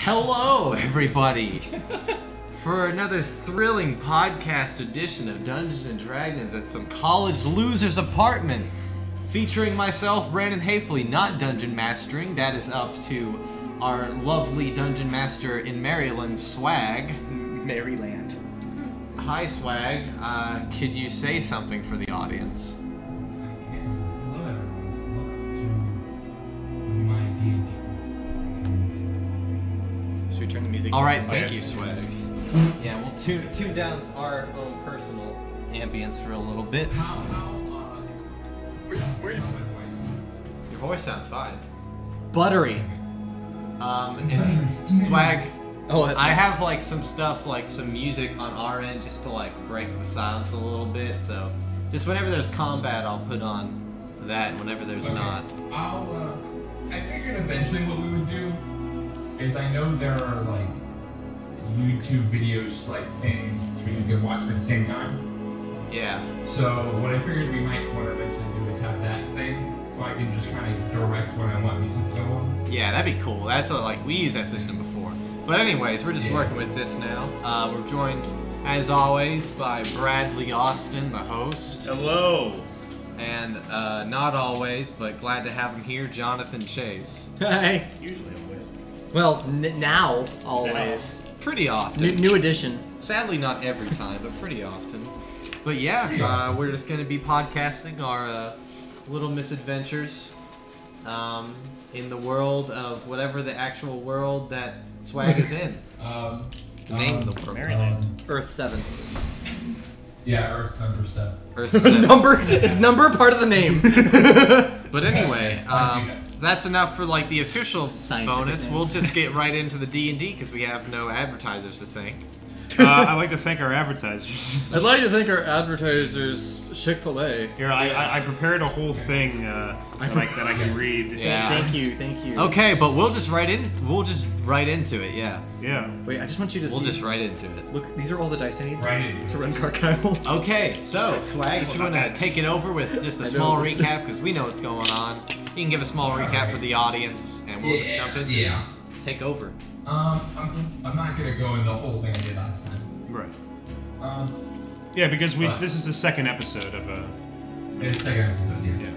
Hello, everybody, for another thrilling podcast edition of Dungeons & Dragons at some college loser's apartment, featuring myself, Brandon Haefley, not dungeon mastering. That is up to our lovely dungeon master in Maryland, Swag. Maryland. Hi, Swag. Could you say something for the audience? Hello everyone, welcome to my D&D. Should we turn the music? All right, thank you, Swag. Yeah, we'll tune down our own personal ambience for a little bit. Your voice sounds fine. Buttery. It's Swag. Oh, I have like some stuff, like some music on our end, just to like break the silence a little bit. So, just whenever there's combat, I'll put on that. Whenever there's not, I figured eventually what we would do is I know there are like YouTube videos, like things where you can watch them at the same time. yeah. So what I figured we might want to eventually do is have that thing, so I can just kind of direct when I want music to go on. Yeah, that'd be cool. That's what, like, we used that system before. But anyways, we're just working with this now. We're joined, as always, by Bradley Austin, the host. Hello. And not always, but glad to have him here, Jonathan Chase. Hey. Usually always. Well, now always. Pretty often. New edition. Sadly, not every time, but pretty often. But yeah, we're just going to be podcasting our little misadventures in the world of whatever the actual world that Swag is in. Name the world. Maryland. Earth 7. Yeah, Earth number 7. Earth 7. Is number part of the name? But anyway, that's enough for like the official Scientific bonus. name. We'll just get right into the D&D because we have no advertisers to thank. I'd like to thank our advertisers. I'd like to thank our advertisers, Chick-fil-A. Here, I prepared a whole thing that I can read. Yeah. Thank you. Okay, but we'll just write into it. Yeah, Yeah. Wait, I just want you to we'll see. just write into it. Look, these are all the dice I need Right. to run Carkyle. Okay, so Swag, if you want to take it over with just a small recap, because we know what's going on, you can give a small recap for the audience, and we'll just jump into it. Take over. I'm not gonna go into the whole thing I did last time. Right. Yeah, because this is the second episode of it's the second episode, yeah.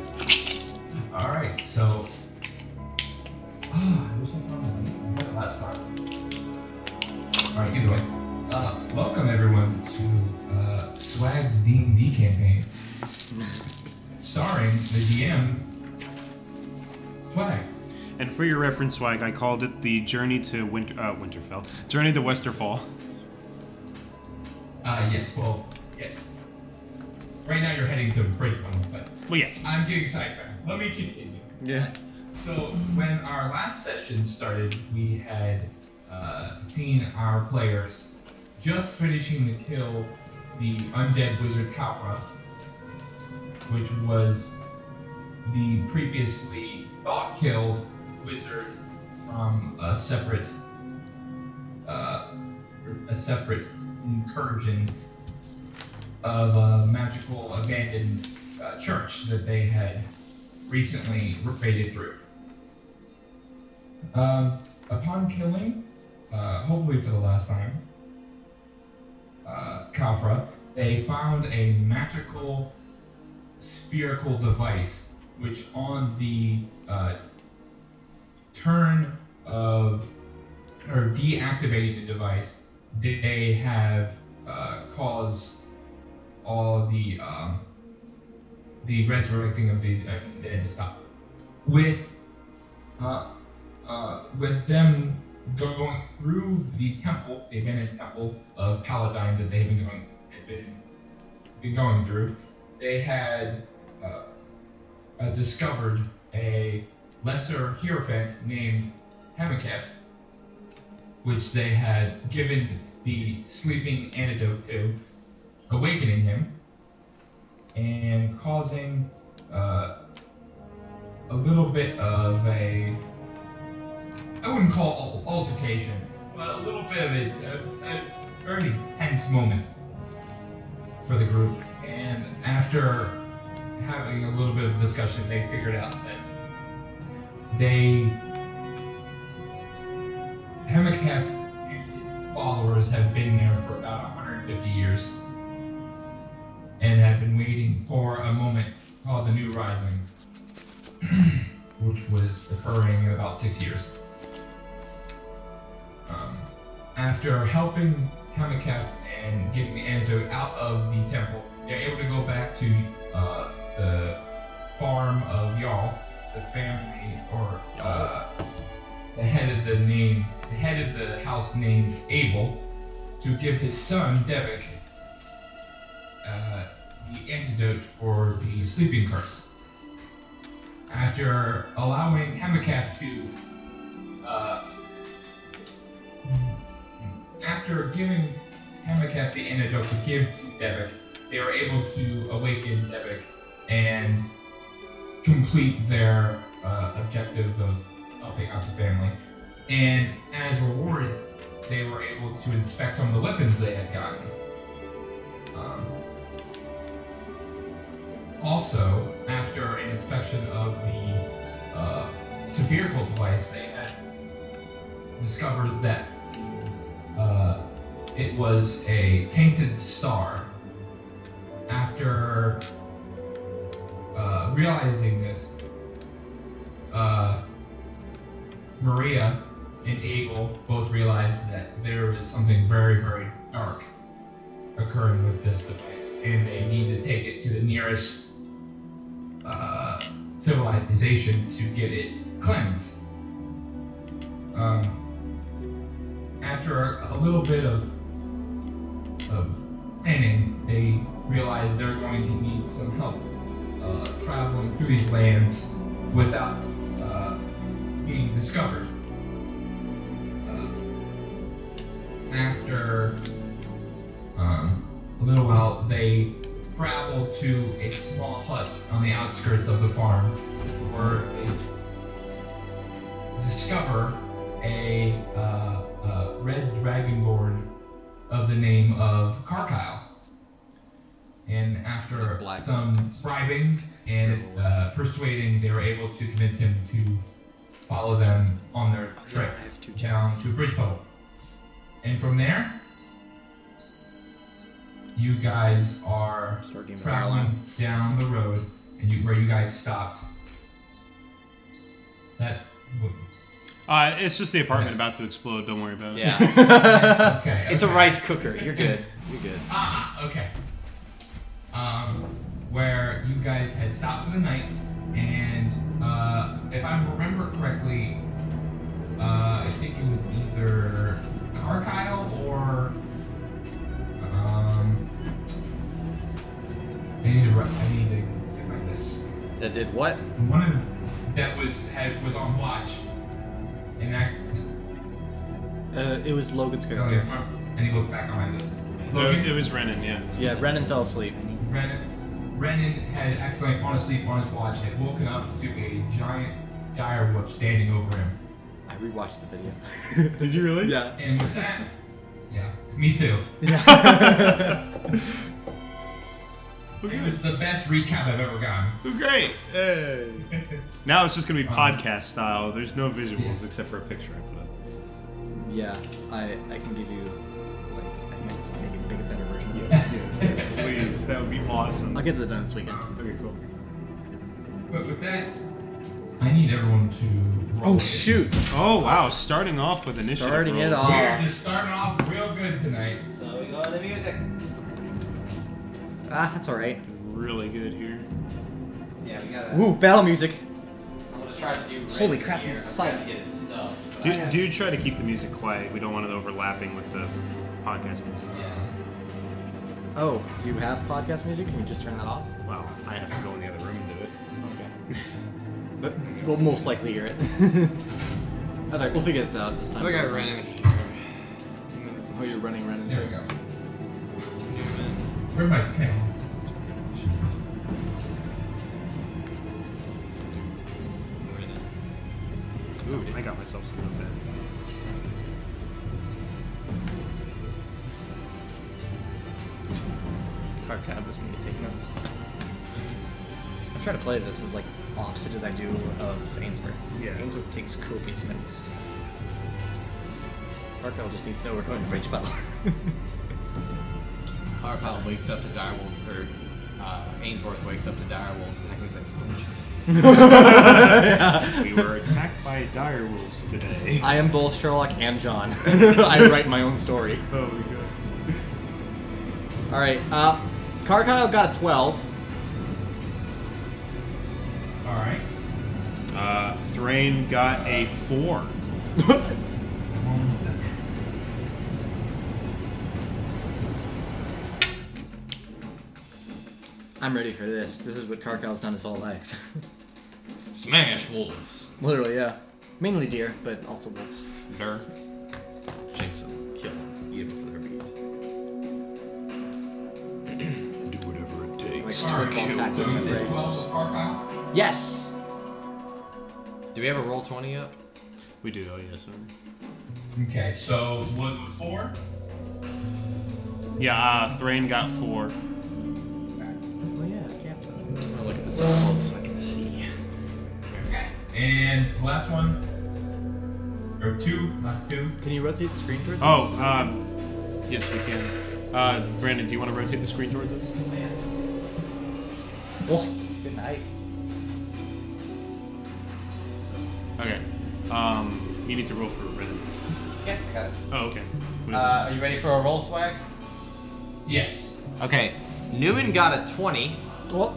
All right, so I wish I found that last time. All right, either way, welcome everyone to Swag's D&D campaign, starring the DM Swag. And for your reference, Swag, I called it the Journey to Winterfell. Journey to Westerfall. Yes. Right now you're heading to Bridgman, but Well, yeah. I'm getting sidetracked. Let me continue. Yeah. So when our last session started, we had seen our players just finishing to kill the undead wizard Kafra, which was the previously thought killed wizard from a separate incursion of a magical abandoned church that they had recently raided through. Upon killing, hopefully for the last time, Kafra, they found a magical spherical device which on the turn of, or deactivating the device, they have caused all the resurrecting of the dead to stop. With them going through the temple, the abandoned temple of Paladine that they've been going through, they had discovered a lesser hierophant named Hemeketh, which they had given the sleeping antidote to, awakening him and causing a little bit of a, I wouldn't call it altercation, but a little bit of a very tense moment for the group. And after having a little bit of discussion, they figured out that Hemeketh Hamaketh, his followers have been there for about 150 years and have been waiting for a moment called the New Rising, which was occurring in about 6 years. After helping Hamaketh and getting the antidote out of the temple, they're able to go back to the farm of Jarl, the family, or the head of the house named Abel, to give his son Devik the antidote for the sleeping curse. After allowing Hamaketh to, after giving Hamaketh the antidote to give to Devik, they were able to awaken Devik and complete their objective of helping out the family. And as a reward, they were able to inspect some of the weapons they had gotten. Also, after an inspection of the spherical device, they had discovered that it was a tainted star. After realizing this, Maria and Abel both realized that there was something very, very dark occurring with this device, and they need to take it to the nearest civilization to get it cleansed. After a little bit of planning, they realized they're going to need some help traveling through these lands without being discovered. After a little while, they travel to a small hut on the outskirts of the farm, where they discover a red dragonborn of the name of Karkyle. And after some bribing and persuading, they were able to convince him to follow them on their trip down to Bridge Puddle. And from there, you guys are traveling down the road, and where you guys stopped. It's just the apartment about to explode. Don't worry about it. Yeah. Okay. It's a rice cooker. You're good. You're good. Okay. Where you guys had stopped for the night, and if I remember correctly, I think it was either Karkyle or I need to get like this. That did what? One of them that was on watch, and that It was Logan's was on the character. front, and he looked back on this. No, it was Renan, yeah. Yeah, Brennan fell asleep. Renan had accidentally fallen asleep on his watch and had woken up to a giant direwolf standing over him. I rewatched the video. Did you really? Yeah. And with that, yeah, me too. It was the best recap I've ever gotten. Great. Hey. Now it's just gonna be podcast style. There's no visuals Yes. except for a picture I put up. Yeah, I can give you, like, I can make a better version of it. Yes, please. That would be awesome. I'll get that done this weekend. Okay, cool. But with that, I need everyone to roll. Oh, shoot. Oh wow, starting off with initiative. Starting it rolls. off. We're just starting off real good tonight. So we go to the music. Ah, that's alright. Really good here. Yeah, we gotta. Ooh, battle music. I'm gonna try to do. Holy Rick crap, here. he's I'm trying to silent. get his stuff. but Do, I do try to keep the music quiet. We don't want it overlapping with the podcast music. Yeah. Oh, do you have podcast music? Can you just turn that off? Well, I have to go in the other room and do it. Okay. But we'll most likely hear it. Alright, we'll figure this out this time. So I got Renan here. Oh, you're running. There we go. Where's my pen? Ooh, I got myself some real bad. Card cab just need to take notes. I'm trying to play this as like opposite as I do of Ainsworth. Yeah. Ainsworth takes copious notes. Arkel just needs to know we're going to range battle. Carpal wakes up to direwolves, or Ainsworth wakes up to direwolves attack. He's like, oh, interesting. We were attacked by direwolves today. I am both Sherlock and John. I write my own story. Oh my god. Alright, Carkyle got a 12. Alright. Thrain got a 4. I'm ready for this. This is what Carkyle's done his whole life. Smash wolves. Literally, yeah. Mainly deer, but also wolves. Dur. Chase them, kill them, eat them for their meat. Do whatever it takes Like, Alright, football tackle so in is the it brain. 12 Argyle? Yes! Do we have a roll 20 up? We do, oh yes, sir. Okay, so what was 4? Yeah, Thrain got 4. Oh yeah, I can't. I'm gonna look at this up close so I can see. Okay. And last one. Or 2, last 2. Can you rotate the screen towards us? Oh, yes we can. Brandon, do you want to rotate the screen towards us? Oh, good night. Okay. You need to roll for Brandon. Yeah, I got it. Oh, okay. What is Are you ready for a roll, Swag? Yes. Okay. Newman got a 20. What?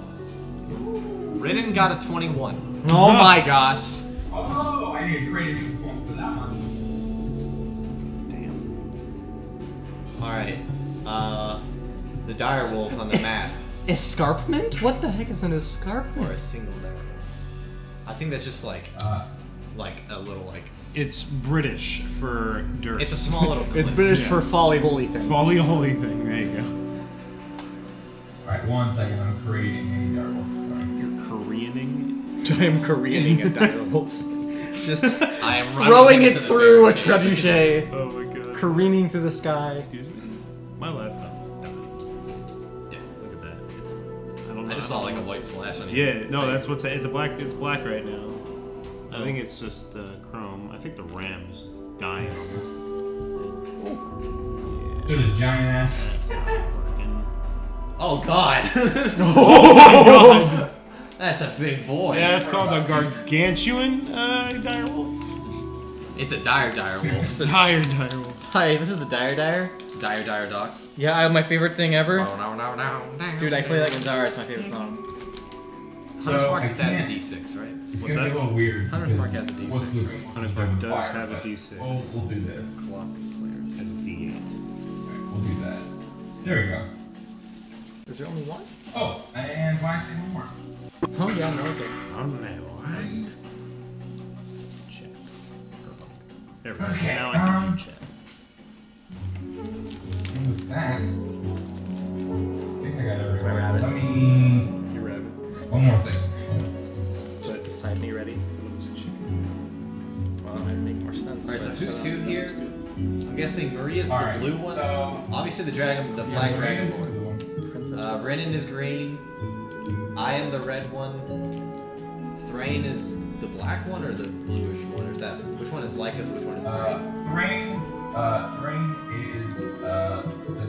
Brennan got a 21. Oh my gosh. Oh, I need to create a new form for that one. Damn. Alright. The dire wolves on the map. Escarpment? What the heck is an Or escarpment? a single dire wolf. I think that's just like a little like. It's British for dirt. It's a small little cliff. It's British Yeah. for folly holy thing. Folly holy thing. There you go. Alright, 1 second, I'm creating a direwolf. You're Koreaning. I am Koreaning a direwolf. Just I am running throwing it into the through a barricade. trebuchet. Oh my god. Careening through the sky. Excuse me. My laptop is dying. Yeah. Look at that. It's. I don't know. I just saw like a white flash on you. Yeah. No, that's what's. It's a black. It's black right now. I think it's just Chrome. I think the RAM's dying on this. There's a giant ass. That's not working. Oh god. Oh my god! That's a big boy. Yeah, it's called a gargantuan direwolf. It's a dire wolf. Dire direwolf. Hi, this is the Dire. Dire dogs. Yeah, my favorite thing ever. Oh, no. Dude, I play that guitar, it's my favorite song. Hunter's So, Mark I stats a can't- D6, right? It's What's gonna be that? a little weird. Hunter's because Mark has a D6, what's the- right? Hunter's Mark does Fire, have a but D6. We'll do this. Colossus Slayers. Has a D8. Alright, we'll do that. There we go. Is there only one? Oh, and why say one more? Oh yeah, no, okay. Oh no. Chat. There we go. Okay, Now I can do chat. And with that, I think I got everything. my rabbit. Let me. You rabbit. One more thing. Just beside me, ready. Well, that'd make more sense. Alright, so but who's shut who up. here? I'm guessing Maria's the Alright, blue one. so. Obviously the dragon, the Yeah, black Maria's dragon the board. blue one. Princess. Brennan is green. I am the red one. Thrain is the black one or the bluish one? Or is that which one is Lycus? Which one is Thrain? Thrain is the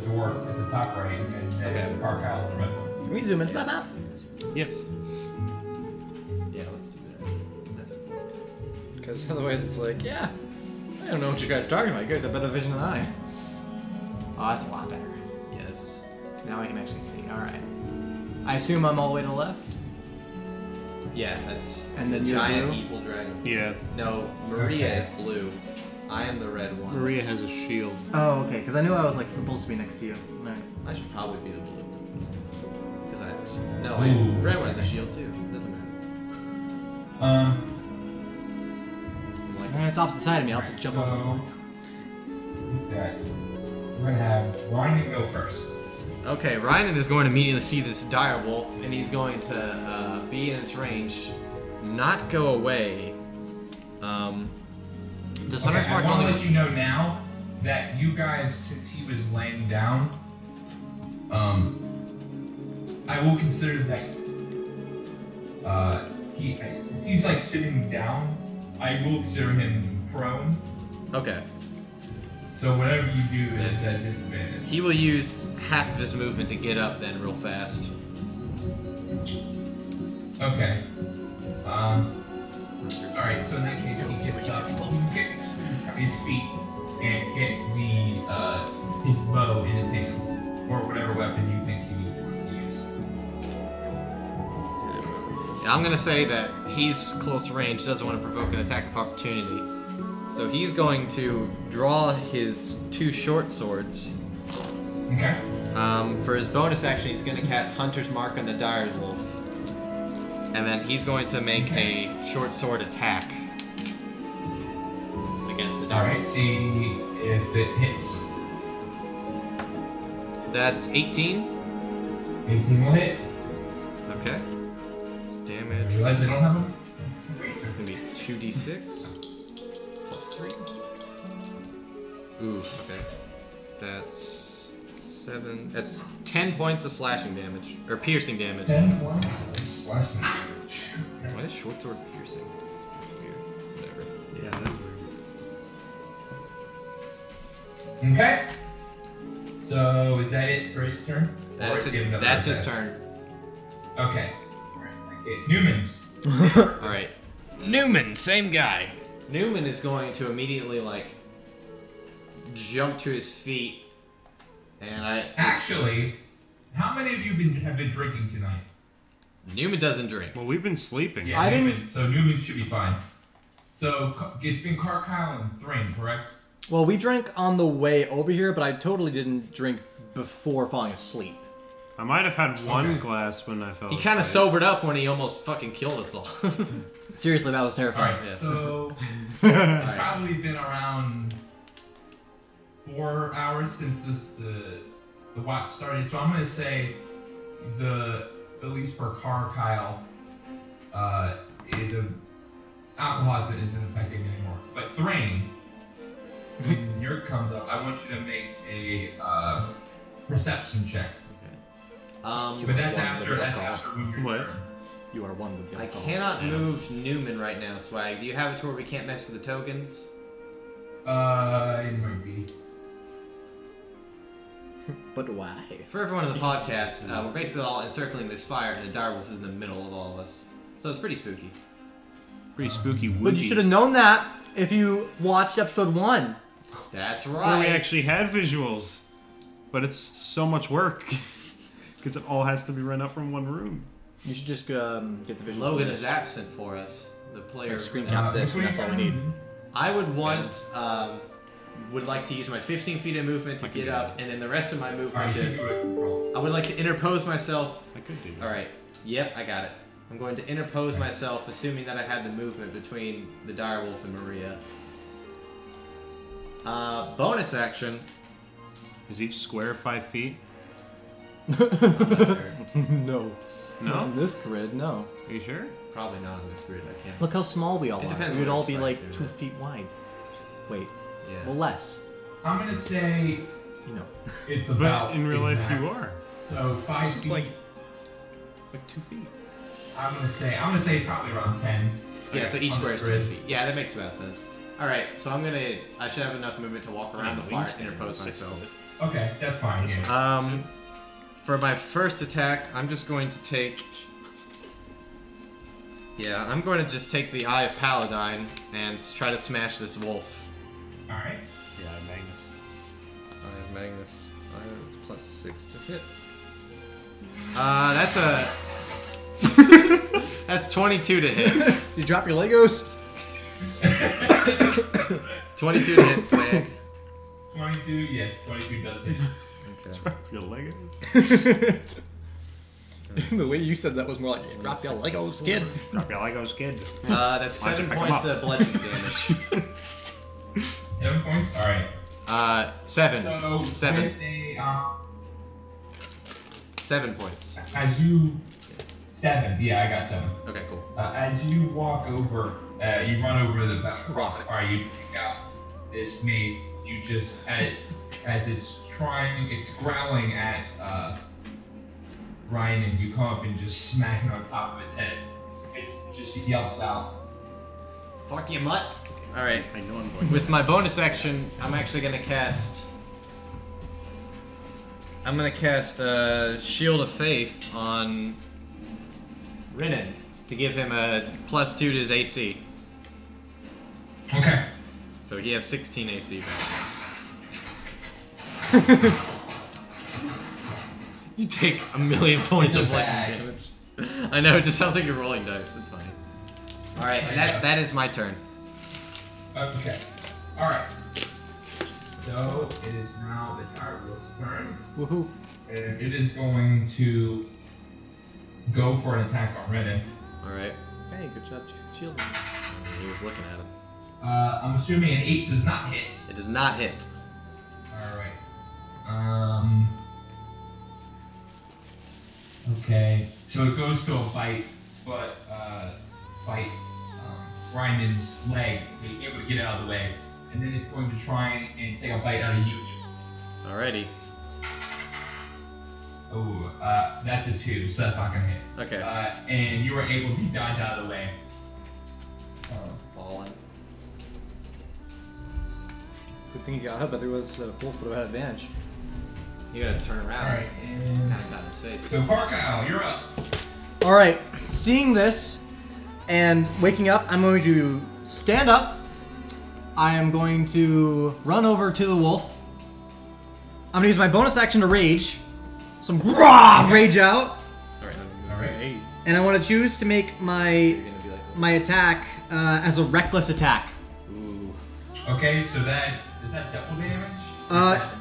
dwarf at the top right, and then Okay. Carkyle is the red one. Can we zoom into that map? Yes. Yeah, let's do that. That's Because otherwise it's like, yeah, I don't know what you guys are talking about. You guys have better vision than I. Oh, that's a lot better. yes. Now I can actually see. Alright. I assume I'm all the way to the left? Yeah, that's And then the you're giant blue? evil dragon. Yeah. No, Maria Okay. is blue. I am the red one. Maria has a shield. Oh, okay, because I knew I was like supposed to be next to you. Alright. I should probably be the blue. Because no, Ooh. red one has a shield too. Doesn't matter. I'm like, It's opposite side of me, I'll have to jump over. So, with that, we're gonna have Ryan go first. okay, Ryan is going to immediately see this dire wolf, and he's going to be in its range, not go away. Does Okay, Hunter's I Mark want to only? let you know now that you guys, since he was laying down, I will consider that he's like sitting down. I will consider him prone. Okay. So whatever you do is at disadvantage. He will use half of his movement to get up then real fast. Okay. Alright, so in that case he gets up, he can get his feet and get his bow in his hands. Or whatever weapon you think he would use. Yeah, I'm gonna say that he's close range, doesn't want to provoke an attack of opportunity. So he's going to draw his 2 short swords. Okay. For his bonus action, he's going to cast Hunter's Mark on the Dire Wolf. And then he's going to make a short sword attack against the Dire Alright, Wolf. see if it hits. That's 18. 18 will hit. Okay. I Damage. realize I don't have them. It's going to be 2d6 plus 3. Ooh, okay. That's 7. That's 10 points of slashing damage. Or piercing damage. 10 points of slashing damage. Why is short sword piercing? That's weird. Whatever. Yeah, that's weird. Okay. So is that it for his turn? Or give another That's his attack? turn. Okay. Alright, in that case, Newman's. Alright. Newman, same guy. Newman is going to immediately, like, jump to his feet. And Actually, how many of you have been drinking tonight? Newman doesn't drink. Well, we've been sleeping. Yeah, I Newman. didn't- So Newman should be fine. So it's been Carkyle and Thrain, correct? Well, we drank on the way over here, but I totally didn't drink before falling asleep. I might have had one Okay. glass when I fell He kind of asleep. sobered up when he almost fucking killed us all. Seriously, that was terrifying. Alright, yeah. so it's probably been around 4 hours since the watch started. So I'm gonna say at least for Carkyle, the alcohol isn't affecting anymore. But Thrain, when your comes up, I want you to make a perception check. But that's after when you're What? turn. You are one with the I alcohol. cannot move Newman right now, Swag. Do you have it to where we can't mess with the tokens? It might be. But why? For everyone in the podcast, we're basically all encircling this fire, and a direwolf is in the middle of all of us. So it's pretty spooky. Pretty spooky. But you woogie. should have known that if you watched episode 1. That's Where right. we actually had visuals, but it's so much work because it all has to be run out from one room. You should just get the visual. Logan for is this. absent for us. The player. Screen cap this, and that's all we need. I would want, would like to use my 15 feet of movement to I can get do up, and then the rest of my Alright, movement you should to. do it. Roll. I would like to interpose myself. I could do that. All right. Yep, I got it. I'm going to interpose myself, assuming that I had the movement between the direwolf and Maria. Bonus action. Is each square 5 feet? No. No? Not in this grid, no. Are you sure? Probably not in this grid. I can't. Look how small we all It are. depends We would what all it's be like, like dude. 2 feet wide. Wait, Yeah. well less. I'm gonna say You know. it's about. But in real life, exact. you are. So 5 This is feet. like 2 feet. I'm gonna say it's probably around 10. Yeah, so each On the square is grid. 10 feet. Yeah, that makes about sense. Alright, so I should have enough movement to walk around Yeah, the fire wingspan and interpose is 6 myself. foot. Okay, that's fine. This Yeah. one's For my first attack, I'm just going to take... Yeah, I'm going to just take the Eye of Paladine and try to smash this wolf. All right. Yeah, Magnus. Eye of Magnus. That's plus 6 to hit. That's a... That's 22 to hit. You drop your Legos? 22 to hit, Swag. 22. Yes, 22 does hit. Okay. Your Legos? The way you said that was more like, drop your Legos, kid. Drop your Legos, kid. That's Why'd 7 you pick 'em points up? of bludgeoning damage. 7 points. All right. 7. So 7. with a, 7 points. as you 7. Yeah, I got 7. Okay, cool. As you walk over, you run over the rock. All right, you pick out this maze. You just as it's growling at Ryan, and you come up and just smack it on top of its head. It just yelps out. Fuck you, mutt. Alright. I know I'm going. With my bonus action, I'm actually gonna cast. I'm gonna cast Shield of Faith on Renan to give him a +2 to his AC. Okay. So he has 16 AC. You take 1,000,000 points It's a of lightning bag. damage. I know, it just sounds like you're rolling dice. It's fine. Alright, that is my turn. Okay. Alright. So it is now the Direwolf's turn. Woohoo. And it is going to go for an attack on Renan. Alright. Hey, good job shielding. He was looking at him. I'm assuming an 8 does not hit. It does not hit. Alright. Okay. So it goes to a bite, but bite Ryan's leg, being able to get out of the way. And then it's going to try and take a bite out of you. Alrighty. Oh, that's a 2, so that's not gonna hit. Okay. And you were able to dodge out of the way. Falling. Good thing you got up, otherwise the wolf would have had advantage. You gotta turn around. Alright, and Kind of got in his face. so Parkyle, you're up. Alright, seeing this and waking up, I'm going to stand up. I am going to run over to the wolf. I'm gonna use my bonus action to rage. Some rage out. Alright. And I want to choose to make my attack as a reckless attack. Ooh. Okay, so that is that double damage?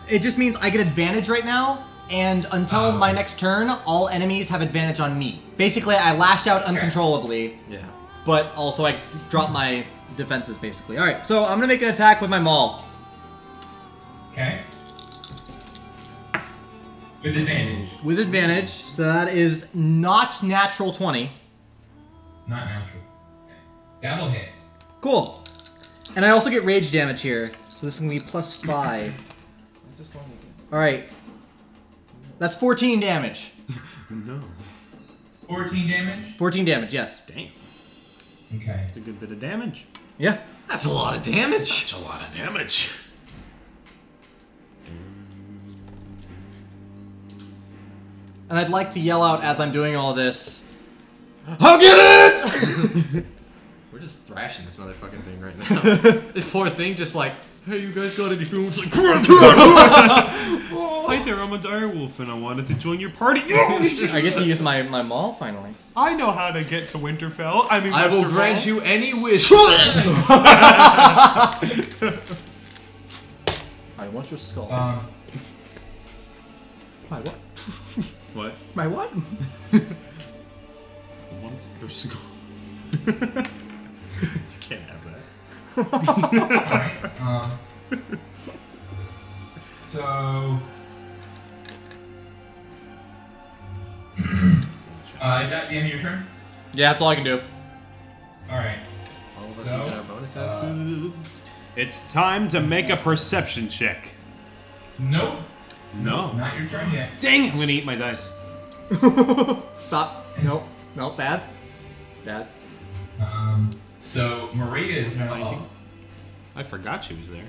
It just means I get advantage right now, and until my next turn, all enemies have advantage on me. Basically, I lashed out uncontrollably, Yeah. but also I dropped my defenses, basically. Alright, so I'm gonna make an attack with my maul. Okay. With advantage. With advantage, so that is not natural 20. Not natural. Okay. That'll hit. Cool. And I also get rage damage here, so this is gonna be +5. What's this going Alright. That's 14 damage. No. 14 damage? 14 damage, yes. Damn. Okay. It's a good bit of damage. Yeah. That's a lot of damage. That's a lot of damage. And I'd like to yell out as I'm doing all this, I'll get it! We're just thrashing this motherfucking thing right now. This poor thing just like, hey, you guys got any food? It's like, Hi there, I'm a direwolf and I wanted to join your party. I get to use my maul finally. I know how to get to Winterfell. I mean, I will Westerfall. grant you any wish. I want your skull. My what? What? My what? I want your skull. You can't have that. Alright. So. Is that the end of your turn? Yeah, that's all I can do. Alright. All of us So, using our bonus action. It's time to make a perception check. Nope. No. Not your turn yet. Dang it, I'm gonna eat my dice. Stop. Nope. Nope. Bad. Bad. So Maria is now 19. up. I forgot she was there.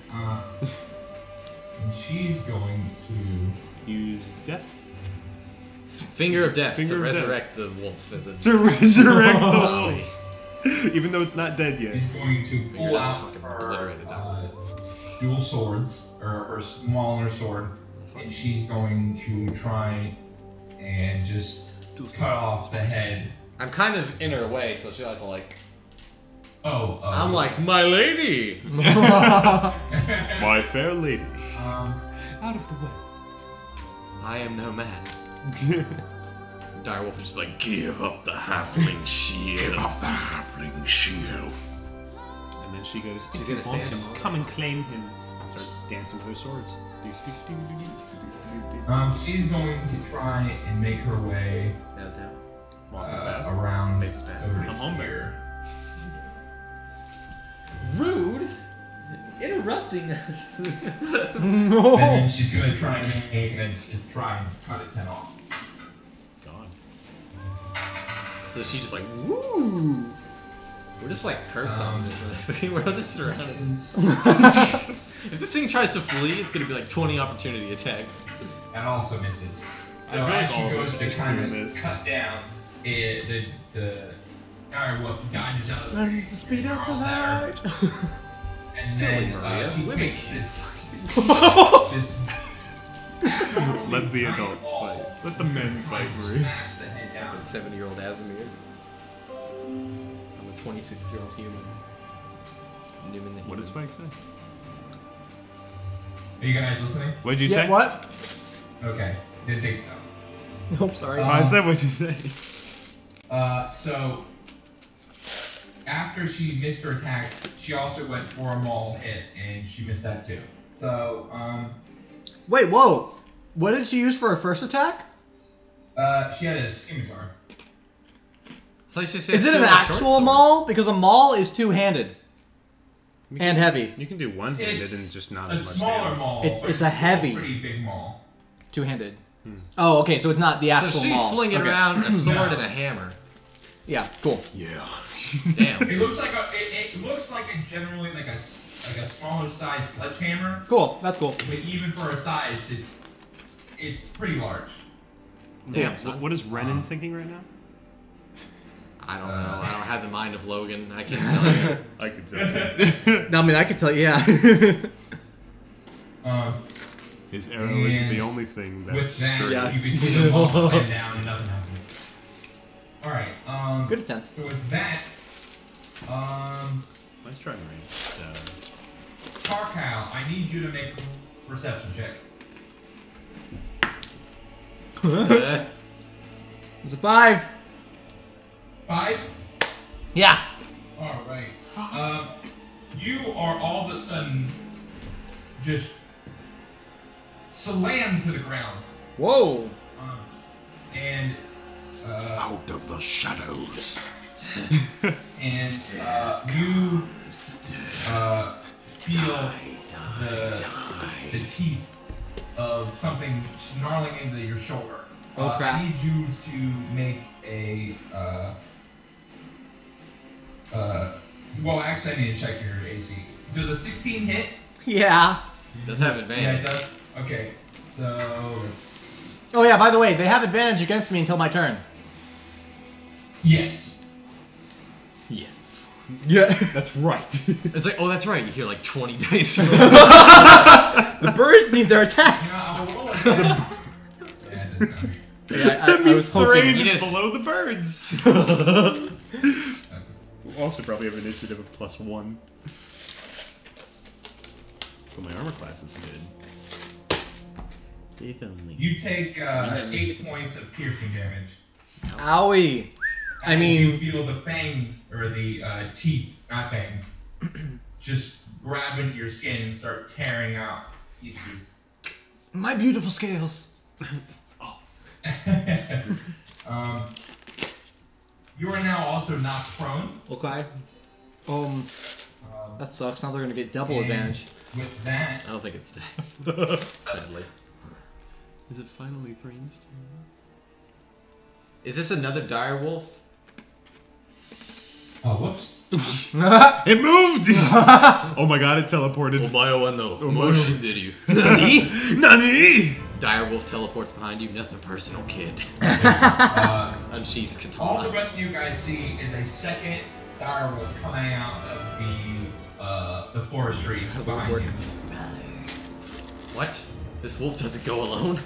And she's going to. Use death Finger of death Finger to of death. resurrect the wolf as a to resurrect the zombie. even though it's not dead yet. She's going to Finger pull doesn't out fucking her obliterate it down. dual swords, or her smaller sword, and she's going to try and just cut off the head. I'm kind of in her way, so she'll have to like. Oh. I'm like, my lady. My fair lady. Out of the way. I am no man. Direwolf is just like, give up the halfling shield. Give up the halfling shield. And then she goes, She's if you gonna want stand him, him. come and claim him. And starts dancing with her swords. She's going to try and make her way Downtown. Walking fast. around Makes sense. over I'm home here. Rude. Interrupting us. And then she's going to try and just try and cut its head off. God. So she just like, woo. We're just like cursed on this. We're all just surrounded. Misses. If this thing tries to flee, it's gonna be like 20 opportunity attacks. And also misses. I So feel like as she all of goes us to just kind do of this. cut down, the direwolf dodges out of the I way. need to speed up for Snarls at her, that. And Silly then Maria. she Women takes can't this abnormally Let the giant adults ball fight. Let the men and fight, tries to Maria. smash the head down. 7-year-old Asimir. I'm a 26-year-old human. Newman the What did human. Spike say? Are you guys listening? What did you Yeah, say? what? Okay, didn't think so. Oh, sorry. Uh, I said what you say. So after she missed her attack, she also went for a maul hit, and she missed that too. So Wait, whoa. What did she use for her first attack? she had a scimitar. Is it an actual maul? Because a maul is two-handed and heavy. You can do one-handed It's and just not a as much smaller damage. maul. It's- but it's a still heavy. pretty big maul. Two-handed. Oh, okay, so it's not the actual So she's maul. flinging Okay. around a sword No. and a hammer. Yeah, cool. Yeah. Damn. It looks like it looks like a generally like a smaller size sledgehammer, Cool, that's cool. but even for a size, it's pretty large. Damn, son. What is Renan thinking right now? I don't know. I don't have the mind of Logan. I can't tell you. I could tell. No, I mean, I could tell you, yeah. His arrow isn't And the only thing With that's that, straight. Yeah. you can see the ball slam down and nothing happens. All right. Good attempt. So with that, Nice try, Maria. Tarkow, I need you to make a perception check. It's a 5. 5. Yeah. All right. You are all of a sudden just slammed to the ground, Whoa. and Out of the shadows. and you feel the teeth of something snarling into your shoulder. Oh, crap. I need you to make a well, actually, I need to check your AC. Does a 16 hit? Yeah. Does have Yeah, it advantage. does. Okay, so Oh, yeah, by the way, they have advantage against me until my turn. yes. Yes. Yeah. That's right. It's like, oh, that's right. You hear like 20 dice. The birds need their attacks. I'll roll it. Yeah, it doesn't matter. Yeah, I was hoping. Terrain You is just- below the birds. We'll also probably have initiative of +1. But my armor class is good. If only. You take 8 points of piercing damage. Owie. I As mean- you feel the fangs or the teeth, not fangs, just grab into your skin and start tearing out pieces. My beautiful scales. You are now also knocked prone. Okay. That sucks. Now they're gonna get double And advantage. With that, I don't think it stacks. Sadly. Is it finally Thrain's turn? Is this another dire wolf? oh whoops. It moved! Oh my god, it teleported. Motion did you? Nani? Nani? Dire wolf teleports behind you. Nothing personal, kid. Unsheath All the katana. rest of you guys see is a second direwolf coming out of the forestry behind you. What? This wolf doesn't go alone?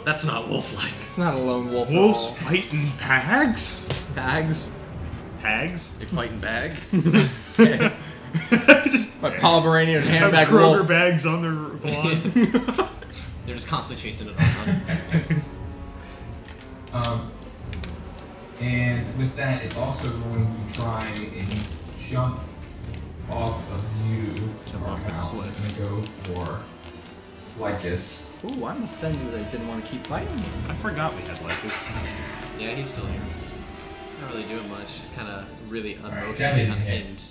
That's not wolf-like. It's not a lone wolf. at Wolves all. fighting pags? Bags. Pags? They fighting bags? Just My Pomeranian have handbag Kroger wolf. bags on their claws. They're just constantly chasing it around. And with that, it's also going to try and jump off of you. Jump off the Now cliff. It's going to go for Lycus. Ooh, I'm offended they didn't want to keep fighting me. I forgot we had like this. Yeah, he's still here. Not really doing much. Just kind of really Alright, that unemotionally didn't hit. unhinged.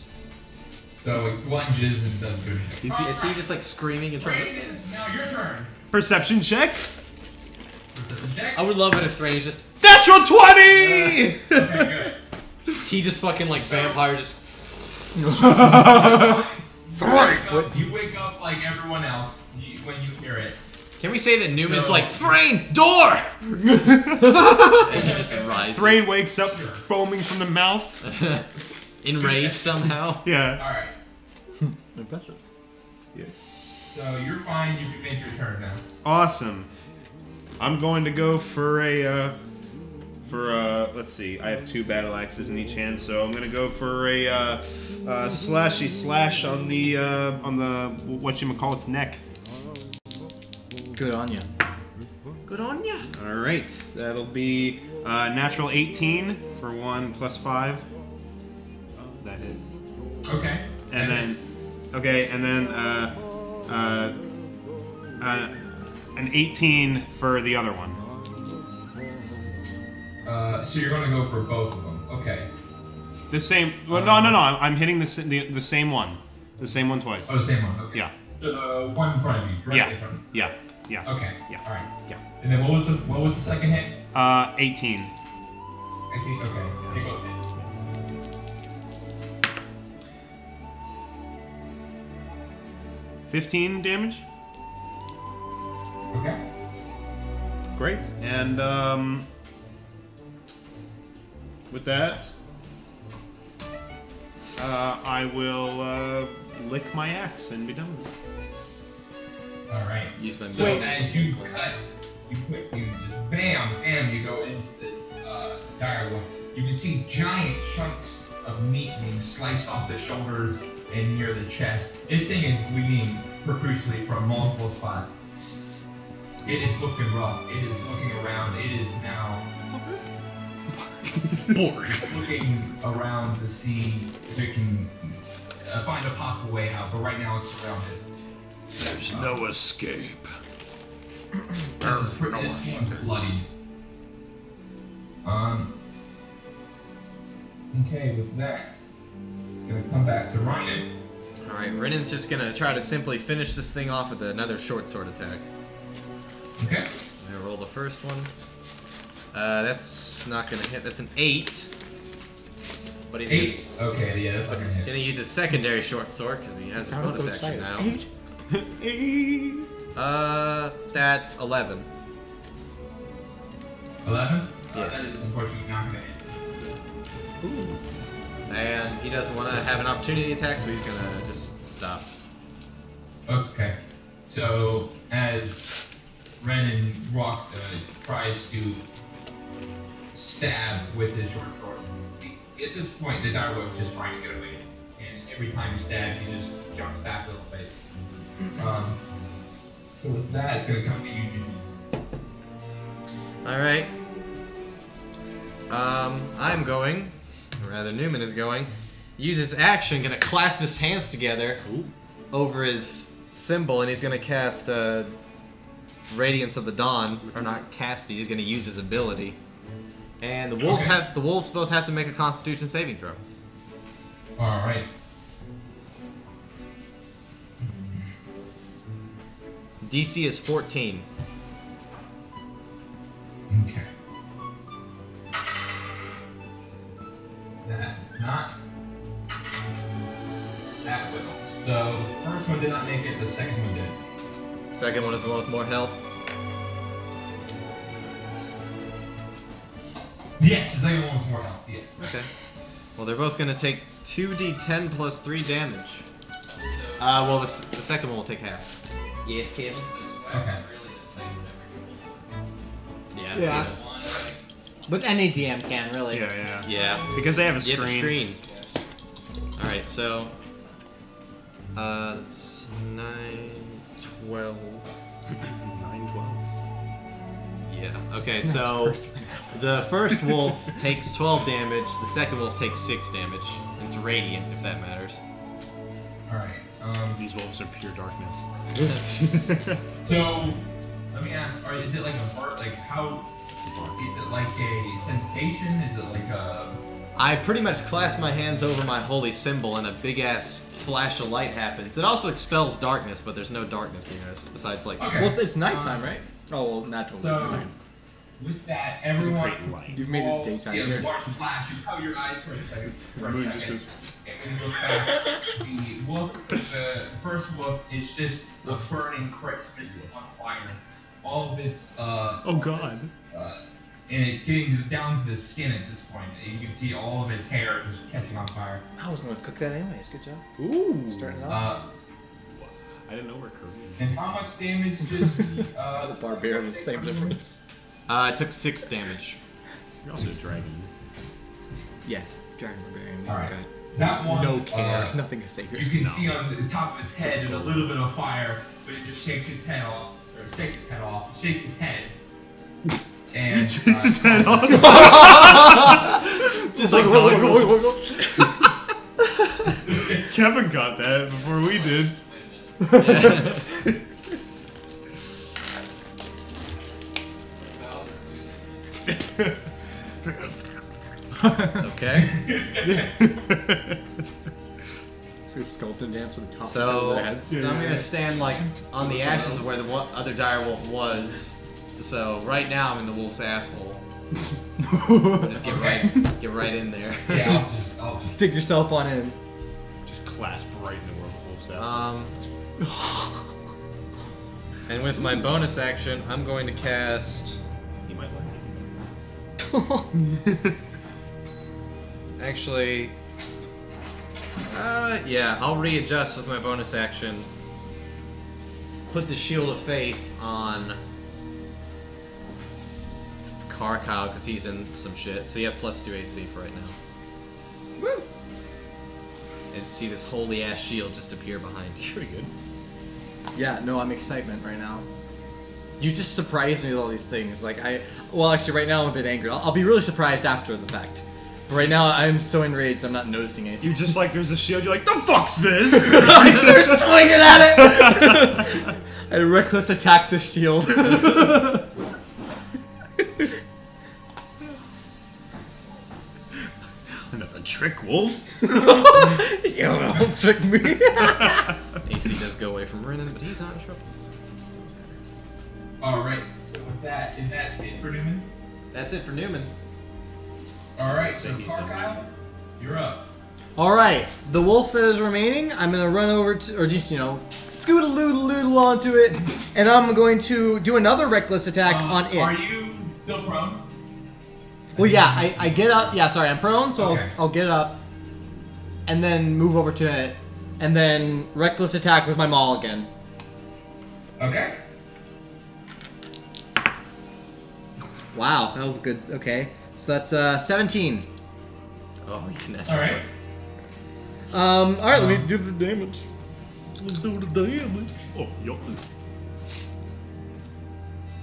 So it lunges and does good. Is he just like screaming and trying to... Brandon, now your turn. Perception check. Perception check. I would love it if Thrain just... Natural 20! Okay, good. He just fucking like vampire just. You wake up like everyone else when you hear it. Can we say that Newman's like, Thrain, door! And he just rises. Thrain wakes up foaming from the mouth. Enraged somehow. Yeah. Alright. Impressive. Yeah. So you're fine, you can make your turn now. Awesome. I'm going to go for a let's see, I have 2 battle axes in each hand, so I'm gonna go for a slashy slash on the whatchamacallit's neck. Good on you. Good on ya. Alright, that'll be natural 18 for 1 plus 5. That hit. Okay. And then an 18 for the other one. So you're gonna go for both of them. Okay. The same. Well, no. I'm hitting the same one. The same one twice. Oh, the same one. Okay. Yeah. One in front of you. Right in front of you. Yeah. Okay. Yeah. All right. Yeah. And then what was the second hit? 18. 18. Okay. They both hit. $15 damage. Okay. Great. And with that, I will lick my axe and be done with it. All right. Use my So as you cut, you just bam, you go into the dire wolf. You can see giant chunks of meat being sliced off the shoulders and near the chest. This thing is bleeding profusely from multiple spots. It is looking rough. It is looking around. It is now looking around to see if it can find a possible way out. But right now it's surrounded. There's no escape. This one's bloody. Okay, with that, gonna come back to Ryan. Alright, Renan's just gonna try to simply finish this thing off with another short sword attack. Okay. I roll the first one. That's not gonna hit. That's an 8. But he's 8. Okay, yeah, that's not gonna hit. gonna use his secondary short sword because he has his bonus action now. 8. That's 11. 11? Yes. That is unfortunately not gonna hit. And he doesn't want to have an opportunity attack, so he's gonna just stop. Okay. So as Renan walks, tries to stab with his short sword, at this point the direwolf is just trying to get away, and every time he stabs, he just jumps back a little bit. So with that, it's gonna come to you. Alright. I'm going, or rather Newman is going, use his action, gonna clasp his hands together over his symbol, and he's gonna cast Radiance of the Dawn, or not cast it, he's gonna use his ability. And the wolves both have to make a Constitution saving throw. Alright. DC is 14. Okay. That will. So the first one did not make it, the second one did. Second one is one with more health. Yes, the second one was more health, yeah. Okay. Well, they're both gonna take 2d10 plus 3 damage. Well, the second one will take half. Yes, Kevin? Okay. Yeah. But any DM can, really. Yeah. Yeah. Because they have a You screen. have the screen. Alright, so... That's 9, 12... 9, 12. Yeah. Okay, so... The first wolf takes 12 damage, the second wolf takes 6 damage. It's radiant, if that matters. Alright. These wolves are pure darkness. So, let me ask, is it like a part, like how... Is it like a sensation? Is it like a... I pretty much clasp my hands over my holy symbol and a big ass flash of light happens. It also expels darkness, but there's no darkness near us besides like... Okay. Well, it's nighttime, right? Oh, well, natural So, light. with that, It's a everyone. great light. You've made it all daytime see a here. large flash. You cover your eyes for a second. The moon just goes. And when you look back, the wolf, the first wolf, is just a burning crisp on fire. All of its, Oh God. and it's getting down to the skin at this point. You can see all of its hair just catching on fire. I was going to cook that anyways. Good job. Ooh. Starting off. I didn't know we're Korean. And how much damage did the Barbarian, same difference. I took 6 damage. You're also a dragon. Yeah, Dragon Barbarian. All right. Okay. That one, No care. Nothing to say here. you can see on the top of its head there's a little bit of fire, but it just shakes its head off, or shakes its head off, shakes its head, and Shakes its head off. Just like dog whistles. Kevin got that before we did. Okay. It's a skeleton dance with the top So of their heads. I'm gonna stand like on the ashes of where the other direwolf was. So right now I'm in the wolf's asshole. Just get right in there. yeah, I'll just Stick yourself on in. Just clasp right in the wolf's ass. And with my bonus action, I'm going to cast. He might like Actually, yeah, I'll readjust with my bonus action. Put the Shield of Faith on Karkyle because he's in some shit. So you have +2 AC for right now. Woo! And see this holy ass shield just appear behind you. Pretty good. Yeah, no, I'm excitement right now. You just surprised me with all these things. Like well, actually, right now I'm a bit angry. I'll be really surprised after the fact. But right now I'm so enraged, I'm not noticing anything. You just like there's a shield. You're like, the fuck's this? I start swinging at it. I reckless attack the shield. Another trick, wolf. You don't trick me. AC does go away from Renan, but he's not in trouble. So. Alright, so with that, is that it for Newman? That's it for Newman. Alright, so He's Karkyle, you're up. All right, the wolf that is remaining, I'm gonna run over to, or just scoot-a-loodle-loodle onto it, and I'm going to do another reckless attack on it. Are you still prone? Well, yeah, I get up. Yeah, sorry, I'm prone, so Okay. I'll get up, and then move over to it, and then reckless attack with my maul again. Okay. Wow, that was good. Okay, so that's 17. Oh, yeah, that's Alright. right. All right, let me do the damage. Let's do the damage. Oh, yo.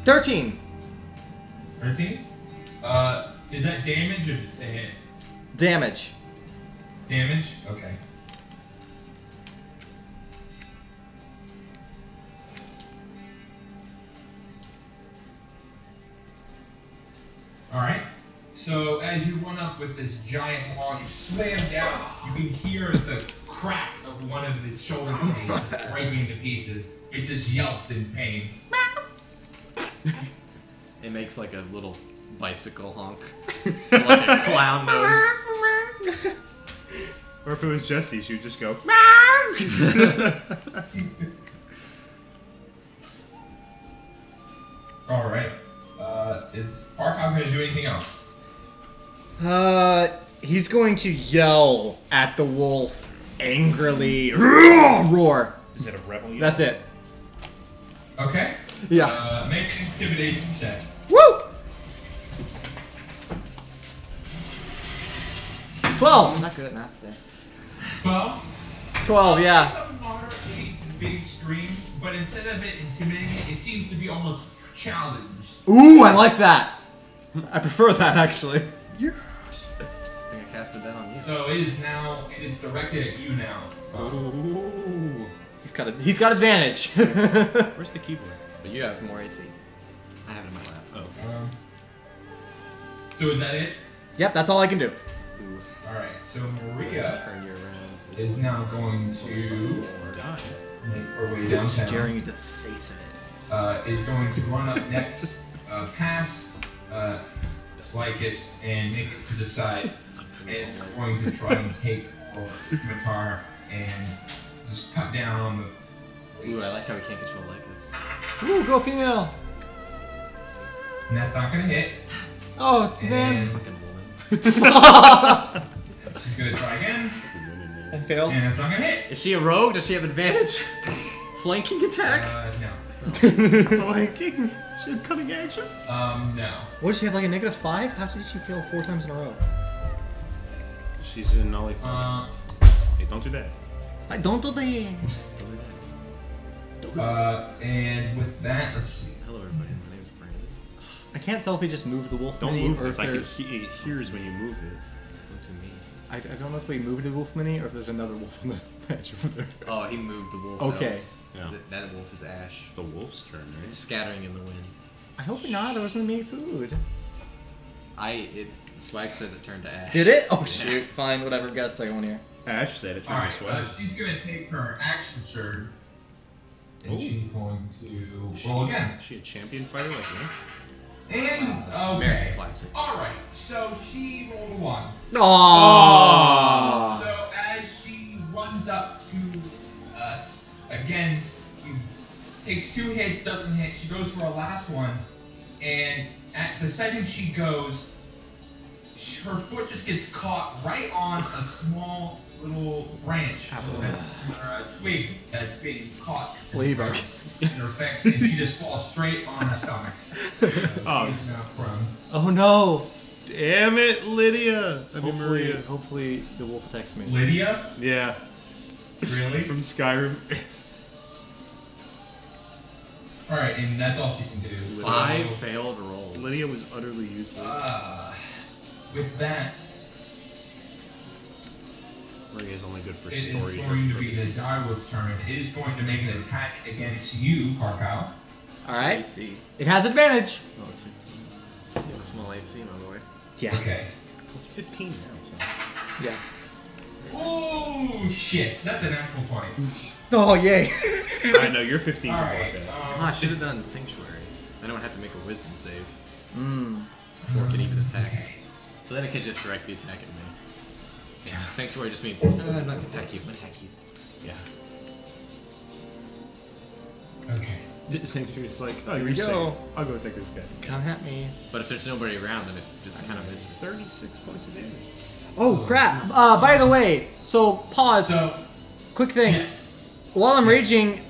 13 13? Is that damage or to hit? damage. Damage? Okay. Alright. So as you run up with this giant maul, you slam down. You can hear the crack of one of its shoulder blades breaking to pieces. It just yelps in pain. It makes like a little bicycle honk. Like a clown nose. Or if it was Jesse, she would just go. Alright. Is Archon going to do anything else? He's going to yell at the wolf angrily. Roar. Is it a rebel? Yell? That's it. Okay. Yeah. Make an intimidation check. Woo! 12. I'm not good at math today. 12. 12, yeah. It's a moderately big stream, but instead of it intimidating it seems to be almost challenged. Ooh, I like that. I prefer that actually. I think I casted that on you. So it is directed at you now. Ooh. He's got advantage. Where's the keyboard? But you have more AC. I have it in my lap. Oh. So is that it? Yep, that's all I can do. Ooh. Alright, so Maria Turn you around. is now going to Die. make her way downtown. Staring into the face of it. Is going to run up next, past Slykus and make it to the side. And it's going to try and take Scimitar and just cut down on the. Ooh, I like how we can't control like this. Ooh, go female. And that's not gonna hit. Oh, it's a man. And Fucking woman. she's gonna try again. And fail. And that's not gonna hit. Is she a rogue? Does she have advantage? Flanking attack? No. Flanking. She had cutting action. No. What does she have, like a -5? How did she fail 4 times in a row? She's in nullifier. Hey, don't do that. I don't do that. And with that, let's see. Hello, everybody. My name's Brandon. I can't tell if we just moved the wolf Don't mini move or this. if I can there's... it hears when you move it. What to me? I don't know if we moved the wolf mini or if there's another wolf on the patch over there. Oh, he moved the wolf. Okay. Yeah. That wolf is Ash. It's the wolf's turn, right? It's scattering in the wind. I hope not. There wasn't any food. Swag says it turned to Ash. Did it? Oh Yeah. shoot. Fine. Whatever. Got a second one here. Ash said it. Alright, Swag. she's gonna take her action surge. And Ooh. she's going to roll again. Is she a champion fighter like me? And, American okay. classic. Alright, so she rolled a 1. Aww. So as she runs up to us, again, takes 2 hits, doesn't hit. She goes for a last one, and at the second she goes, her foot just gets caught right on a small little branch or a twig that's being caught Ladybug. in her face, and she just falls straight on her stomach. So Oh. she's now prone. Oh no. Damn it, Lydia. I mean Maria. Hopefully the wolf attacks me. Lydia? Yeah. Really? From Skyrim. Alright, and that's all she can do. 5 So, failed rolls. Lydia was utterly useless. with that, Maria's only good for it is story. going to be the direwolf's turn. It is going to make an attack against you, Karkow. Alright. AC. It has advantage. Oh, it's 15. You have a small AC, my boy. Yeah. Okay. It's 15 now, so. Yeah. Oh shit! That's an actual 20. Oh yay. I know, you're 15 to Alright. block that. Ah, I should have done Sanctuary. I don't have to make a wisdom save Mmm. before it can even attack. Okay. But then it can just directly attack at me. Yeah, Sanctuary just means, I'm not gonna attack you, I'm gonna attack you. Yeah. Okay. Sanctuary's like, oh, Here you're we safe. go. I'll go take this guy. Come at me. But if there's nobody around, then it just kind of misses. 36 points of damage. Oh crap. By the way, so pause. So, Quick thing. yes. While I'm raging,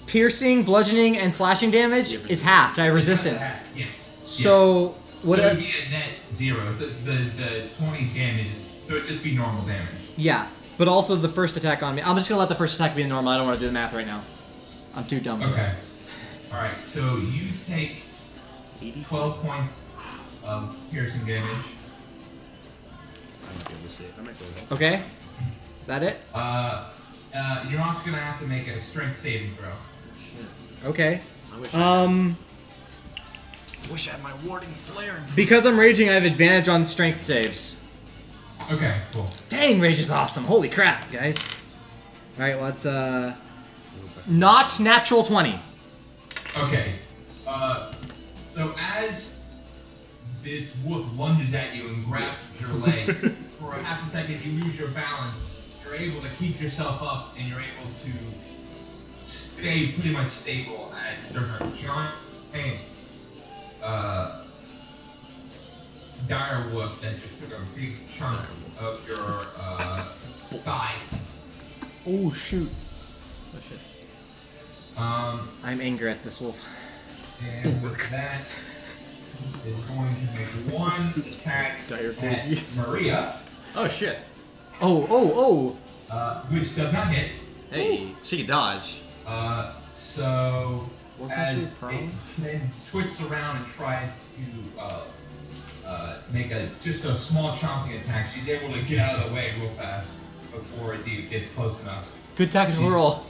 piercing, bludgeoning, and slashing damage You have is halved. I have resistance. Yes. So what? So it'd be a net 0. It's just the 20 damage, so it'd just be normal damage. Yeah, but also the first attack on me. I'm just gonna let the first attack be the normal. I don't want to do the math right now. I'm too dumb. Okay. Alright, so you take 12 points of piercing damage. I might be able to see it. I might go ahead. Okay. That it? You're also gonna have to make a strength saving throw. Shit. Okay. I wish I had my warding flare. Because I'm raging, I have advantage on strength saves. Okay, cool. Dang, rage is awesome. Holy crap, guys. All right, let's not natural 20. Okay. So as this wolf lunges at you and grasps your leg, for a half a second you lose your balance. You're able to keep yourself up, and you're able to stay pretty much stable. As there's a giant dire wolf that just took a big chunk of your thigh. Oh shoot. Oh shit. I'm angry at this wolf. And with that, is going to make one attack Dire at baby. Maria, Oh shit. Oh. which does not hit. Hey, she can dodge. So Wasn't as she it prone? then twists around and tries to make just a small chomping attack, she's able to get out of the way real fast before it gets close enough. Good tactical roll.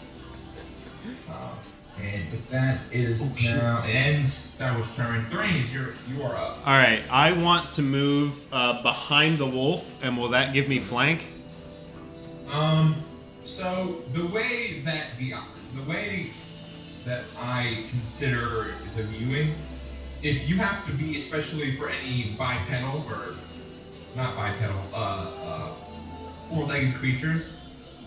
And with that, it is now it ends. That was turn 3. You are up. All right, I want to move behind the wolf, and will that give me flank? So the way that I consider the viewing if you have to be, especially for any bipedal or not bipedal, four-legged creatures,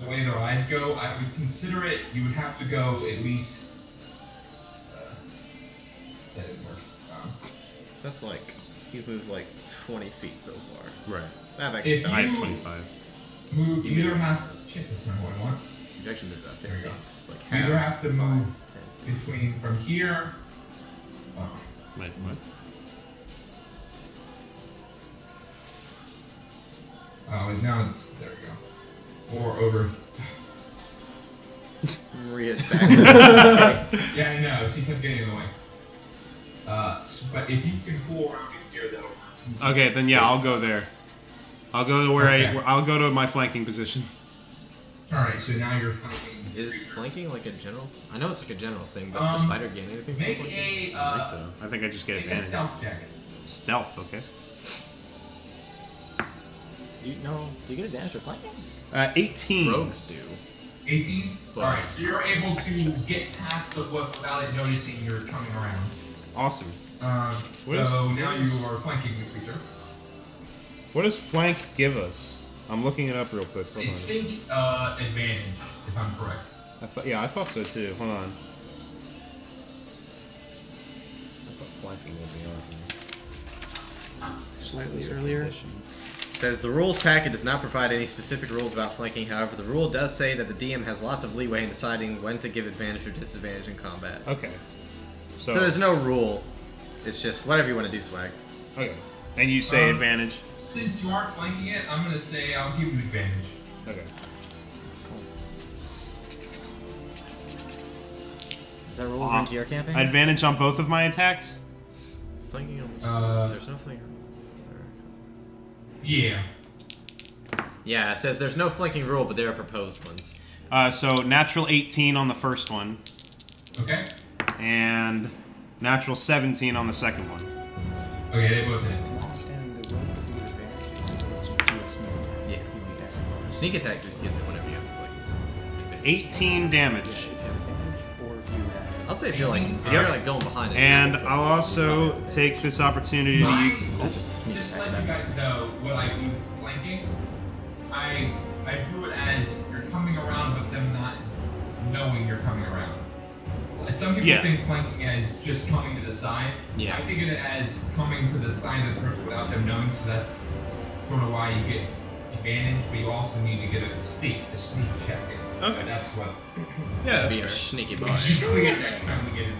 the way their eyes go, I would consider it. You would have to go at least. That didn't work. That's like you've moved like 20 feet so far. Right. If I have you 25. move, you either have. Shit, that's not what I want. You've actually moved about There we 15. go. It's like You either have to move 10. between from here. Oh, Wait, what? now it's there we go. Or over. Maria back. Yeah, I know. She kept getting in the way. But if you can pull around in here, that'll work. Okay, then yeah, I'll go there. I'll go to where Okay. I'll go to my flanking position. All right. So now you're flanking. Is flanking like a general? I know it's like a general thing, but Um, does fighter gain anything from Make flanking? a. I think so. I think I just get Make a advantage. stealth check. Stealth, okay. Do you get advantage for flanking? 18. Rogues do. 18. But- All right. So you're able to get past the whip without it noticing you're coming around. Awesome. What So is- now you are flanking the creature. What does flank give us? I'm looking it up real quick. Hold I on. think advantage, if I'm correct. I thought so too. Hold on. I thought flanking would be on. Slightly earlier. It says the rules packet does not provide any specific rules about flanking. However, the rule does say that the DM has lots of leeway in deciding when to give advantage or disadvantage in combat. Okay. So there's no rule. It's just whatever you want to do, Swag. Okay. And you say advantage. Since you are flanking it, I'm gonna say I'll give you advantage. Okay. Does that roll over into your campaign? Advantage on both of my attacks? Flanking on there's no flanking. Yeah. Yeah, it says there's no flanking rule, but there are proposed ones. So natural 18 on the first one, Okay. and natural 17 on the second one. Okay, they both hit. Yeah. Sneak attack just gets it whenever you have like. 18 damage. I'll say if you're like going behind it. And I'll also take this opportunity to use... That's just a sneak Just to attack. let you guys know what I do flanking. I do it as you're coming around, but them not knowing you're coming around. Some people think flanking as just coming to the side. Yeah. I think it as coming to the side of the person without them knowing. So that's sort of why you get advantage, but you also need to get a sneak check in. Okay. That's what. Yeah, Be that's a fair. sneaky We boy. should clear next time we get into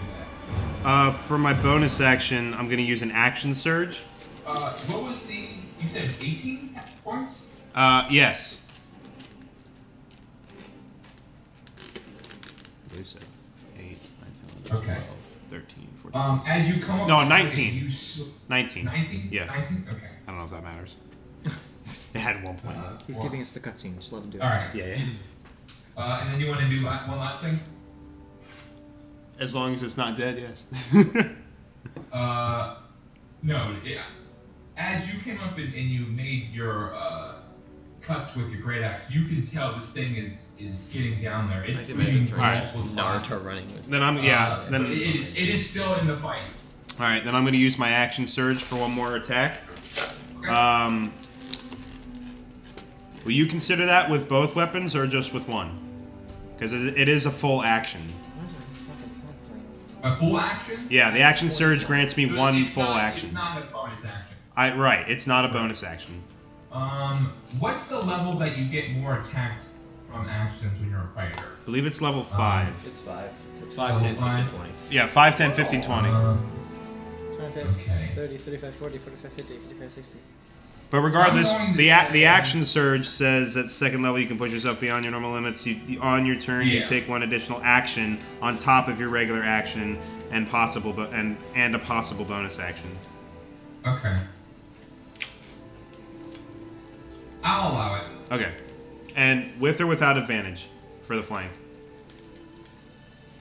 that. For my bonus action, I'm going to use an action surge. What was the? You said 18 points. Yes. What you said? 8, 9, 10, 11, Okay. 12, 13, 14. As you come up. No, to 19. You 19. 19. Yeah. 19. Okay. I don't know if that matters. It had 1 point. He's giving us the cutscene. Just let him do it. All right. Yeah. And then you want to do one last thing? As long as it's not dead, yes. No. As you came up and you made your cuts with your great axe, you can tell this thing is getting down there. It's I can imagine bleeding Alright. multiple spots. Naruto running with. Then I'm But it is still in the fight. All right. Then I'm going to use my action surge for one more attack. Okay. Will you consider that with both weapons or just with one? Because it is a full action. A full action? Yeah, the action surge grants me So one it's full not- action. It's not a bonus action. Right, it's not a bonus action. What's the level that you get more attacks from actions when you're a fighter? I believe it's level 5. It's 5. It's 5, 10, 15, 20. Yeah, 5, 10, 15, 20. 25, Okay. 30, 35, 40, 45, 50, 55, 60. But regardless, I'm going to the say- action surge says at second level you can push yourself beyond your normal limits. On your turn, you Yeah. take one additional action on top of your regular action and a possible bonus action. Okay. I'll allow it. Okay. And with or without advantage for the flank.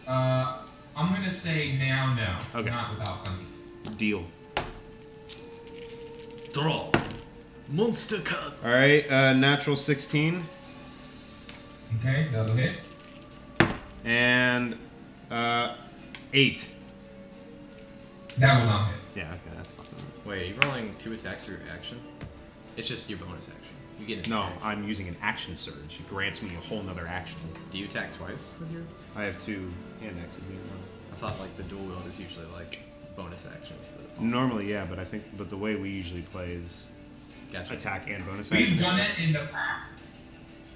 I'm gonna say now no. Okay. Not without funny. Deal. Draw. Monster cut. All right, natural 16 Okay, that'll hit. and 8. That will not hit. Yeah, okay, that's nothing. Wait, are you rolling 2 attacks for your action? It's just your bonus action. You get an No, attack. I'm using an action surge. It grants me a whole nother action. Do you attack twice with your? I have 2 hand axes. I thought like the dual wield is usually like bonus actions. Normally, yeah, but the way we usually play is Gotcha. attack and bonus We've action. done it in the past,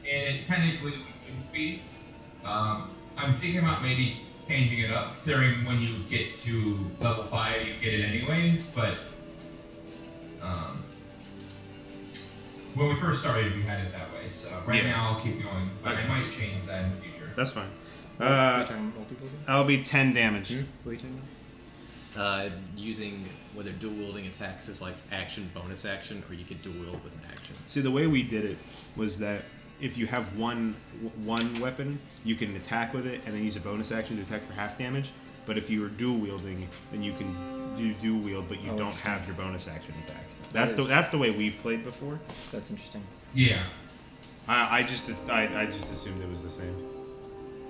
and it technically wouldn't be. I'm thinking about maybe changing it up, considering when you get to level 5, you get it anyways, but when we first started, we had it that way, so right Yeah. now I'll keep going, but I might change that in the future. That's fine. What are you talking about, multiple? That'll be 10 damage. What are you talking about? Using whether dual wielding attacks is like action, bonus action, or you could dual wield with an action. See, the way we did it was that if you have one weapon, you can attack with it and then use a bonus action to attack for half damage. But if you were dual wielding, then you can do dual wield, but you don't have your bonus action attack. That's the way we've played before. That's interesting. Yeah, I just assumed it was the same.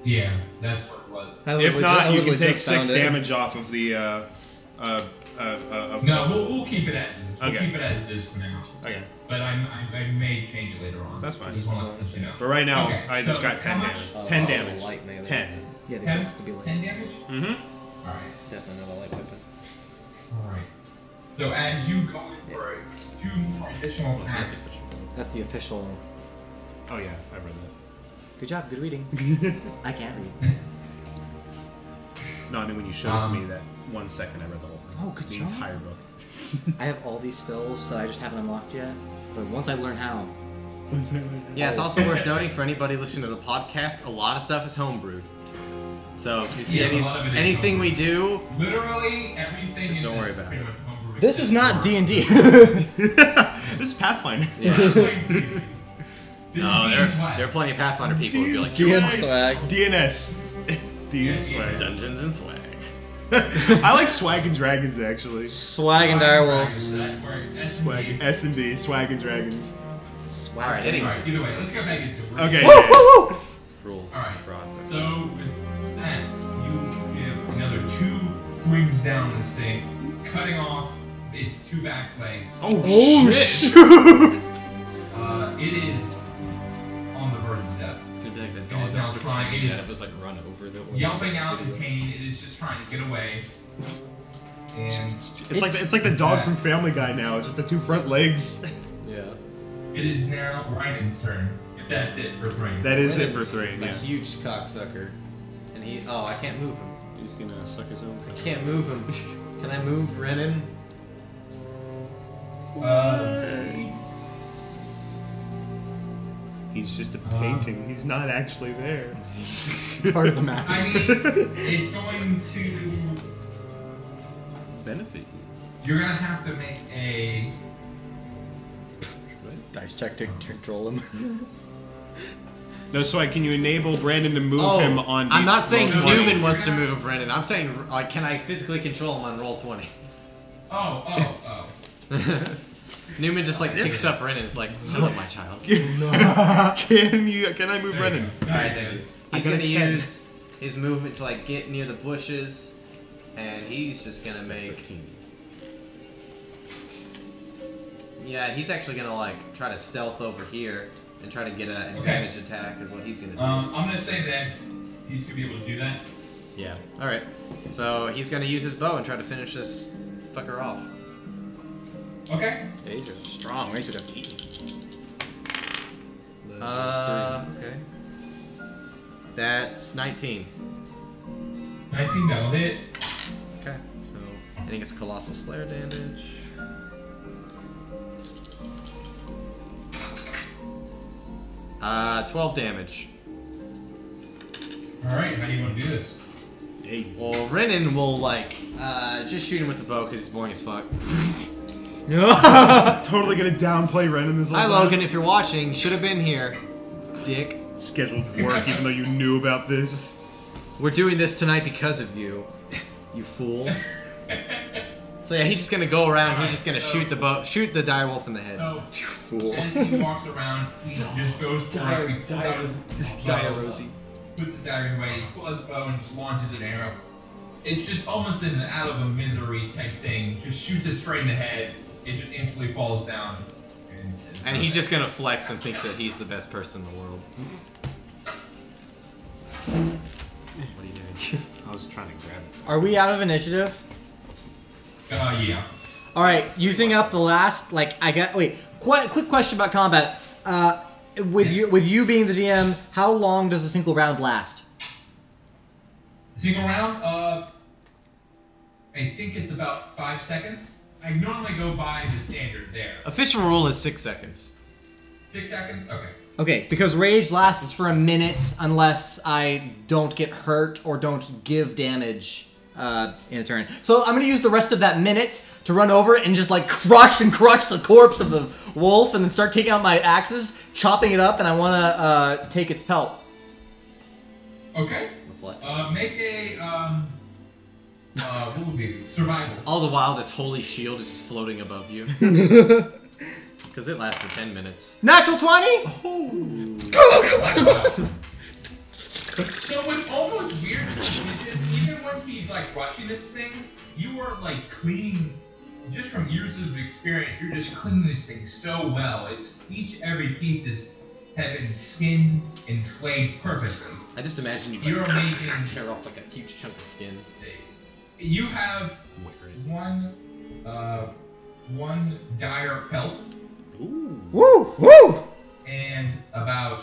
yeah, that's what it was. If not, you can take 6 damage off of the. No, we'll keep it as is. We'll Okay. keep it as it is for now. Okay, But I may change it later on. That's fine. I just want to let you know. but right now Okay, I just so got 10 how much? damage. 10 Also damage. light melee. 10. Yeah, they 10, have to be 10 like damage? Mm-hmm. Alright. definitely not a light weapon. Alright. So as you go in for 2 more additional attacks, That's the official. Oh yeah, I read that. Good job, good reading. I can't read. No, I mean when you showed it to me that 1 second, I read the whole thing. Oh, good the job. entire book. I have all these spells that I just haven't unlocked yet. But once I learn how, Yeah, it's also worth noting for anybody listening to the podcast, a lot of stuff is homebrewed. So if you see Yes, a lot of it is anything we homebrewed. do, literally everything Just in don't worry this about pretty it. much homebrew this is except not for- D&D. This is Pathfinder. yeah. This No, is there swag. are plenty of Pathfinder people who'd be like, DN swag. DNS. DN Yeah, swag. Dungeons and Swag. I like Swag and Dragons actually. Swag and direwolves. That works. Swag S&D, Swag and Dragons. Swag. Alright, anyway. Alright, either way, let's go back into it. Okay. Woo, yeah, yeah. woo, woo. Rules. Alright, Frauds. so with that, you give another 2 swings down this thing, cutting off its 2 back legs. Oh, shit. shoot. It is on the verge of death. It's gonna be like the It dog is now that trying- it is- it was like run over the Yelping out in pain, it is just trying to get away. And It's like the dog from Family Guy now. It's just the 2 front legs. Yeah. it is now Ryan's turn. If that's it for frame. That is it for Brennan's 3. a Yeah. huge cocksucker. And I can't move him. He's gonna suck his own. I can't move him. Can I move Renan? He's just a painting. He's not actually there. Part of the map. I mean, it's going to. Benefit you. You're gonna have to make a. Dice check to control him. No, Swag, can you enable Brandon to move him on the I'm not saying roll Newman 20. wants to move Renan. I'm saying, like, can I physically control him on roll 20? Oh. Newman just like picks up Renan. It's like, hello, my child. Can I move There Brennan? you go. Alright, then. I He's got a gonna 10. use his movement to like get near the bushes, and he's just gonna make. Yeah, he's actually gonna like try to stealth over here and try to get an advantage attack is what he's gonna do. I'm gonna say that he's gonna be able to do that. Yeah. All right. So he's gonna use his bow and try to finish this fucker off. Okay. These are strong. They should have eaten. Okay. That's 19. 19 that'll hit. Okay. So and he gets colossal slayer damage. 12 damage. Alright, how do you want to do this? Hey. Well, Renan will like just shoot him with the bow because he's boring as fuck. Totally gonna downplay Renan this whole Hi time. Logan, if you're watching, you should have been here, dick. Scheduled work, even though you knew about this. We're doing this tonight because of you, you fool. So yeah, he's just gonna go around. He's just gonna shoot the direwolf in the head. So, Fool. as he walks around, he just goes for it. He pulls out his bow, Rosie. puts his dagger away, he pulls out his bow and just launches an arrow. it's just almost an out of a misery type thing. Just shoots it straight in the head. It just instantly falls down. And he's just gonna flex and think that he's the best person in the world. What are you doing? I was trying to grab it. Are we out of initiative? Yeah. All right, using up the last, like, quick question about combat. With you being the DM, how long does a single round last? Single round, I think it's about 5 seconds. I normally go by the standard there. Official rule is 6 seconds. 6 seconds? Okay. Okay, because rage lasts for a minute unless I don't get hurt or don't give damage in a turn. So I'm gonna use the rest of that minute to run over and just like crush the corpse of the wolf, and then start taking out my axes, chopping it up, and I wanna take its pelt. Okay. Make a what would be survival? All the while, this holy shield is just floating above you. Because it lasts for 10 minutes. Natural 20? So it's almost weird because even when he's like rushing this thing, you are like cleaning, just from years of experience, you're just cleaning this thing so well. It's every piece have been skinned and flayed perfectly. I just imagine You're making tear off like a huge chunk of skin. You have one dire pelt. Ooh. Woo! Woo! And about,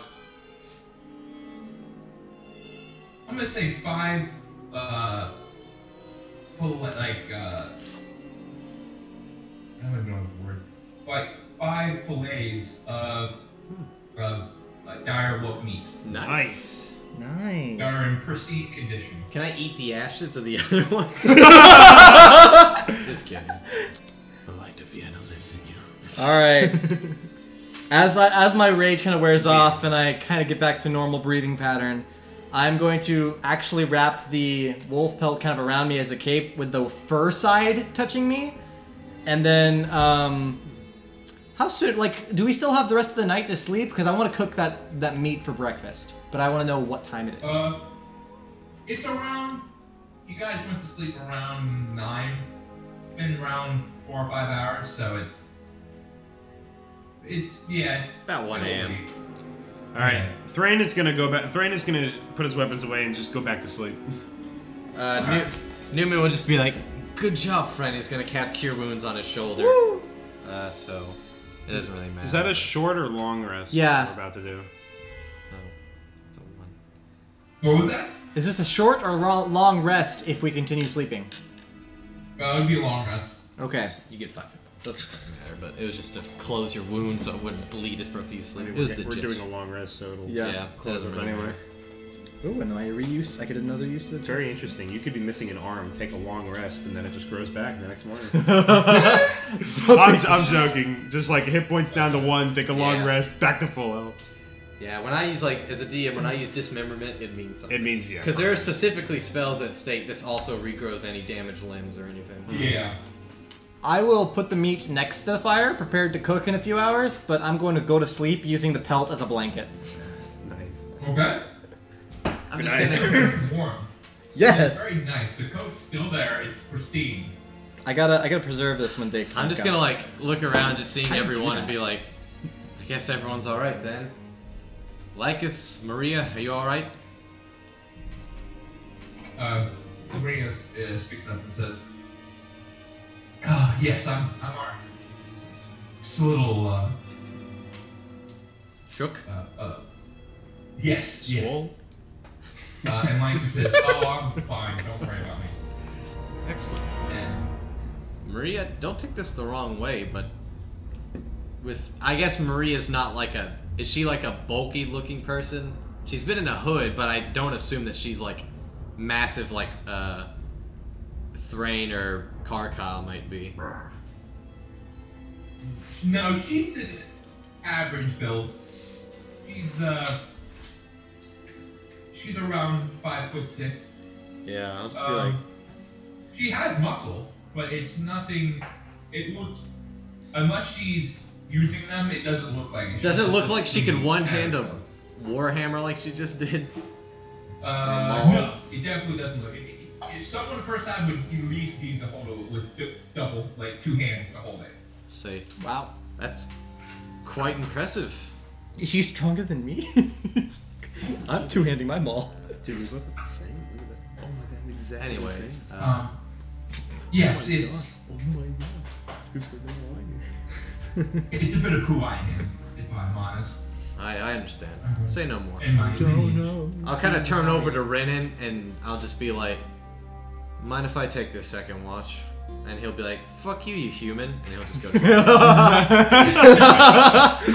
I'm gonna say 5, I don't even know the word. 5 fillets of dire wolf meat. Nice. Nice. That are in pristine condition. Can I eat the ashes of the other one? Just kidding. The light of Vienna lives in you. All right. As my rage kind of wears off and I kind of get back to normal breathing pattern, I'm going to actually wrap the wolf pelt kind of around me as a cape with the fur side touching me, and then how soon? Like, do we still have the rest of the night to sleep? Because I want to cook that meat for breakfast, but I want to know what time it is. It's around. You guys went to sleep around 9. Been around 4 or 5 hours, so it's about 1 a.m. All right, Thrain is gonna go back. Thrain is gonna put his weapons away and just go back to sleep. Newman will just be like, "Good job, friend." He's gonna cast Cure Wounds on his shoulder. Woo! So it doesn't really matter. Is that a short or long rest? Yeah. We're about to do. Oh, it's a 1. What was that? Is this a short or long rest if we continue sleeping? It would be a long rest. Okay. You get 5 hit points. Doesn't fucking matter, but it was just to close your wound so it wouldn't bleed as profusely. It was the We're gist. doing a long rest, so it'll Yeah. close it anyway. Ooh, and I get another use of It's very interesting. You could be missing an arm, take a long rest, and then it just grows back the next morning. I'm joking. Just like hit points down to 1, take a long rest, back to full health. Yeah, when I use, like, as a DM, when I use Dismemberment, it means something. It means, yeah. Because there are specifically spells that state this also regrows any damaged limbs or anything. Yeah. I will put the meat next to the fire, prepared to cook in a few hours, but I'm going to go to sleep using the pelt as a blanket. Nice. Okay. I'm just Good gonna... Warm. Yes. It's very nice. The coat's still there. It's pristine. I gotta preserve this one day. I'm just gonna, like, look around, just seeing How do you do everyone and that? be like, I guess everyone's alright then. Lycus, Maria, are you alright? Maria speaks up and says, yes, I'm alright. Just a little, Shook? yes, Swole? yes. And Lycus says, oh, I'm fine, don't worry about me. Excellent. And Maria, don't take this the wrong way, but I guess Maria's not like is she like a bulky looking person? She's been in a hood, but I don't assume that she's like massive like Thrain or Karkal might be. no, she's an average build. She's around 5'6". Yeah, I'll just be like, She has muscle, but it's nothing. It looks, unless she's using them, it doesn't look like it. does it look like she could one hand a warhammer like she just did? No, it definitely doesn't look. if someone the first time would at least need to hold it with double, like 2 hands to hold it. Say, Wow. that's quite impressive. Is she stronger than me? I'm two-handing my maul. Dude, we both have the same. Look at that. Oh my god, exactly. Anyway, the same. Yes, it's Oh my god. Stupid thing. it's a bit of who I am, if I'm honest. I understand. Say no more. In my lineage. I'll kind of turn over to Renan and I'll just be like, mind if I take this second watch? And he'll be like, fuck you, you human. And he'll just go to sleep.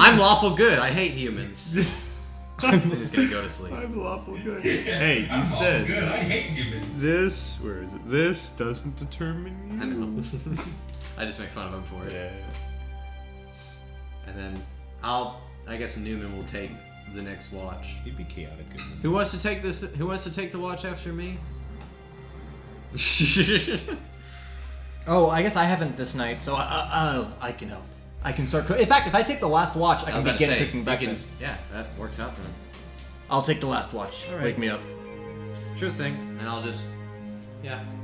I'm lawful good. I hate humans. And he's gonna go to sleep. I'm lawful good. Hey, you I'm all said good. I hate humans. this. Where is it? This doesn't determine you. I know. I just make fun of him for it. Yeah. And then I guess Newman will take the next watch. He'd be chaotic. Who wants to take this? Who wants to take the watch after me? Oh, I guess I haven't this night, so I can help. I can start. In fact, if I take the last watch, I can begin cooking breakfast. Yeah, that works out then. I'll take the last watch. All right. Wake me up. Sure thing. And I'll just,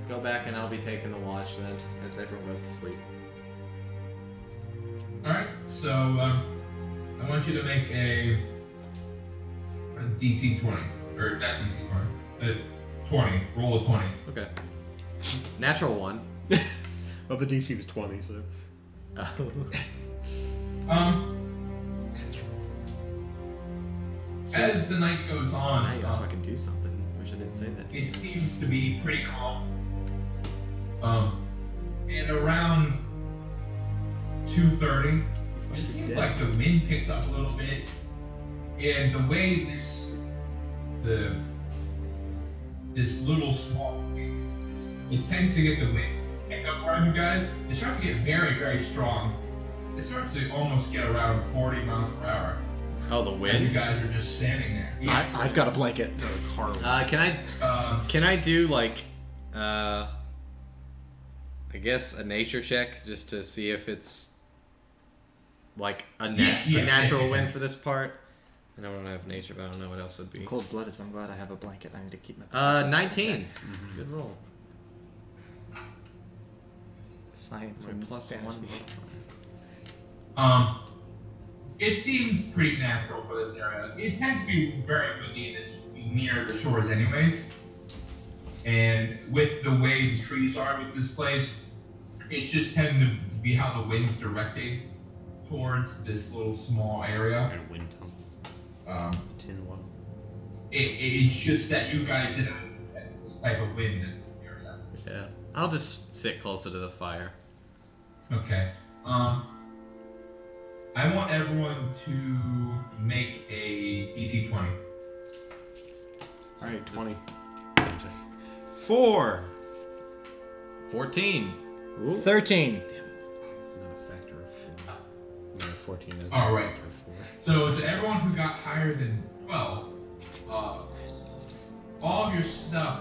go back and I'll be taking the watch then as everyone goes to sleep. Alright, so I want you to make a DC 20. Or not DC 20. 20. Roll a 20. Okay. Natural 1. Well, the DC was 20, so. As the night goes Now on, you gotta fucking do something. Wish I didn't say that. it seems to be pretty calm. And around 2:30, it seems like the wind picks up a little bit, and the way this little small wing, it tends to get the wind pick up around you guys. It starts to get very, very strong. It starts to almost get around 40 miles per hour. Oh, the And you wind? guys are just standing there. Yes. I've got a blanket. Can I do like, I guess a nature check just to see if it's like a natural wind for this part? I don't have nature, but I don't know what else would be. Cold-blooded, so I'm glad I have a blanket. I need to keep my. 19. Good roll. Science My and plus fantasy. 1. It seems pretty natural for this area. It tends to be very windy near the shores anyways. And with the way the trees are with this place, it just tends to be how the wind's directing towards this little small area. And wind tin one. It's just that you guys didn't get this type of wind in the area. Yeah. I'll just sit closer to the fire. Okay. I want everyone to make a DC 20. Alright, 20. 4! 14. 13. Not a factor of 4. No, 14 is All a right. factor of 4. So to everyone who got higher than 12, all of your stuff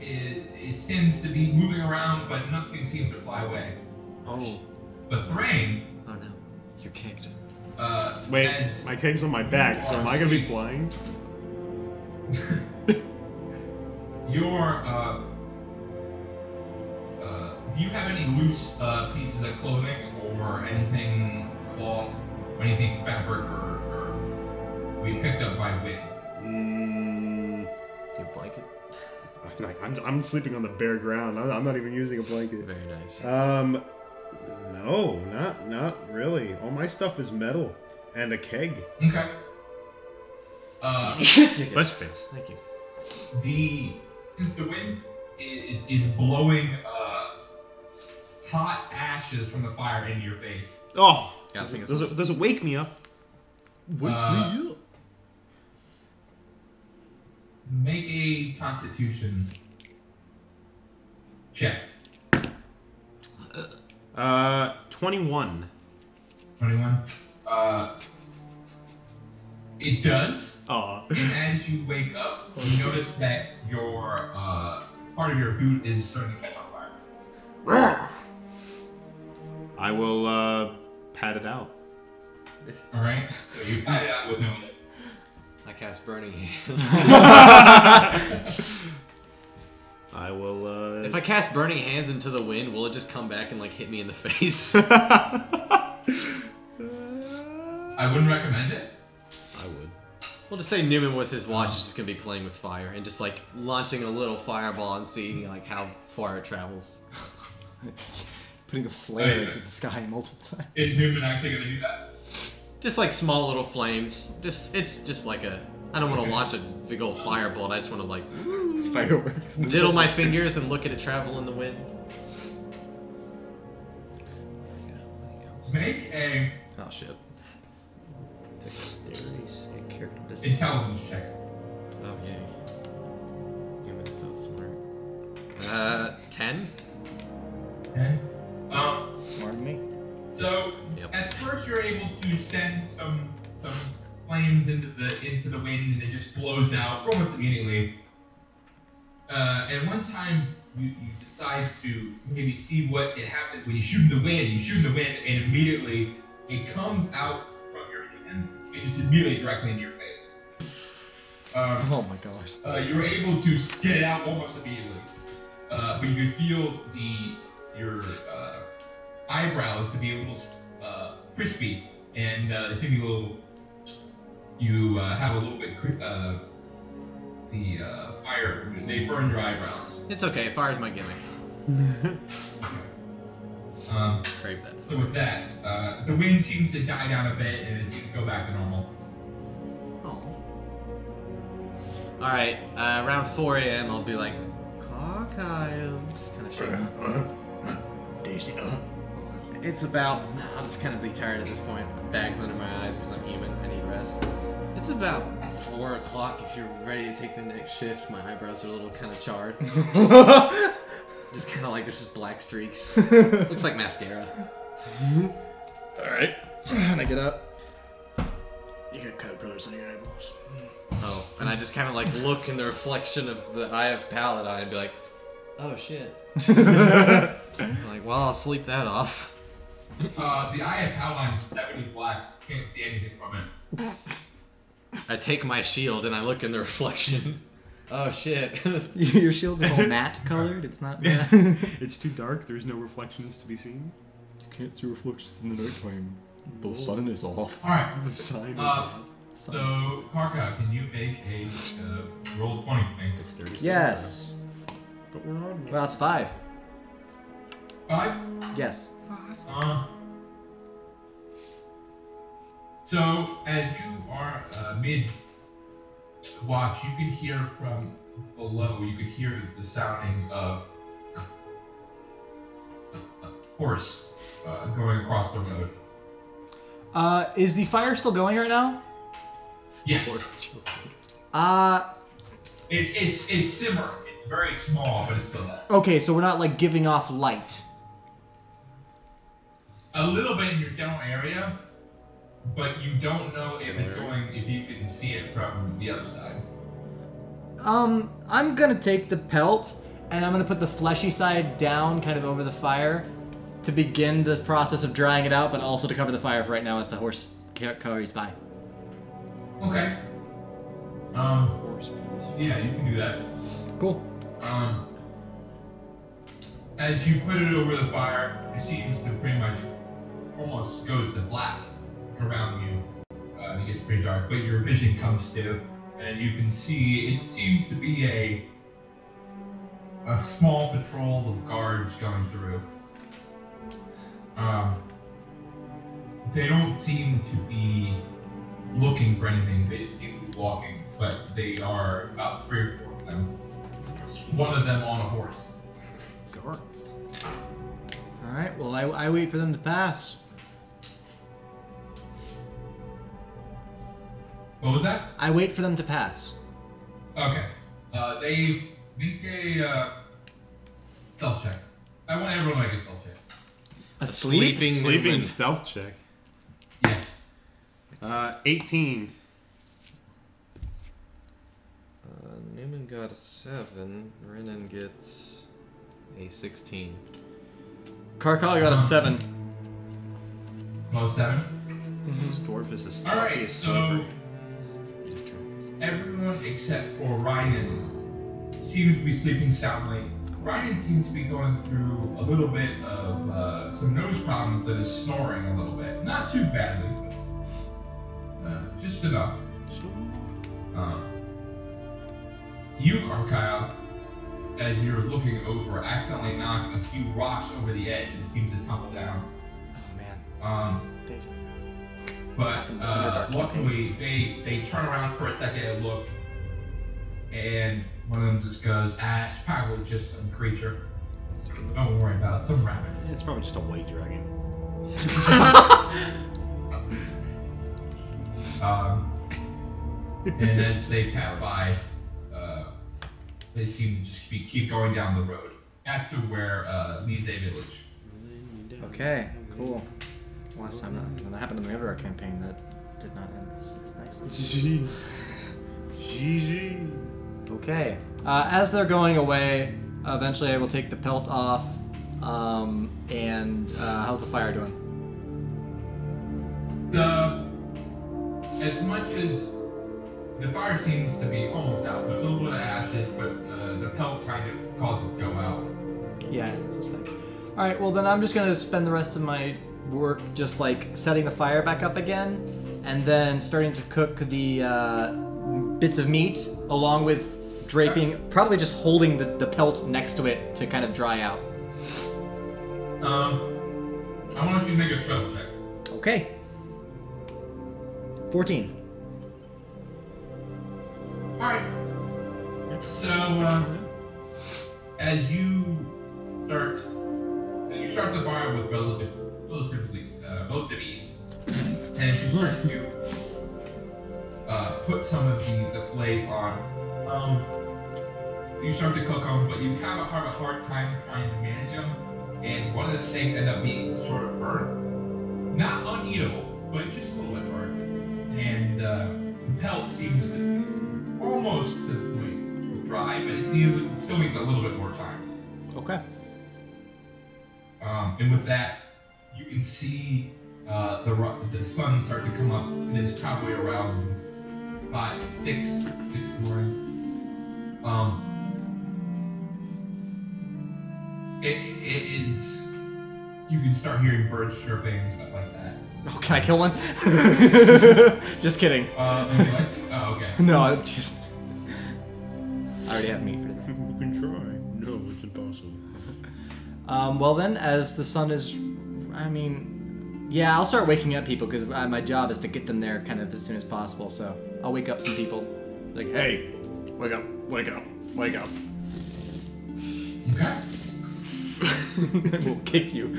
it seems to be moving around, but nothing seems to fly away. Oh. But Thrain, Oh no. Your cake just... Wait, as my keg's on my back, so am I gonna be flying? your do you have any loose pieces of clothing or anything cloth or anything fabric or we picked up by wind? Your blanket? I'm sleeping on the bare ground. I'm not even using a blanket. Very nice. No, not really. All my stuff is metal and a keg. Okay. Best face. Thank you. Since the wind is blowing hot ashes from the fire into your face. Oh, Yeah, I think does it wake me up? Wake me up. Make a Constitution check. 21. 21. It does. Aw. And as you wake up, you notice that your part of your boot is starting to catch on fire. I will pat it out. All right. So you pat it out with no. I cast Burning Hands. I will. If I cast Burning Hands into the wind, will it just come back and like hit me in the face? I wouldn't recommend it. I would. We'll just say Newman with his watch is just gonna be playing with fire and just like launching a little fireball and seeing like how far it travels. Putting a flare into the sky multiple times. Is Newman actually going to do that? Just like small little flames. It's just like a. I don't want to launch a big old fireball. I just want to like Fireworks. diddle my fingers and look at it travel in the wind. Make a Oh shit. intelligence check. Oh yay. Newman's so smart. 10. Okay. Smart than me. So Yep. at first you're able to send some flames into the wind, and it just blows out almost immediately. And one time you decide to maybe see what it happens when you shoot in the wind. You shoot in the wind, and immediately it comes out from your hand. It just immediately directly into your face. Oh my gosh. You were able to get it out almost immediately, but you could feel your eyebrows to be a little crispy, and they seem to be a little. You have a little bit the fire. They burn your eyebrows. It's okay. Fire's my gimmick. Crave that. So with that, the wind seems to die down a bit, and it seems to go back to normal. Oh. All right. Around 4 a.m. I'll be like, Kyle. Just kind of shaking. It's about. I'll just kind of be tired at this point. Bags under my eyes because I'm human. I need rest. It's about 4 o'clock. If you're ready to take the next shift, my eyebrows are a little kind of charred. Just kind of like there's just black streaks. Looks like mascara. Alright. And I get up. You got caterpillars on your eyeballs. Oh, and I just kind of like look in the reflection of the eye of Paladine and be like, oh shit. I'm like, well, I'll sleep that off. The eye of Paladine is definitely black. Can't see anything from it. I take my shield and I look in the reflection. Oh shit. Your shield is all matte colored. It's not. It's too dark. There's no reflections to be seen. You can't see reflections in the nighttime. The sun is off. All right. The sign is So Karka, can you make a roll 20 for me? Yes. Well, it's 5. 5. Yes. So as you are mid-watch, you can hear from below. You could hear the sounding of a horse going across the road. Is the fire still going right now? Yes. It's simmering. It's very small, but it's still there. Okay, so we're not like giving off light. A little bit in your general area, but you don't know if it's going. If you can see it from the other side. I'm gonna take the pelt and I'm gonna put the fleshy side down, kind of over the fire, to begin the process of drying it out, but also to cover the fire for right now as the horse carries by. Okay. Yeah, you can do that. Cool. As you put it over the fire, it seems to pretty much almost goes to black around you. It gets pretty dark, but your vision comes to, and you can see it seems to be a small patrol of guards going through. They don't seem to be looking for anything. They just seem to be walking, but they are about 3 or 4 of them. One of them on a horse. Alright, well, I wait for them to pass. What was that? I wait for them to pass. Okay. They make a stealth check. I want everyone to make a stealth check. A sleeping Newman. stealth check. Yes. 18. Newman got a 7. Renan gets a 16. Karkal got a 7. Oh, 7? This dwarf is a Alright, stealthiest so sleeper. everyone except for Ryan seems to be sleeping soundly. Ryan seems to be going through a little bit of some nose problems that is snoring a little bit. Not too badly, but just enough. You, Carkyle, as you're looking over, accidentally knock a few rocks over the edge and it seems to tumble down. Oh man. But luckily, they turn around for a second and look, and one of them just goes, it's probably just some creature. Don't worry about it, some rabbit. It's probably just a white dragon. And as they pass by, they seem to just keep going down the road back to where Lise Village. Okay, cool. Last time when that happened in the other campaign, that did not end this nicely. GG. Okay. As they're going away, eventually I will take the pelt off. And how's the fire doing? As much as the fire seems to be almost out, there's a little bit of ashes, but the pelt kind of causes it to go out. Yeah, I suspect. All right. Well, then I'm just gonna spend the rest of my work just like setting the fire back up again, and then starting to cook the bits of meat along with draping, probably just holding the pelt next to it to kind of dry out. I want you to make a stealth check. Okay. 14. Alright. So, as you start the fire with relative ease, and as you start to put some of the flays on, you start to cook them, but you have a hard time trying to manage them, and one of the steaks end up being sort of burnt. Not uneatable, but just a little bit burnt. And the pelt seems to almost to the point dry, but it still needs a little bit more time. Okay. And with that, you can see the sun start to come up, and it's probably around 6 in the morning. It is. You can start hearing birds chirping and stuff like that. Oh, can I kill one? Just kidding. Would you like to? Oh, okay. No, I already have meat for today. You can try. No, it's impossible. Well then, as the sun is, yeah, I'll start waking up people because my job is to get them there kind of as soon as possible. So I'll wake up some people. Like, hey, wake up, wake up, wake up. Okay. We'll kick you.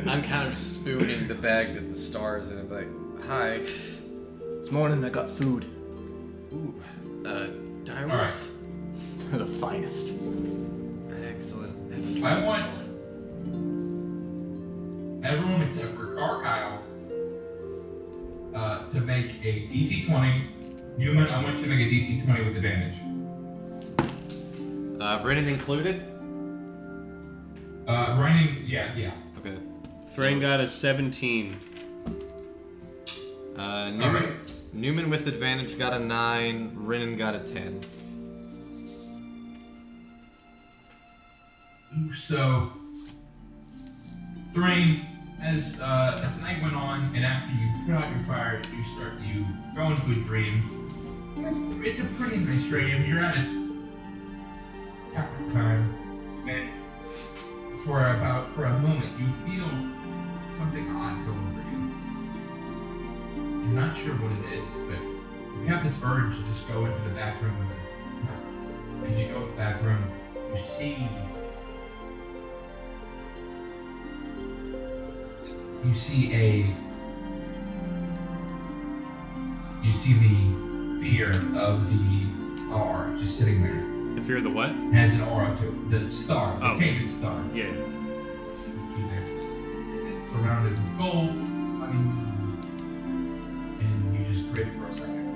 I'm kind of spooning the bag that the stars in. I'm like, hi. This morning I got food. Ooh, dire All right. The finest. Excellent. I want everyone except for Carkyle to make a DC 20. Newman, I want you to make a DC 20 with advantage. Renin included? Running, yeah. Okay. Thrain got a 17. Newman with advantage got a 9. Renin got a 10. So, Thrain, as the night went on, and after you put out your fire, you go into a dream. It's a pretty nice dream. You're at a happy time, and for a moment, you feel something odd go over you. You're not sure what it is, but you have this urge to just go into the back room. As you go to the back room, you see the fear of the R just sitting there. The fear of the what? It has an aura to it. The star, the tainted star. Yeah. It's surrounded with gold, and you just grin for a second.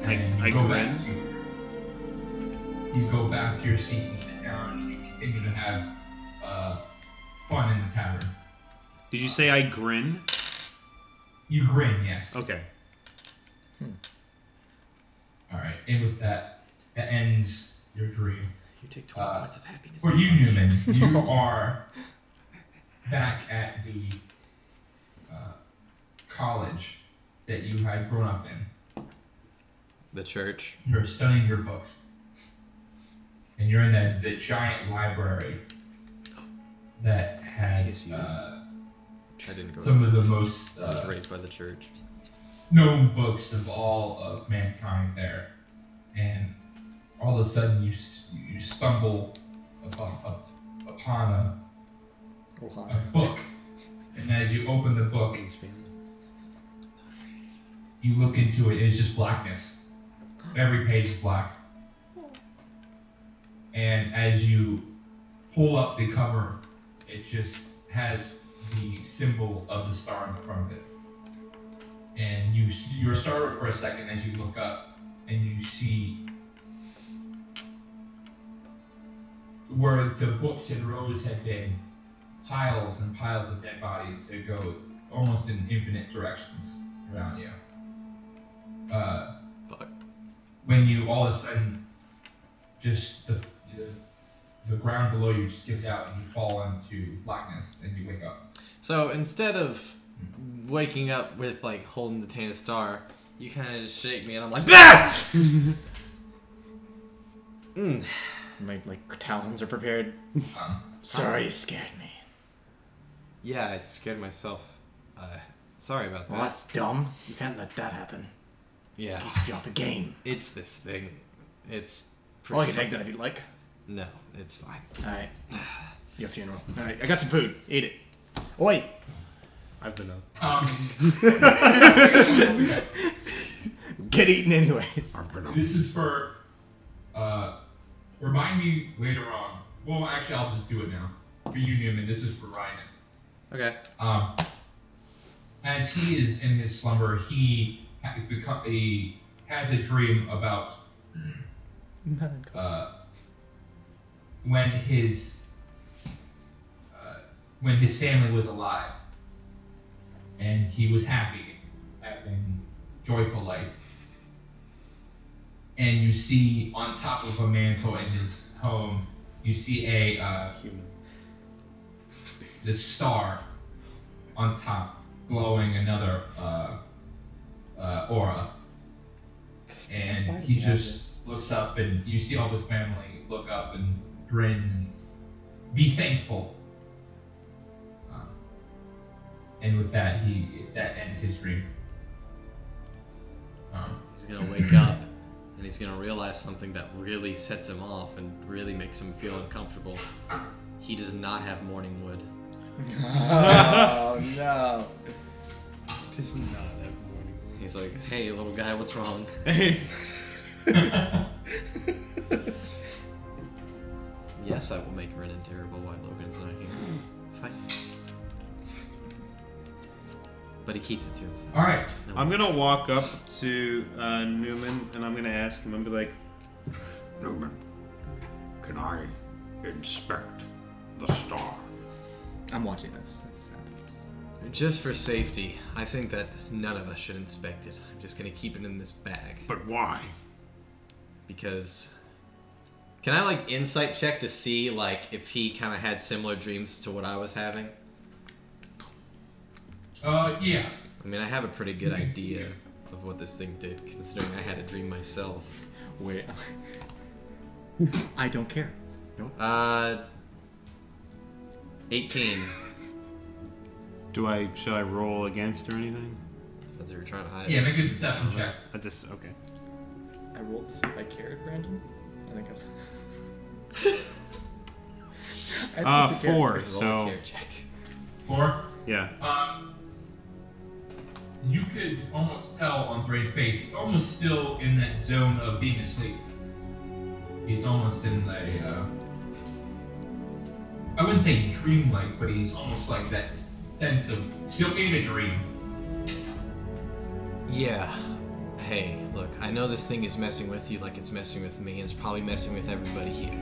And I you go grin? You go back to your seat and sit down, and you continue to have fun in the tavern. Did you say I grin? You grin, yes. Okay. All right, and with that, that ends your dream. You take 12 points of happiness. For you, Newman, you are back at the college that you had grown up in. The church. You're studying your books. And you're in the giant library that had I didn't go. some of the most I was raised by the church. known books of all of mankind there. And all of a sudden you stumble upon a book. And as you open the book, you look into it and it's just blackness. Every page is black. And as you pull up the cover, it just has the symbol of the star in front of it. And you're startled for a second as you look up and you see where the books and rows had been piles and piles of dead bodies. It goes almost in infinite directions around you. When you all of a sudden just the ground below you just gives out and you fall into blackness and you wake up. So instead of waking up with like holding the tainted star, you kind of just shake me and I'm like, ah! My talons are prepared. Sorry, you scared me. Yeah, I scared myself. Sorry about that. Well, that's dumb. You can't let that happen. Yeah. Keep you off the game. It's this thing. It's Well, I can take that if you'd like. No, it's fine. Alright. Your funeral. Alright, I got some food. Eat it. Oh, wait. I've been up. Get eaten anyways. This is for, remind me later on. Well, actually, I'll just do it now. For you, Newman, this is for Ryan. Okay. As he is in his slumber, he has a dream about when his family was alive and he was happy, having joyful life. And you see on top of a mantle in his home, you see a this star on top, glowing another aura. And he just looks up, and you see all his family look up and grin and be thankful. And with that, that ends his dream. He's gonna wake up and he's gonna realize something that really sets him off and really makes him feel uncomfortable. He does not have morning wood. Oh no. Does not have morning wood. He's like, hey little guy, what's wrong? Yes, I will make Renan terrible while Logan's not here. Fine. But he keeps it to himself. Alright. No. I'm gonna walk up to Newman and I'm gonna ask him and be like, Newman, can I inspect the star? I'm watching this. Just for safety, I think that none of us should inspect it. I'm just gonna keep it in this bag. But why? Because... Can I, like, insight check to see, like, if he kind of had similar dreams to what I was having? Yeah. I mean, I have a pretty good idea of what this thing did, considering I had a dream myself. Wait. I don't care. Nope. 18. should I roll against or anything? That's what you're trying to hide. Yeah, make a deception check. I just, okay. I rolled to see if I cared, Brandon. I think I... 4, Roll a so... care check. 4? Yeah. You could almost tell on Thrade's face, he's almost still in that zone of being asleep. He's almost in a, I wouldn't say dreamlike, but he's almost like that sense of still in a dream. Yeah. Hey, look, I know this thing is messing with you like it's messing with me, and it's probably messing with everybody here.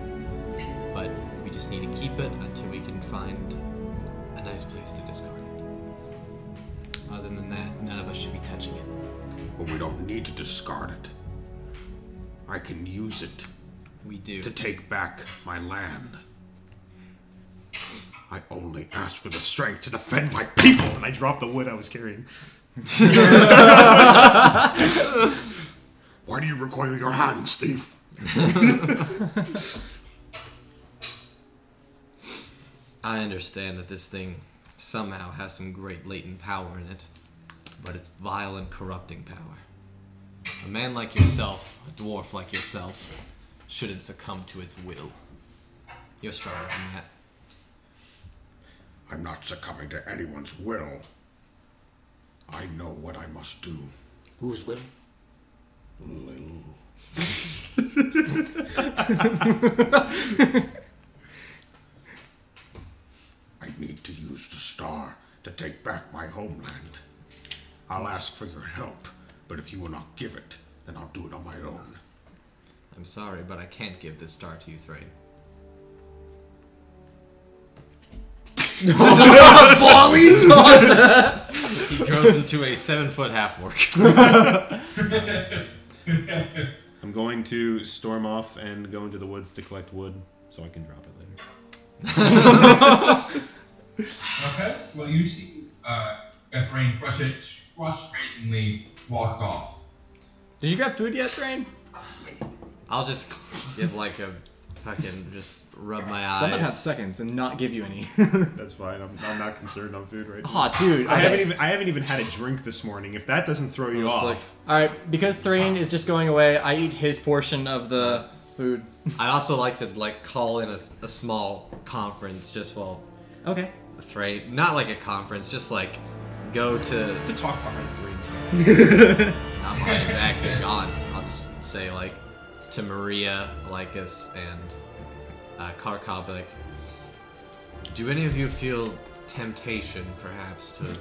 But we just need to keep it until we can find a nice place to discard it. Other than that, none of us should be touching it. But we don't need to discard it. I can use it We do. to take back my land. I only ask for the strength to defend my people. And I dropped the wood I was carrying. Why do you recoil your hand, Steve? I understand that this thing somehow has some great latent power in it, but it's vile and corrupting power. A man like yourself, a dwarf like yourself, shouldn't succumb to its will. You're stronger than that. I'm not succumbing to anyone's will. I know what I must do. Whose will? Lil. I need to use the star to take back my homeland. I'll ask for your help, but if you will not give it, then I'll do it on my own. I'm sorry, but I can't give this star to you, Thrain. He grows into a 7-foot half-orc. I'm going to storm off and go into the woods to collect wood so I can drop it later. Okay. Well, you see, Ephraim frustratingly walked off. Did you grab food yet, Thrain? I'll just give like a fucking just rub my eyes. I'm gonna have seconds and not give you any. That's fine. I'm not concerned on food right now. Aw, dude. I haven't even had a drink this morning. If that doesn't throw you off. Like, Alright, because Thrain is just going away, I eat his portion of the food. I'd also like to like call in a small conference just while Okay. Thrain, not like a conference, just like go to to talk behind three. not behind your back and gone. I'll just say like to Maria, Lycus, and Karkov, like, do any of you feel temptation, perhaps, to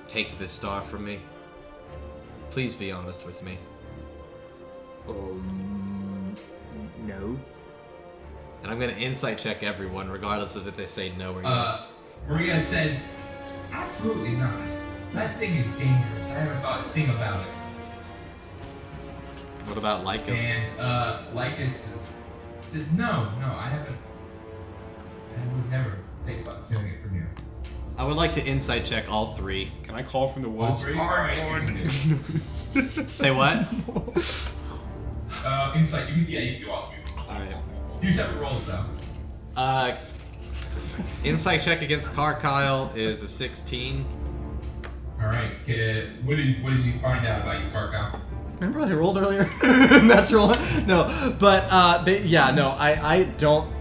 take this star from me? Please be honest with me. No. And I'm gonna insight check everyone, regardless of if they say no or yes. Maria says, absolutely not. That thing is dangerous. I haven't thought a thing about it. What about Lycus? And Lycus says, no, I haven't. I would never think about stealing it from you. I would like to insight check all three. Can I call from the All woods? three? Alright, you're gonna do. Say what? Insight, you can do all three. Alright. Do separate rolls though. Insight check against Karkyle is a 16. Alright, what did you find out about you, Karkyle? Remember what I rolled earlier? Natural one? No, but yeah, no, I don't.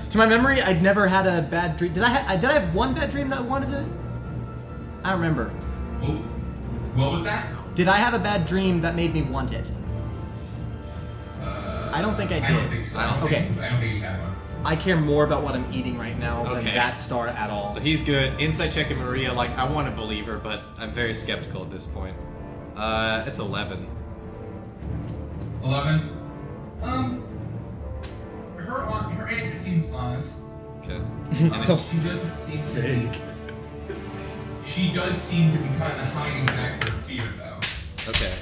To my memory, I'd never had a bad dream. Did I have one bad dream that I wanted to? I don't remember. Oh, what was that? Did I have a bad dream that made me want it? I don't think I I don't did. think so. I don't Okay. I don't think you had one. I care more about what I'm eating right now than Okay. that star at all. So he's good. Insight check at Maria, like, I want to believe her, but I'm very skeptical at this point. It's 11. 11. Her answer seems honest. Okay. She doesn't seem to be. She does seem to be kind of hiding back her fear, though. Okay.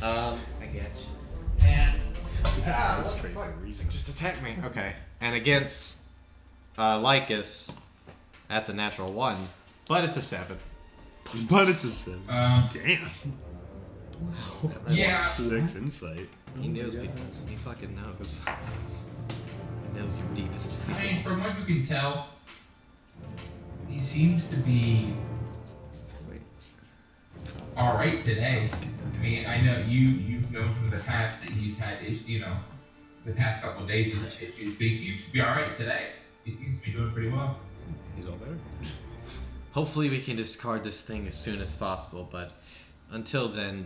I get you. And just attack me. Okay. And against Lycus, that's a natural 1, but it's a 7. But it's a 7. Damn. Yeah. 6 insight. He knows people. He fucking knows. He knows your deepest I mean, feelings. from what you can tell, he seems to be all right today. I mean, I know you've known from the past that he's had, the past couple of days he's had issues, but he seems to be all right today. He seems to be doing pretty well. He's all better. Hopefully we can discard this thing as soon as possible, but until then,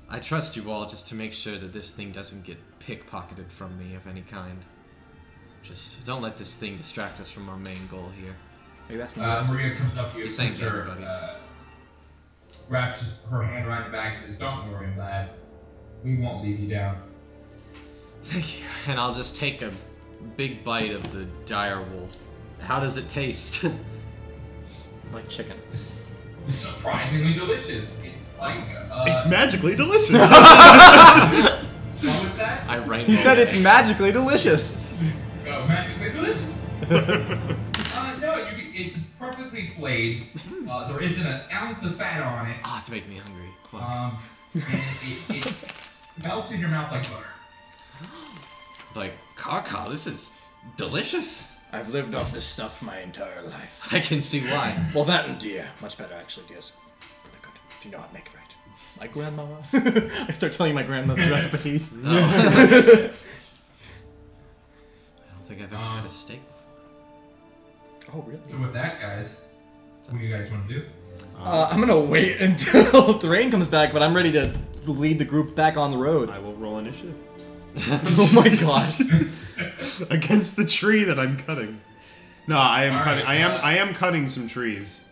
I trust you all just to make sure that this thing doesn't get pickpocketed from me of any kind. Just don't let this thing distract us from our main goal here. Are you asking Maria comes up to you, Just saying puts to her, everybody. wraps her hand around your back, and says, "Don't worry, lad. We won't leave you down." Thank you. And I'll just take a big bite of the dire wolf. How does it taste? like chicken? Surprisingly delicious. It's magically delicious. What was that? I rank. He said it's magically delicious. Oh, magically delicious. No, it's perfectly flayed. There isn't an ounce of fat on it. Oh, it's making me hungry. Fuck. And it melts in your mouth like butter. Like, caca, this is delicious. I've lived off this stuff my entire life. I can see why. Well, that and deer. Much better, actually. Deer's really good. Do you know how to make it right? My grandmama. I start telling you my grandmother's recipes. I don't think I've ever had a steak before. Oh, really? So with that, guys, what do you guys want to do? I'm gonna wait until the rain comes back, but I'm ready to lead the group back on the road. I will roll initiative. Oh my gosh. Against the tree that I'm cutting. No, I am All cutting. right, I am cutting some trees.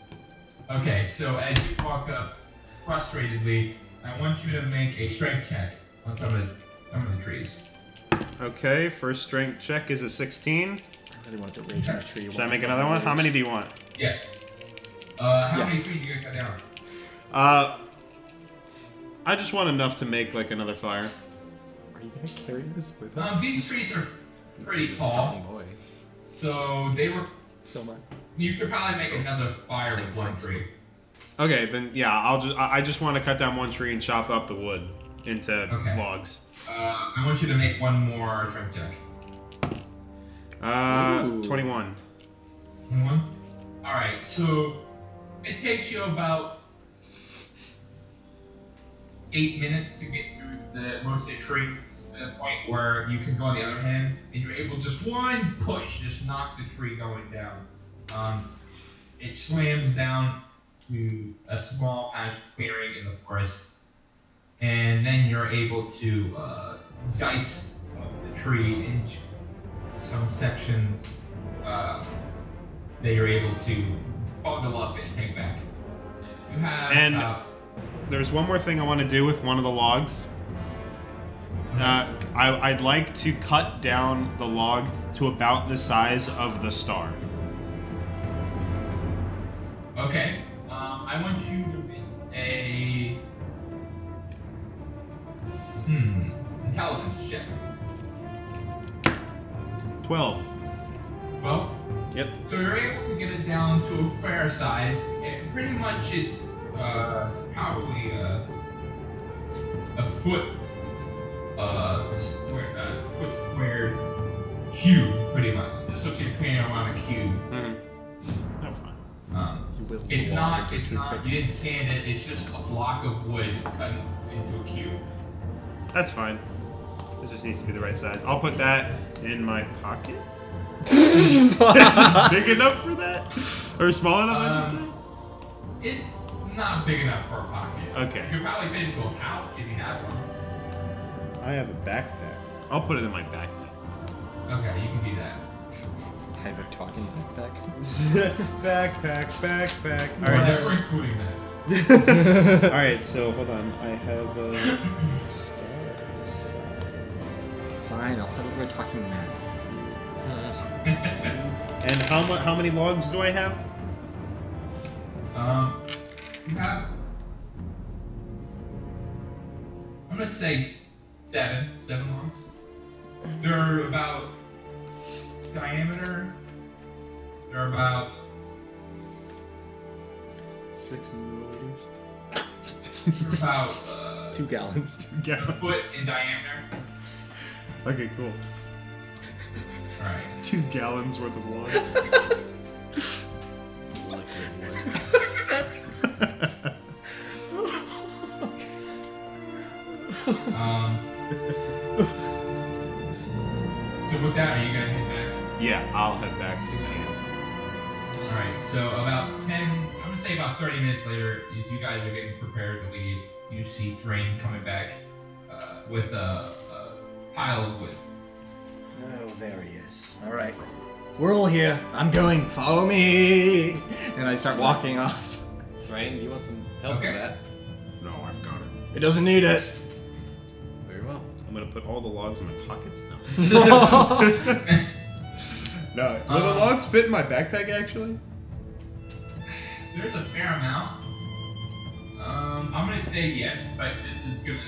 Okay, so as you walk up frustratedly, I want you to make a strength check on some of the trees. Okay, first strength check is a 16. I really want to rage in the tree. Should I make another one? How many do you want? Yes. How many Yes. trees are you gonna cut down? I just want enough to make like another fire. Are you gonna carry this with us? These trees are pretty This is tall, boy. so So much. you could probably make another fire Same with one size. tree. Okay, then yeah, I just want to cut down one tree and chop up the wood into Okay. logs. I want you to make one more strength check. Ooh. 21. One. All right, so it takes you about 8 minutes to get through the roasted tree to the point where you can go on the other hand and you're able to just one push, just knock the tree going down. It slams down to a small patch of clearing in the forest, and then you're able to dice the tree into some sections that you're able to bundle up and take back. You have And- about There's one more thing I want to do with one of the logs. I'd like to cut down the log to about the size of the star. okay. I want you to make a intelligence check. 12. 12. Yep. So you're able to get it down to a fair size, and pretty much it's probably a foot square cube, pretty much. This looks like you're around a cube. Mm-hmm. No, fine. It's not, you didn't sand it, it's just a block of wood cut into a cube. That's fine. This just needs to be the right size. I'll put that in my pocket. Is it big enough for that? Or small enough, I should say? It's not big enough for a pocket. Okay. You could probably fit into a pouch if you have one. I have a backpack. I'll put it in my backpack. Okay, you can do that. I have a talking backpack. backpack. All Or right. never including that. All right. So hold on. I have a star size. Fine, I'll settle for a talking man. And how many logs do I have? You have. I'm gonna say seven logs. They're about diameter. They're about 6 milliliters. they're about 2 gallons. a foot in diameter. Okay, cool. All right. 2 gallons worth of logs. So with that, are you gonna head back? Yeah, I'll head back to camp. Alright, so about I'm gonna say about 30 minutes later, as you guys are getting prepared to leave, you see Thrain coming back with a pile of wood. Oh, there he is. All right. We're all here. I'm going. Follow me. And I start walking off. Thrain, do you want some help Okay. with that? No, I've got it. It doesn't need it. Very well. I'm gonna put all the logs in my pockets now. No, will the logs fit in my backpack actually? There's a fair amount. I'm gonna say yes, but this is gonna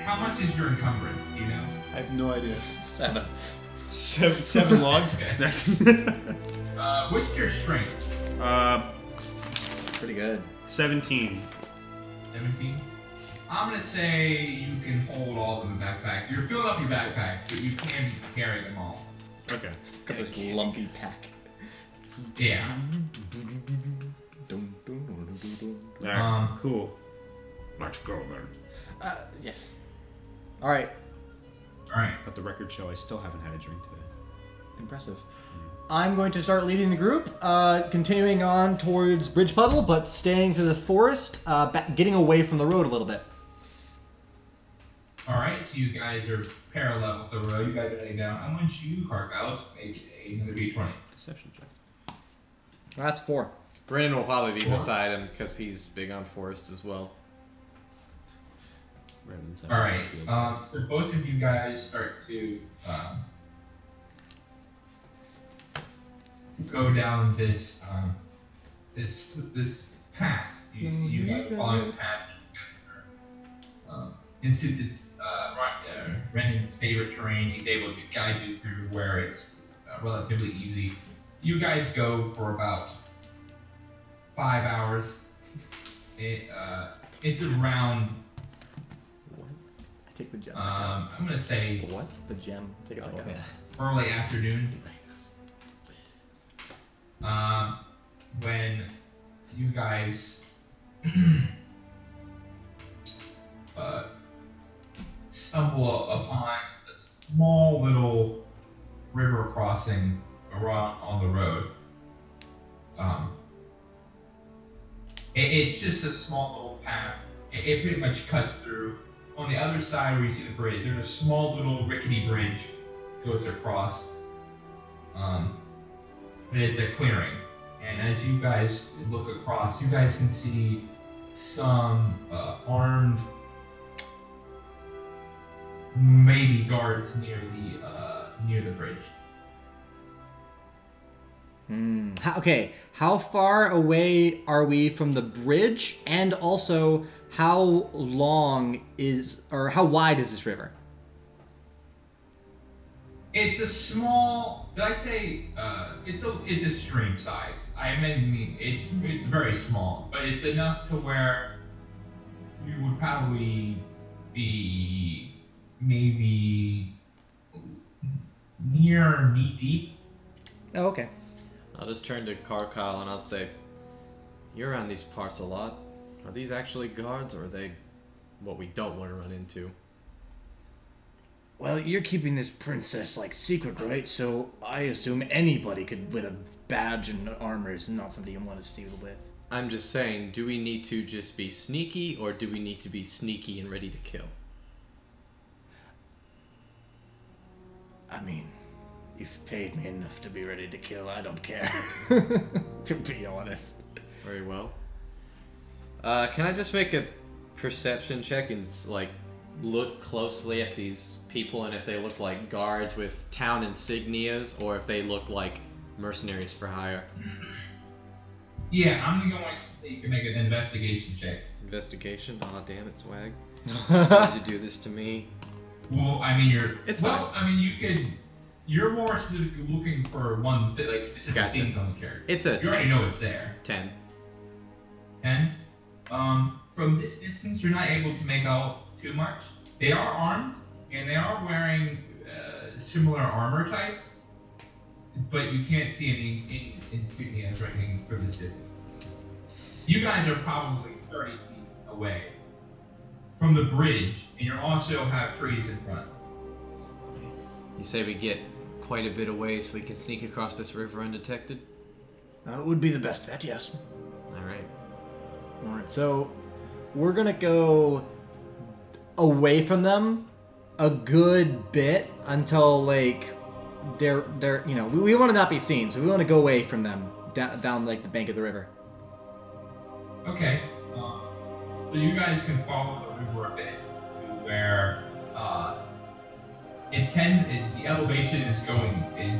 how much is your encumbrance? Do you know? I have no idea. 7. Seven logs. What's your strength? Pretty good. 17. 17. I'm gonna say you can hold all of them in the backpack. You're filling up your backpack, but you can carry them all. Okay. Got this lumpy pack. Yeah. Alright, cool. Let's go then. Yeah. All right. All right. Let the record show I still haven't had a drink today. Impressive. I'm going to start leading the group, continuing on towards Bridge Puddle, but staying through the forest, getting away from the road a little bit. All right. So you guys are parallel with the road. You guys are heading down. I want you, Cargos, make another D20. Deception check. That's 4. Brandon will probably be Four. beside him because he's big on forest as well. Brandon's All right. So both of you guys start to go down this this path. You guys are following the path. And since it's Brandon's favorite terrain, he's able to guide you through where it's relatively easy. You guys go for about 5 hours. It's around. I take the gem. I'm gonna say what? The gem. Take it back out. early afternoon. When you guys stumble upon a small little river crossing around on the road. It's just a small little path. It pretty much cuts through. On the other side where you see the bridge, there's a small little rickety bridge goes across. But it's a clearing. And as you guys look across, you guys can see some armed, maybe guards near the bridge. Okay, how far away are we from the bridge? And also, how how wide is this river? It's a small. Did I say it's a stream size? I mean it's very small, but it's enough to where you would probably be maybe near knee deep. Oh, okay. I'll just turn to Carkyle and I'll say, "You're around these parts a lot. Are these actually guards, or are they what we don't want to run into?" Well, you're keeping this princess, secret, right? So I assume anybody with a badge and armor is not somebody you want to steal with. I'm just saying, do we need to just be sneaky, or do we need to be sneaky and ready to kill? I mean, you've paid me enough to be ready to kill. I don't care. To be honest. Very well. Can I just make a perception check and look closely at these people, and if they look like guards with town insignias, or if they look like mercenaries for hire? Yeah, I'm going to you can make an investigation check. Investigation? Aw, damn it, Swag. Why did you do this to me? Well, I mean, It's well, fine. I mean, you're more specifically looking for one specific Gotcha. thing on the character. It's a You already 10. know it's there. 10. 10. From this distance, you're not able to make out too much. They are armed, and they are wearing similar armor types, but you can't see any insignias or anything from this distance. You guys are probably 30 feet away from the bridge, and you also have trees in front. You say we get quite a bit away so we can sneak across this river undetected? It would be the best bet, yes. Alright. Alright, so we're gonna go away from them a good bit until they're we want to not be seen, so we want to go away from them down the bank of the river. Okay. So you guys can follow the river a bit to where the elevation is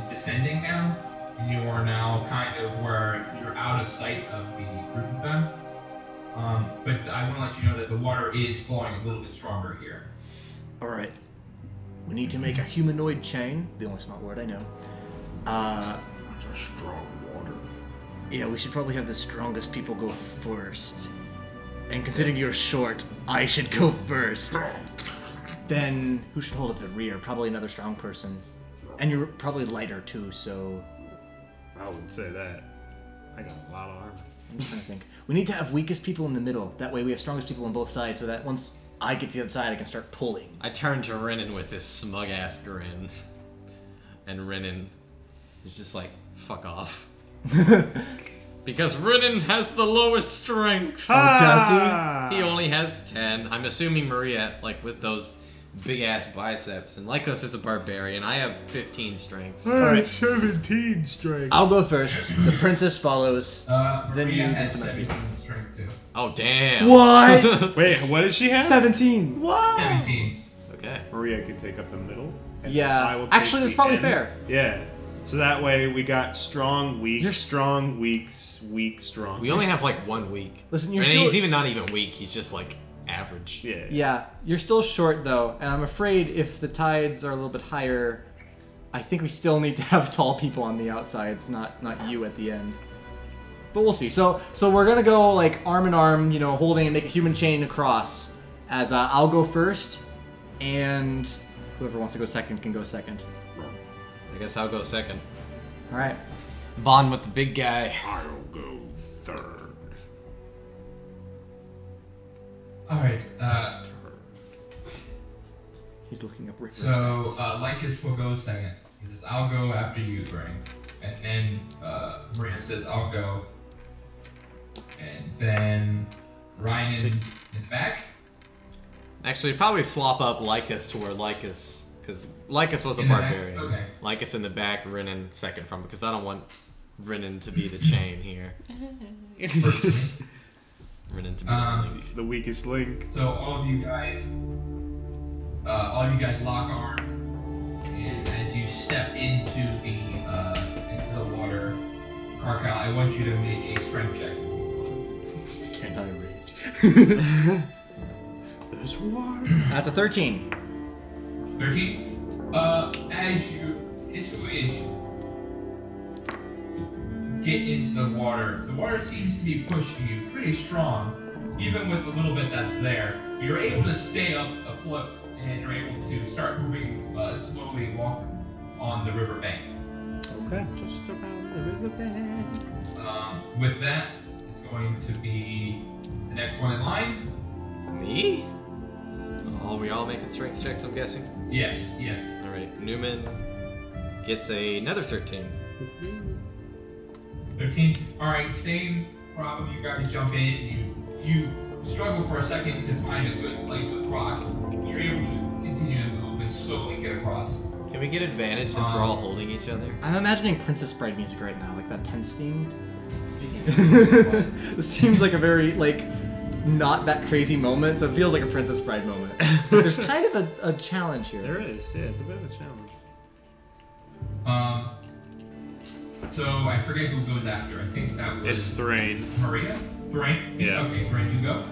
descending now, and you are now kind of where you're out of sight of the group of them. But I want to let you know that the water is flowing a little bit stronger here. Alright. We need to make a humanoid chain. The only smart word I know. That's a strong water. Yeah, we should probably have the strongest people go first. And considering you're short, I should go first. Then who should hold at the rear? Probably another strong person. And you're probably lighter too, so... I would say that. I got a lot of armor. I'm trying to think. We need to have weakest people in the middle. That way we have strongest people on both sides, so that once I get to the other side, I can start pulling. I turn to Renan with this smug-ass grin. And Renan is just like, fuck off. Because Renan has the lowest strength. Oh, does He only has 10. I'm assuming Maria, like, with those big-ass biceps. And Lycos is a barbarian. I have 15 strength. Alright. 17 strength. I'll go first. The princess follows. Then Maria you, then has some other 17 people. strength too. Oh, damn. What? Wait, what does she have? 17. Wow. 17. Okay. Maria can take up the middle. and Yeah. I will take Actually, that's the probably end. fair. Yeah. So that way we got strong, weak, You're strong, weak, weak, strong. We only have, like, 1 week. Listen, you're and still... he's even not even weak. He's just, like, average. Yeah. Yeah, you're still short though, and I'm afraid if the tides are a little bit higher, I think we still need to have tall people on the outsides, not you at the end. But we'll see. So we're gonna go like arm in arm, you know, holding and make a human chain across. As I'll go first, and whoever wants to go second can go second. I guess I'll go second. All right. Bond with the big guy. I'll go third. Alright, He's looking up Rick. so Lycus will go second. He says, I'll go after you, Brain. And then Maria says, I'll go. And then Ryan in the back. Actually, probably swap up Lycus to where Lycus, because Lycus was a In the back? barbarian. Okay. Lycus in the back, Renan second from, because I don't want Renan to be the chain here. Renan to be the link. The weakest link. So all of you guys lock arms, and as you step into the water, Karkal, I want you to make a strength check. Can I rage? There's water. That's a 13. 13. As you get into the water seems to be pushing you pretty strong, even with the little bit that's there. You're able to stay up afloat, and you're able to start moving slowly, walk on the riverbank. Okay. Just around the riverbank. With that, it's going to be the next one in line. Me? Oh, we all making strength checks, I'm guessing? Yes. Alright, Newman gets another 13. 13. Alright, same problem. You guys jump in. You struggle for a second to find a good place with rocks. You're able to continue to move and slowly get across. Can we get advantage since we're all holding each other? I'm imagining Princess Bride music right now, like that tense theme. Speaking of This seems like a very, like, not that crazy moment, so it feels like a Princess Bride moment. But there's kind of a challenge here. There is. Yeah, it's a bit of a challenge. So I forget who goes after. I think that was It's Thrain. Maria? Thrain? Yeah. Okay, Thrain, you go.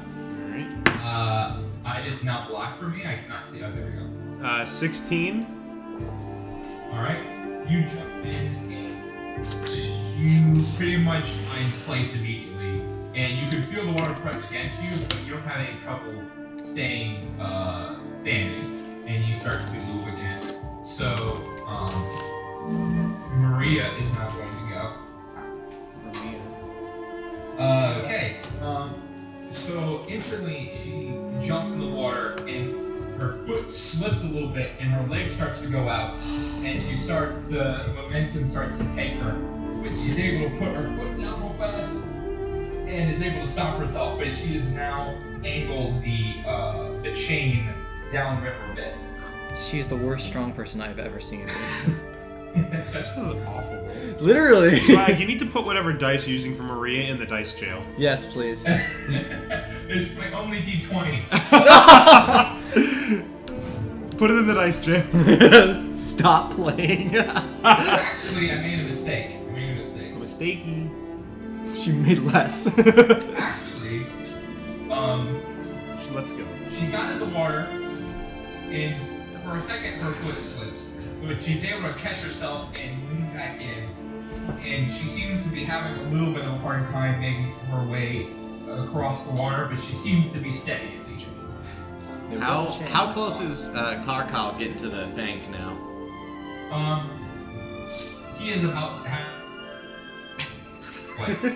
Alright. It is now blocked for me. I cannot see. Oh, there we go. 16. Alright. You jump in and you pretty much find place immediately. And you can feel the water press against you, but you don't have any trouble staying standing. And you start to move again. So, Maria is now going to go. Okay. So instantly she jumps in the water and her foot slips a little bit and her leg starts to go out and the momentum starts to take her, but she's able to put her foot down real fast and is able to stop herself, but she has now angled the chain downriver a bit. She's the worst strong person I've ever seen. This is awful. Literally. Swag, you need to put whatever dice you're using for Maria in the dice jail. Yes, please. It's my only D20. Put it in the dice jail. Stop playing. Actually, I made a mistake. Mistakey. She made less. Actually, Let's go. she got in the water, and for a second her foot slips, but she's able to catch herself and lean back in. And she seems to be having a little bit of a hard time making her way across the water, but she seems to be steady as each move. How close is Carkyle getting to the bank now? He is about halfway.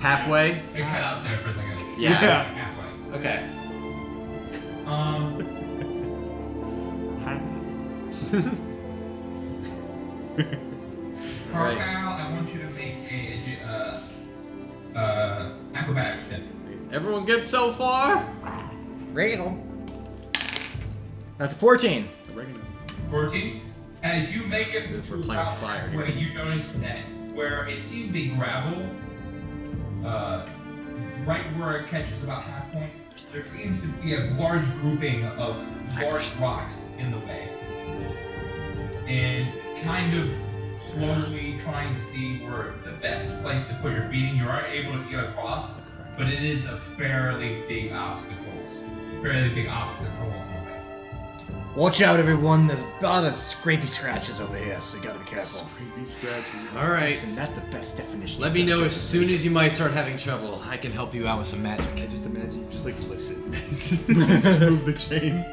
Halfway? It cut out there for a second. Yeah. Halfway. Okay. Carkyle, I want you to make a acrobatics check. Everyone good so far? Real. That's a 14. 14. As you make it We're through playing about fire halfway, you notice that where it seemed to be gravel, right where it catches about half point, there seems to be a large grouping of large rocks in the way. And kind of slowly trying to see where the best place to put your feet in. You are able to get across, but it is a fairly big obstacle along the way. Watch out, everyone. There's a lot of scrapey scratches over here, so you gotta be careful. Scrapey scratches. All right. Isn't that the best definition? Let me know as soon as you might start having trouble. I can help you out with some magic. I just imagine you just like listen. Just move the chain.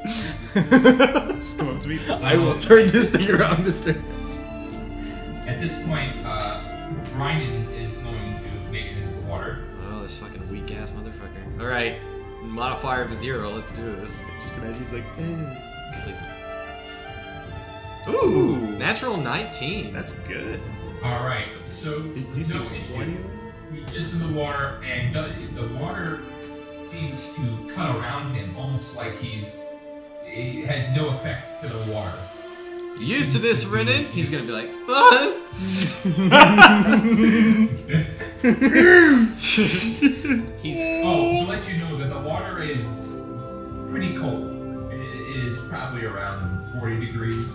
Just come up to me. I will turn this thing around, mister. At this point, Brian is going to make it into the water. Oh, this fucking weak ass motherfucker. All right, modifier of 0. Let's do this. Just imagine he's like, Please. Ooh, natural 19. that's good. All right, so His DC was 20. He is in the water, and the water seems to cut around him, almost like it has no effect to the water. Used to this, Renan? He's gonna be like, what? He's. Oh, to let you know that the water is pretty cold. It is probably around 40 degrees.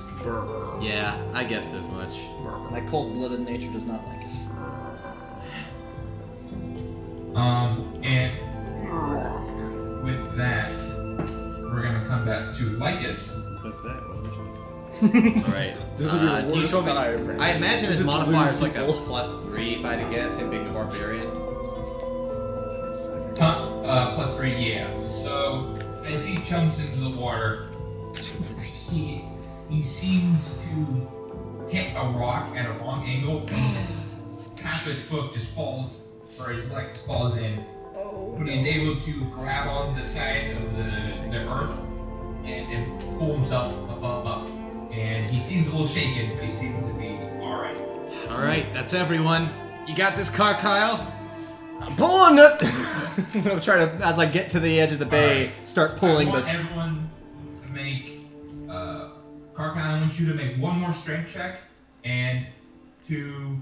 Yeah, I guessed as much. My cold-blooded nature does not like it. And with that, we're gonna come back to Lycus. Like that. Alright. This will be the do you worst show me- guy ever. I imagine his Just modifier is lose like a people. +3 if I had to guess, him being a barbarian. +3, yeah. So as he jumps into the water, he seems to hit a rock at a wrong angle, and half his foot just falls, or his leg just falls in. But he's able to grab onto the side of the earth and pull himself up. And he seems a little shaken, but he seems to be alright. Alright, that's everyone. You got this, Carkyle? I'm pulling it! I'm trying to, as I get to the edge of the bay, start pulling I want the... everyone to make, Carkyle, I want you to make one more strength check, and to,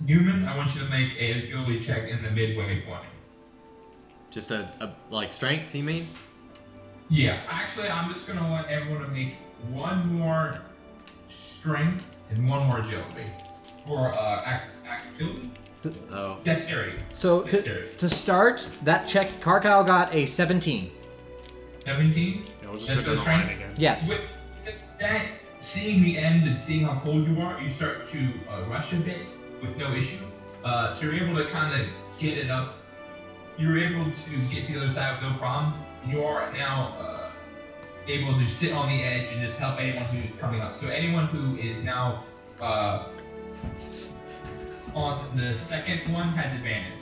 Newman, I want you to make a agility check in the midway point. Just a like strength, you mean? Yeah, actually, I'm just gonna want everyone to make one more strength and one more agility. Or, agility? Oh. Dexterity. So, to start, that check, Carkyle got a 17. 17? Yeah, we'll just That's look the at the line strength? again. Yes. With that, seeing the end and seeing how cold you are, you start to rush a bit with no issue. So you're able to kind of get it up. You're able to get to the other side with no problem. You are now able to sit on the edge and just help anyone who's coming up. So anyone who is now on the second one has advantage.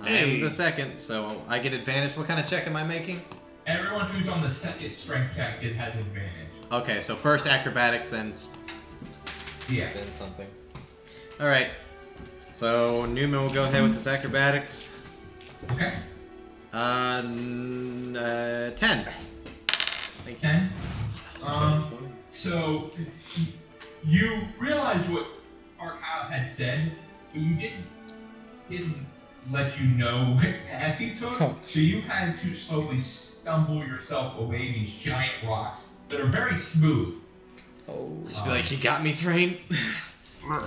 I am the second, so I get advantage. What kind of check am I making? Everyone who's on the second strength check has advantage. Okay, so first acrobatics, then Yeah. something. Alright. So Newman will go ahead with his acrobatics. Okay. 10. 10. So you realize what Carkyle had said, but you didn't let you know what path he took. Oh. So you had to slowly stumble yourself away these giant rocks that are very smooth. Oh. Just be like, you got me, Thrain. And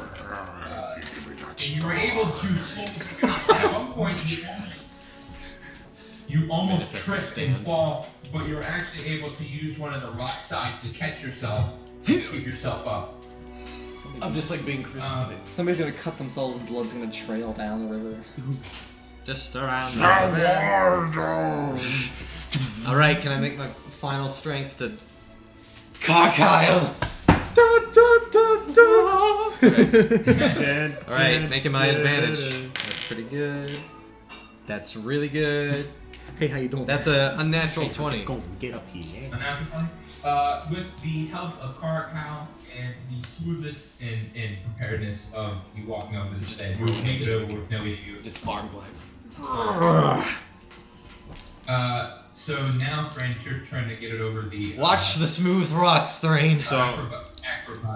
you were able to slowly, at one point, You almost Manifest trip stand. and fall, but you're actually able to use one of the rock sides to catch yourself and keep yourself up. I'm just like being crucified. Somebody's gonna cut themselves and blood's gonna trail down the river. Just around the Alright, can I make my final strength to Cockile? Alright, making my advantage. That's pretty good. That's really good. Hey, how you doing? That's a unnatural 20. Go get up here. An after fun. With the help of Karakal and the smoothness and preparedness of you walking over the shed, you'll make it over with no issue. Just arm glide. So now, French, you're trying to get it over the. Watch the smooth rocks, Thrain. So,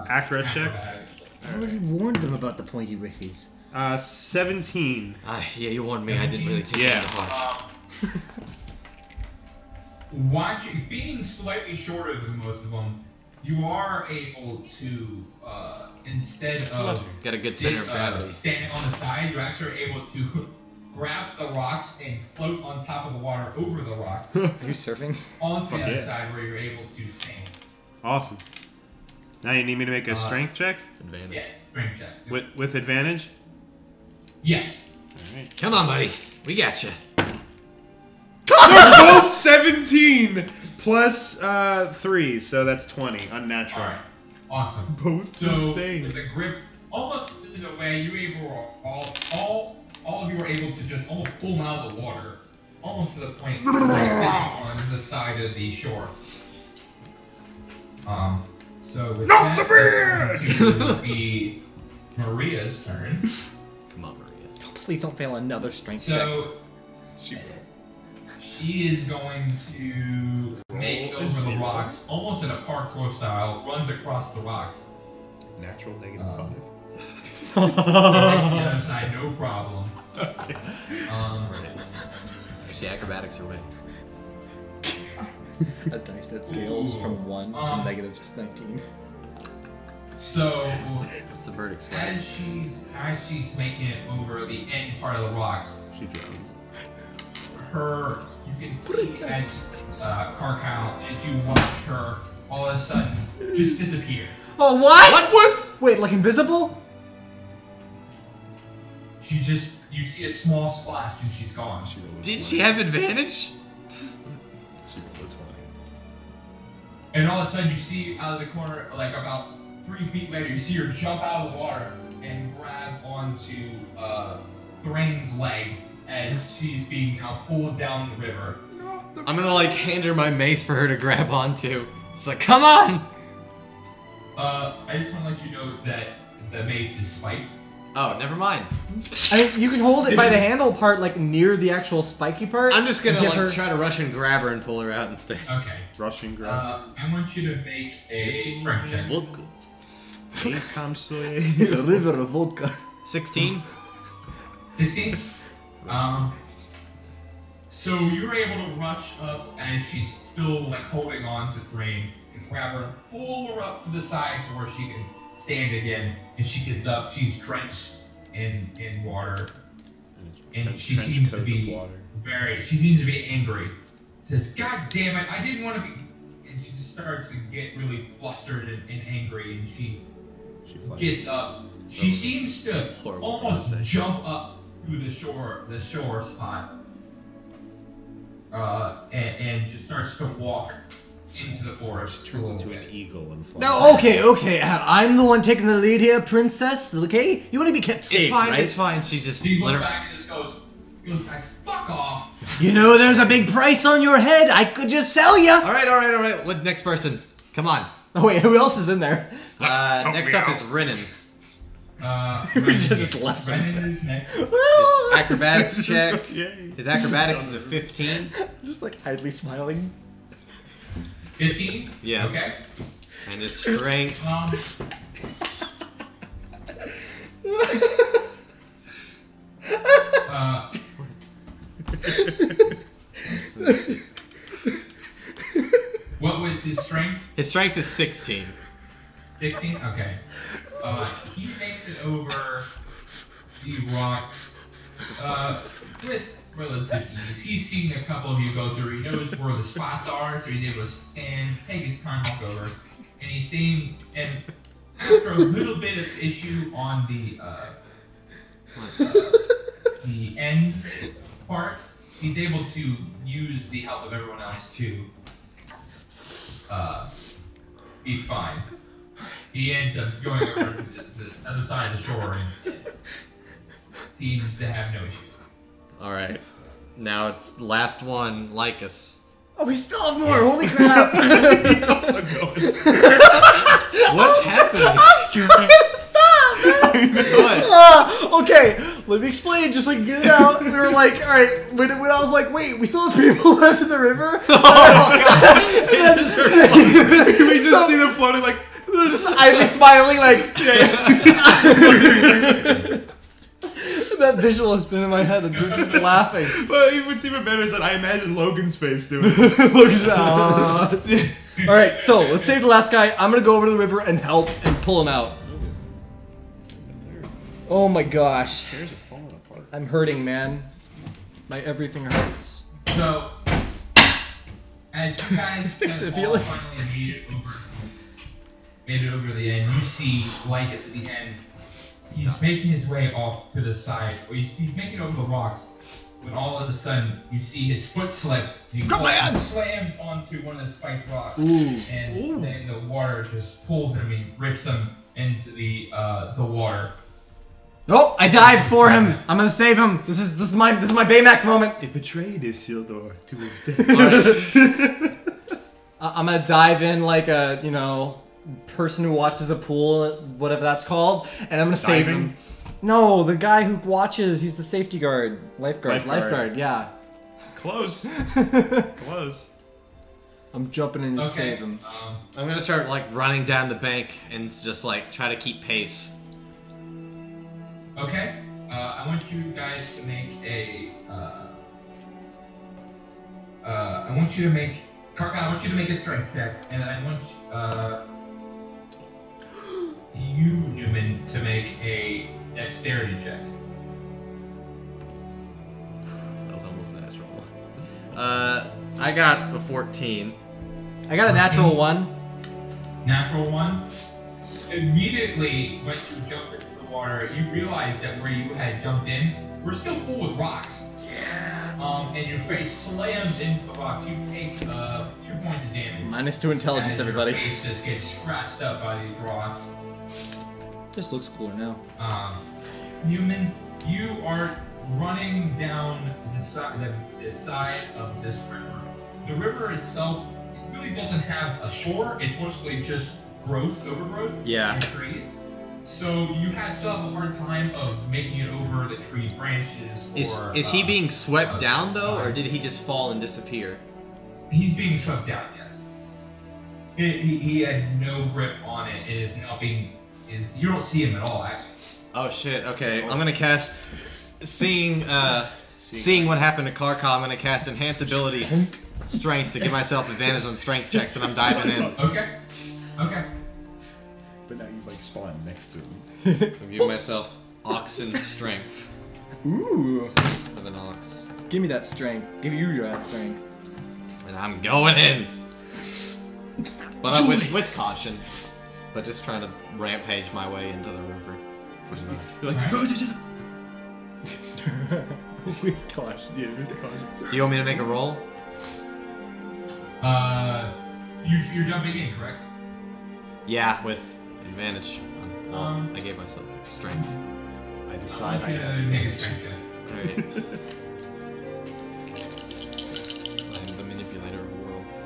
acrobat check. I already warned them about the pointy rickies. 17. Yeah, you warned me. I didn't really take it to heart. Being slightly shorter than most of them, you are able to, instead of Got a good center of gravity. standing on the side, you're actually able to grab the rocks and float on top of the water over the rocks Are you surfing? onto the Fuck other yeah. side where you're able to stand. Awesome. Now you need me to make a strength check? Advantage. Yes, strength check. With advantage? Yes. Alright. Come on, buddy. We got you. They're both 17 plus 3, so that's 20. Unnatural. Alright. Awesome. Both So the with same. the grip, almost in a way, you able all of you were able to just almost pull them out of the water, almost to the point where they're sitting on the side of the shore. So with Not that, the it's going to be Maria's turn. Come on, Maria. Please don't fail another strength check. So she is going to make Roll a over the zero. rocks, almost in a parkour style, runs across the rocks. Natural -5. Gets to the other side, no problem. Actually, acrobatics are way. A dice that scales Ooh. from 1 to negative 19. So What's the verdict, Scott? as she's making it over the end part of the rocks, She drowns. you can see as Karkal, as you watch her all of a sudden just disappear. Oh, what? Wait, like invisible? You see a small splash and she's gone. Did she have advantage? She rolled a 20. And all of a sudden you see out of the corner, like about 3 feet later, you see her jump out of the water and grab onto Thrain's leg as she's being now pulled down the river. I'm gonna like hand her my mace for her to grab onto. It's like, come on! I just want to let you know that the mace is spiked. Oh, never mind. I mean, you can hold it by the handle part, like near the actual spiky part. I'm just gonna Give like her- try to rush and grab her and pull her out instead. Okay. Russian grab. I want you to make a strength check. Vodka. Ace Tom Sawyer. The river of vodka. 16. 16? So you're able to rush up as she's still like holding on to Thrain and grab her, pull her up to the side to where she can stand again. And she gets up, she's drenched in water. And she Trench seems to coat of be water. she seems to be angry. Says, God damn it, I didn't want to be. And she just starts to get really flustered and angry, and she flies. gets up. She seems to Horrible almost thing to say. jump up to the shore spot, and just starts to walk into the forest. Turns into an eagle and flies. No, okay. I'm the one taking the lead here, princess. Okay, you want to be kept safe, It's fine, right? it's fine. She just He let looks her. back and just goes back, fuck off. You know, there's a big price on your head. I could just sell you. Alright. Next person. Come on. Oh wait, who else is in there? Next me up out. is Renan. We should've just left him. Brennan is next. His acrobatics check. Yay. His acrobatics is a 15. Just like idly smiling. 15? Yes. Okay. And his strength. What was his strength? His strength is 16. 16? Okay. He makes it over the rocks with relative ease. He's seen a couple of you go through. He knows where the spots are, so he's able to stand, take his time walk over, and he's seeing. And after a little bit of issue on the end part, he's able to use the help of everyone else to be fine. He ends up going over to the other side of the shore and seems to have no issues. Alright. Now it's last one, Lycus. Oh, we still have more. Holy crap. He's also going. What's happening? Stop! What? Okay, let me explain just so we can get it out. We were like, alright, when I was like, wait, we still have people left in the river? Oh, God. We just see them floating like. They're just idly smiling, like. That visual has been in my head, and we're just laughing. But what's even better is that I imagine Logan's face doing it. Alright, so let's save the last guy. I'm gonna go over to the river and help and pull him out. Oh my gosh. Chairs are falling apart. I'm hurting, man. My everything hurts. So, as you guys Fix it, have all Felix. finally made it over to the end, you see Lycus at the end. He's making his way off to the side. Or he's making it over the rocks. When all of a sudden, you see his foot slip. He slams onto one of the spiked rocks. And then the water just pulls him and rips him into the water. Nope, I dive for him. I'm gonna save him. This is my Baymax moment. It betrayed Isildur to his death. I'm gonna dive in like a, person who watches a pool, whatever that's called, and I'm gonna save him. No, the guy who watches, he's the safety guard. Lifeguard, yeah. Close. Close. I'm jumping in to save him. I'm gonna start like running down the bank and just like try to keep pace. Okay. I want you guys to make a. I want you to make. Karka, I want you to make a strength check, and I want you, Newman, to make a dexterity check. That was almost natural. I got a 14. I got a natural 1. Natural 1. Immediately, when you jump into the water, you realize that where you had jumped in, we're still full with rocks. Yeah. And your face slams into the rocks. You take 2 points of damage. -2 intelligence, as everybody. Your face just gets scratched up by these rocks. Just looks cooler now. Newman, you are running down the side of this river. The river itself really doesn't have a shore. It's mostly just overgrowth, Yeah. and trees. So you kind of still have a hard time of making it over the tree branches. Is he being swept down though, or did he just fall and disappear? He's being swept down. Yes. He had no grip on it. It is now being. You don't see him at all, actually. Oh shit. Okay, I'm gonna cast. Seeing what happened to Karka, I'm gonna cast Enhance Abilities Strength to give myself advantage on strength checks, and I'm diving in. Okay. But now you like spawn next to him. So I'm giving myself Oxen Strength. Ooh. Of an ox. Give me that strength. Give you that strength. And I'm going in. But I'm with caution. But just trying to rampage my way into the river. Pretty much. You're like, Alright. with caution. Yeah, with caution. Do you want me to make a roll? You're jumping in, correct? Yeah, with advantage. I gave myself strength. I I decide want you to make a strength check. Alright. I'm the manipulator of worlds.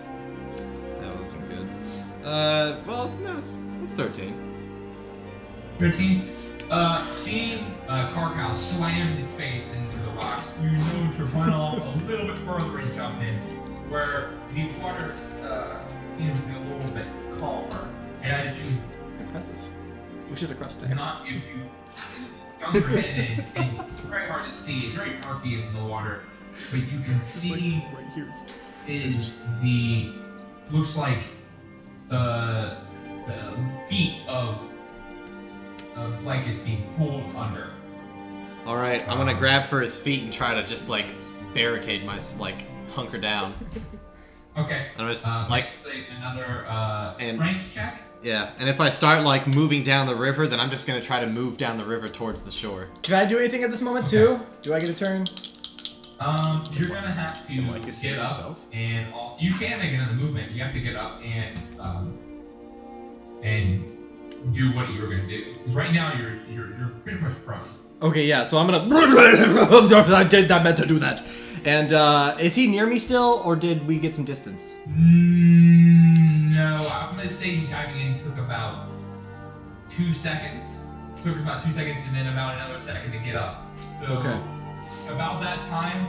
That wasn't good. Well, no, it's 13. 13. Seeing Karkal slam his face into the rocks, you know to run off a little bit further and jump in, where the water seems to be a little bit calmer. And as you Impressive. We should have crossed there. cannot if you jump your head in, and it's very hard to see. It's very murky in the water, but you can see right here. is the looks like the feet of Lycus being pulled under. Alright, I'm gonna grab for his feet and try to just like barricade like hunker down. Okay. I'm just Make another and- strength check. Yeah, and if I start like moving down the river, then I'm just gonna try to move down the river towards the shore. Can I do anything at this moment Okay. too? Do I get a turn? You're gonna have to Like you said get up, yourself. and also, you can make another movement. You have to get up and do what you're gonna do. 'Cause right now you're pretty much prone. Okay, yeah. So I'm gonna. I meant to do that. And is he near me still, or did we get some distance? No, I'm gonna say diving in took about 2 seconds. Took about 2 seconds, and then about another second to get up. So Okay. about that time,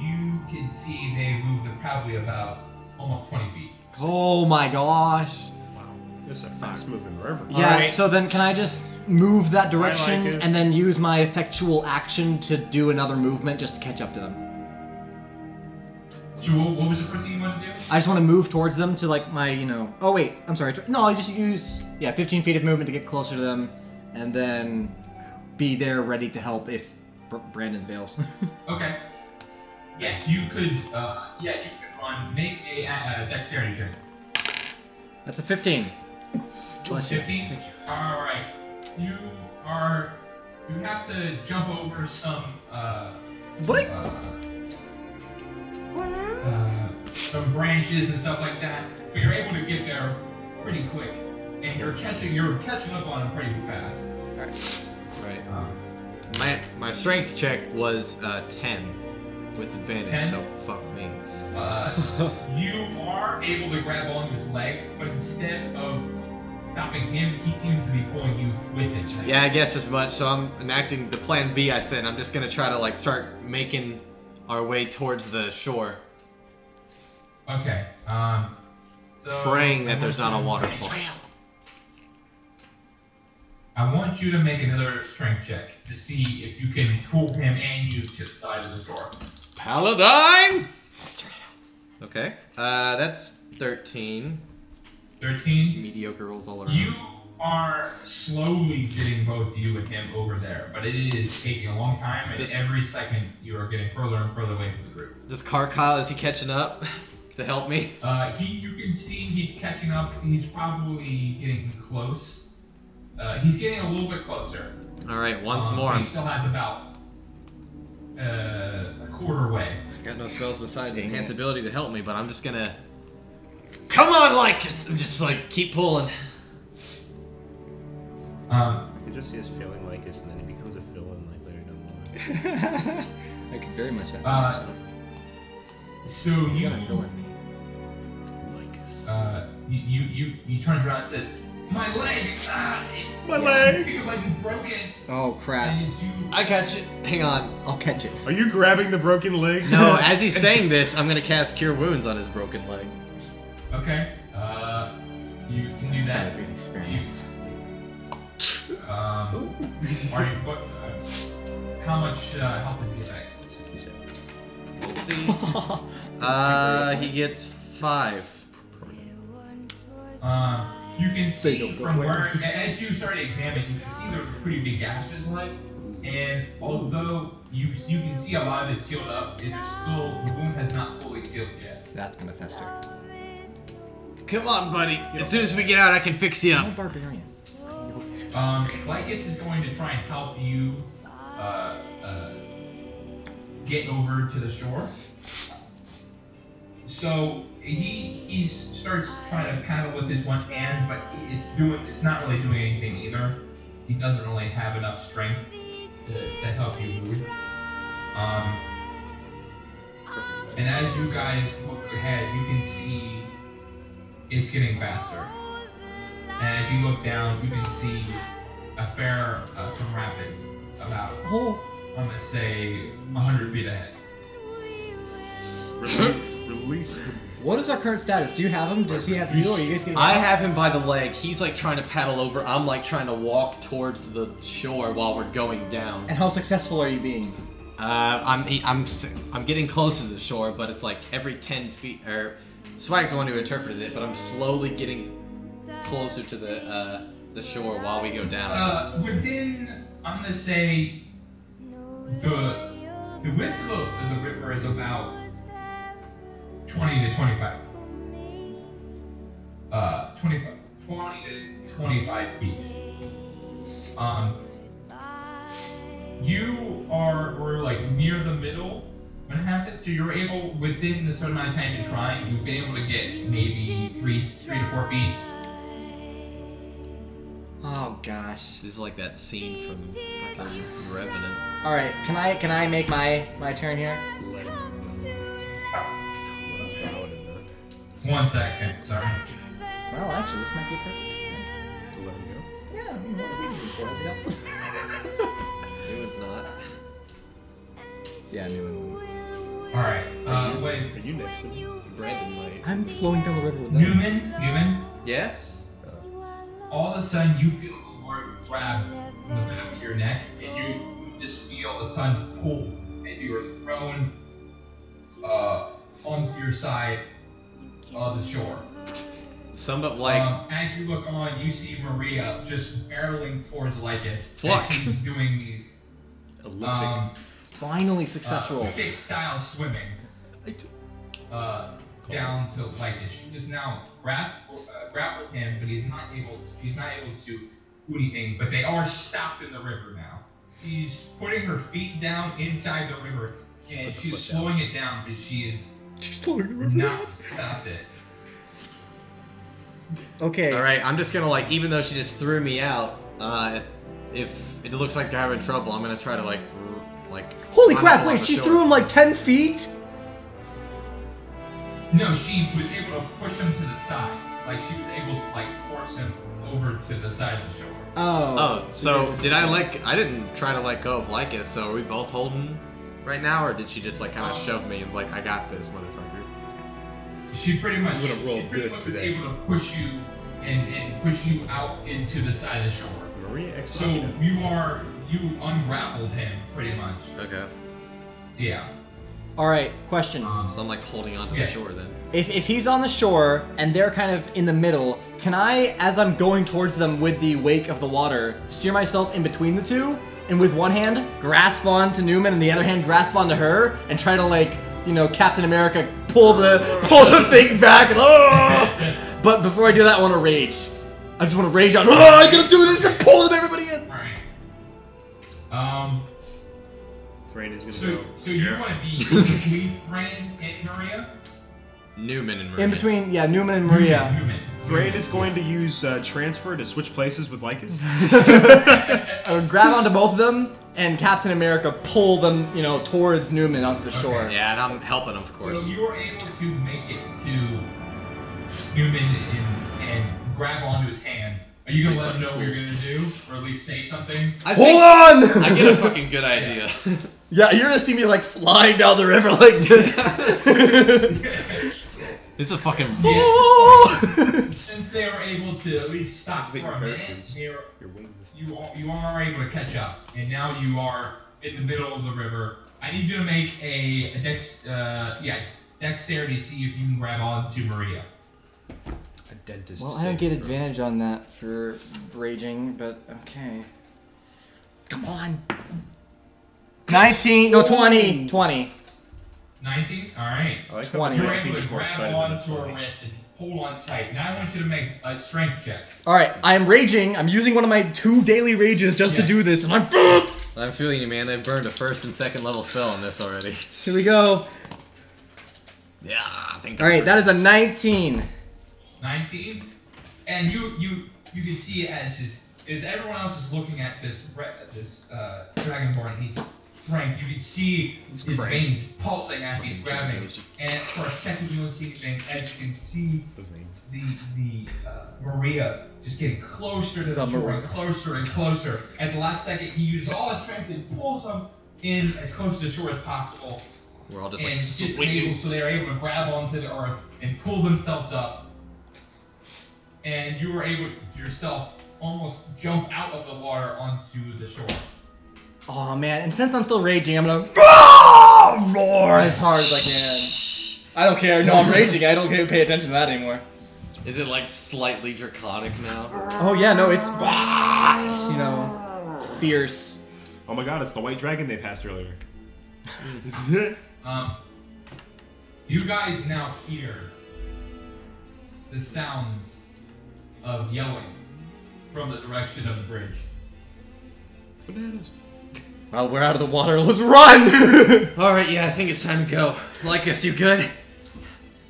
you can see they moved probably about almost 20 feet. Oh my gosh. Wow, this is a fast-moving river. Yeah. Alright. So then, can I just move that direction it. and then use my effectual action to do another movement just to catch up to them? So what was the first thing you wanted to do? I just want to move towards them to like my, Oh wait, I'm sorry. No, I just use 15 feet of movement to get closer to them, and then be there ready to help if Brandon fails. Okay. Yes, you could. You could run. Make a dexterity check. That's a 15. Bless you. 15. Thank you. All right. You have to jump over some. What? Some branches and stuff like that, but you're able to get there pretty quick, and you're catching up on them pretty fast. Right. My strength check was 10 with advantage, 10? so fuck me. You are able to grab onto his leg, but instead of stopping him, he seems to be pulling you with it. Yeah, I guess as much. So I'm enacting the plan B I said. I'm just gonna try to like start making our way towards the shore, Okay. So praying that I there's want not a you to waterfall. I want you to make another strength check to see if you can pull him and you to the side of the shore. Paladine. Okay. That's 13. 13. Mediocre rolls all around. You are slowly getting both you and him over there, but it is taking a long time, and Just- every second you are getting further and further away from the group. Does Kyle, is he catching up to help me? You can see he's catching up. He's probably getting close. He's getting a little bit closer. All right, once more. But I'm he still has about a quarter way. I got no spells besides enhance ability to help me, but I'm just gonna. Come on, like just like keep pulling. I can just see us feeling like us, and then he becomes a villain like later down the line. I could very much have. So He's you gonna fill with me. Like us. you turns around and says, "My leg, My leg." I feel like it's broken." Oh crap! And as you, I got you. Hang on. I'll catch it. Are you grabbing the broken leg? No, as he's saying this, I'm gonna cast Cure Wounds on his broken leg. okay, you can do It's that. gotta be an experience. Are you what? How much health does he get back? 67. We'll see. He gets 5. You can see don't from go where, as you start to examine, you can see there's pretty big gashes like, and although you can see a lot of it sealed up, it is still, the wound has not fully sealed yet. That's gonna fester. Come on, buddy. As soon as we get out, I can fix you I'm a up. barbarian. Lycus is going to try and help you get over to the shore. So he starts trying to paddle with his one hand, but it's not really doing anything either. He doesn't really have enough strength to help you move. And as you guys look ahead, you can see it's getting faster. And as you look down, you can see some rapids about, I'm gonna say, 100 feet ahead. Release. What is our current status? Do you have him? Does he have you? Or are you guys getting? I have him by the leg. He's like trying to paddle over. I'm like trying to walk towards the shore while we're going down. And how successful are you being? I'm getting closer to the shore, but it's like every 10 feet. Or Swag's the one who interpreted it, but I'm slowly getting closer to the shore while we go down. Within, I'm gonna say, the The width of the river is about 20 to 25. 20 to 25 feet. Were like near the middle when it happened, so you're able, within the certain amount of time you're trying, you've been able to get maybe 3 to 4 feet. Oh gosh. This is like that scene from fucking Revenant. All right, can I make my turn here? Let him know. 1 second, sorry. Well, actually, this might be perfect. To let him go. Yeah, I mean, what are we doing for? How's it go? Newman's not. Yeah, Newman. Alright, Are when you next to me? Brandon might. I'm flowing down the river with them. Newman, Yes? all of a sudden you feel the Lord grab the back of your neck, and you just feel the sun pull, and you are thrown onto your side of the shore. Somewhat like. As you look on, you see Maria just barreling towards Lycus. Fuck. As she's doing these Olympic. Finally successful. Olympic style swimming down to Lycus. She just now grappled him, but she's not able to do anything. But they are stopped in the river now. She's putting her feet down inside the river, and she's slowing it down, but she is not stopped it. Okay. Alright, I'm just gonna like, even though she just threw me out, if it looks like they're having trouble, I'm gonna try to like Holy climb crap! along Wait, the she shore. threw him like 10 feet. No, she was able to push him to the side. Like, she was able to like force him over to the side of the shore. Oh, so did I didn't try to let go of Lycus, so are we both holding right now, or did she just like kind of shove me and was like, I got this, motherfucker? She pretty much, I'm gonna roll she pretty good much today. was able to push you and push you out into the side of the shore. Maria X. So you unraveled him pretty much. Okay. Yeah. All right. Question. So I'm like holding onto Yes. the shore then. If he's on the shore and they're kind of in the middle, can I, as I'm going towards them with the wake of the water, steer myself in between the two, and with one hand grasp onto Newman and the other hand grasp onto her, and try to like, you know, Captain America pull the thing back? And, but before I do that, I want to rage. I just want to rage out. I'm gonna do this and pull everybody in. All right. Thrain is gonna So go. you want to be in between Thrain and Maria? Newman and Maria. In between, yeah, Newman and Maria. Newman. Thrain is going to use transfer to switch places with Lycus. I would grab onto both of them and Captain America pull them, you know, towards Newman onto the shore. Yeah, and I'm helping him, of So course. you were able to make it to Newman and grab onto his hand. Are you gonna let him know what you're gonna do, or at least say something? I Hold think on! I get a fucking good idea. Yeah, you're gonna see me like flying down the river like this. It's a fucking. Since they were able to at least stop for a minute, Your wings. you are able to catch up, and now you are in the middle of the river. I need you to make a dexterity, see if you can grab onto Maria. A dentist. Well, I don't get advantage on that for raging, but okay. Come on. 19, no, 20. 20. 19? Alright. I like 20. how You're 19 able is to more grab excited onto than her 20. wrist and hold on tight. Now I want you to make a strength check. Alright, I am raging. I'm using one of my 2 daily rages just to Yes. do this, and I'm. I'm feeling you, man. They've burned a first and second level spell on this already. Here we go. Yeah, I think. Alright, that is a 19. 19? And you can see as everyone else is looking at this Dragonborn, he's Frank, you can see his veins pulsing as he's grabbing, and for a second you don't see anything, as you can see The veins. the Maria just getting closer to the shore and closer and closer. At the last second, he uses all his strength and pulls them in as close to the shore as possible, We're all just and like gets them swinging. able, so they are able to grab onto the earth and pull themselves up. And you were able to yourself almost jump out of the water onto the shore. Oh man, and since I'm still raging, I'm gonna roar as hard as I can. I don't care. No, I'm raging. I don't care. Pay attention to that anymore. Is it like slightly draconic now? Oh yeah, no, it's you know, fierce. Oh my god, it's the white dragon they passed earlier. You guys now hear the sounds of yelling from the direction of the bridge. Bananas. Well, we're out of the water. Let's run! Alright, yeah, I think it's time to go. Lycus, you good?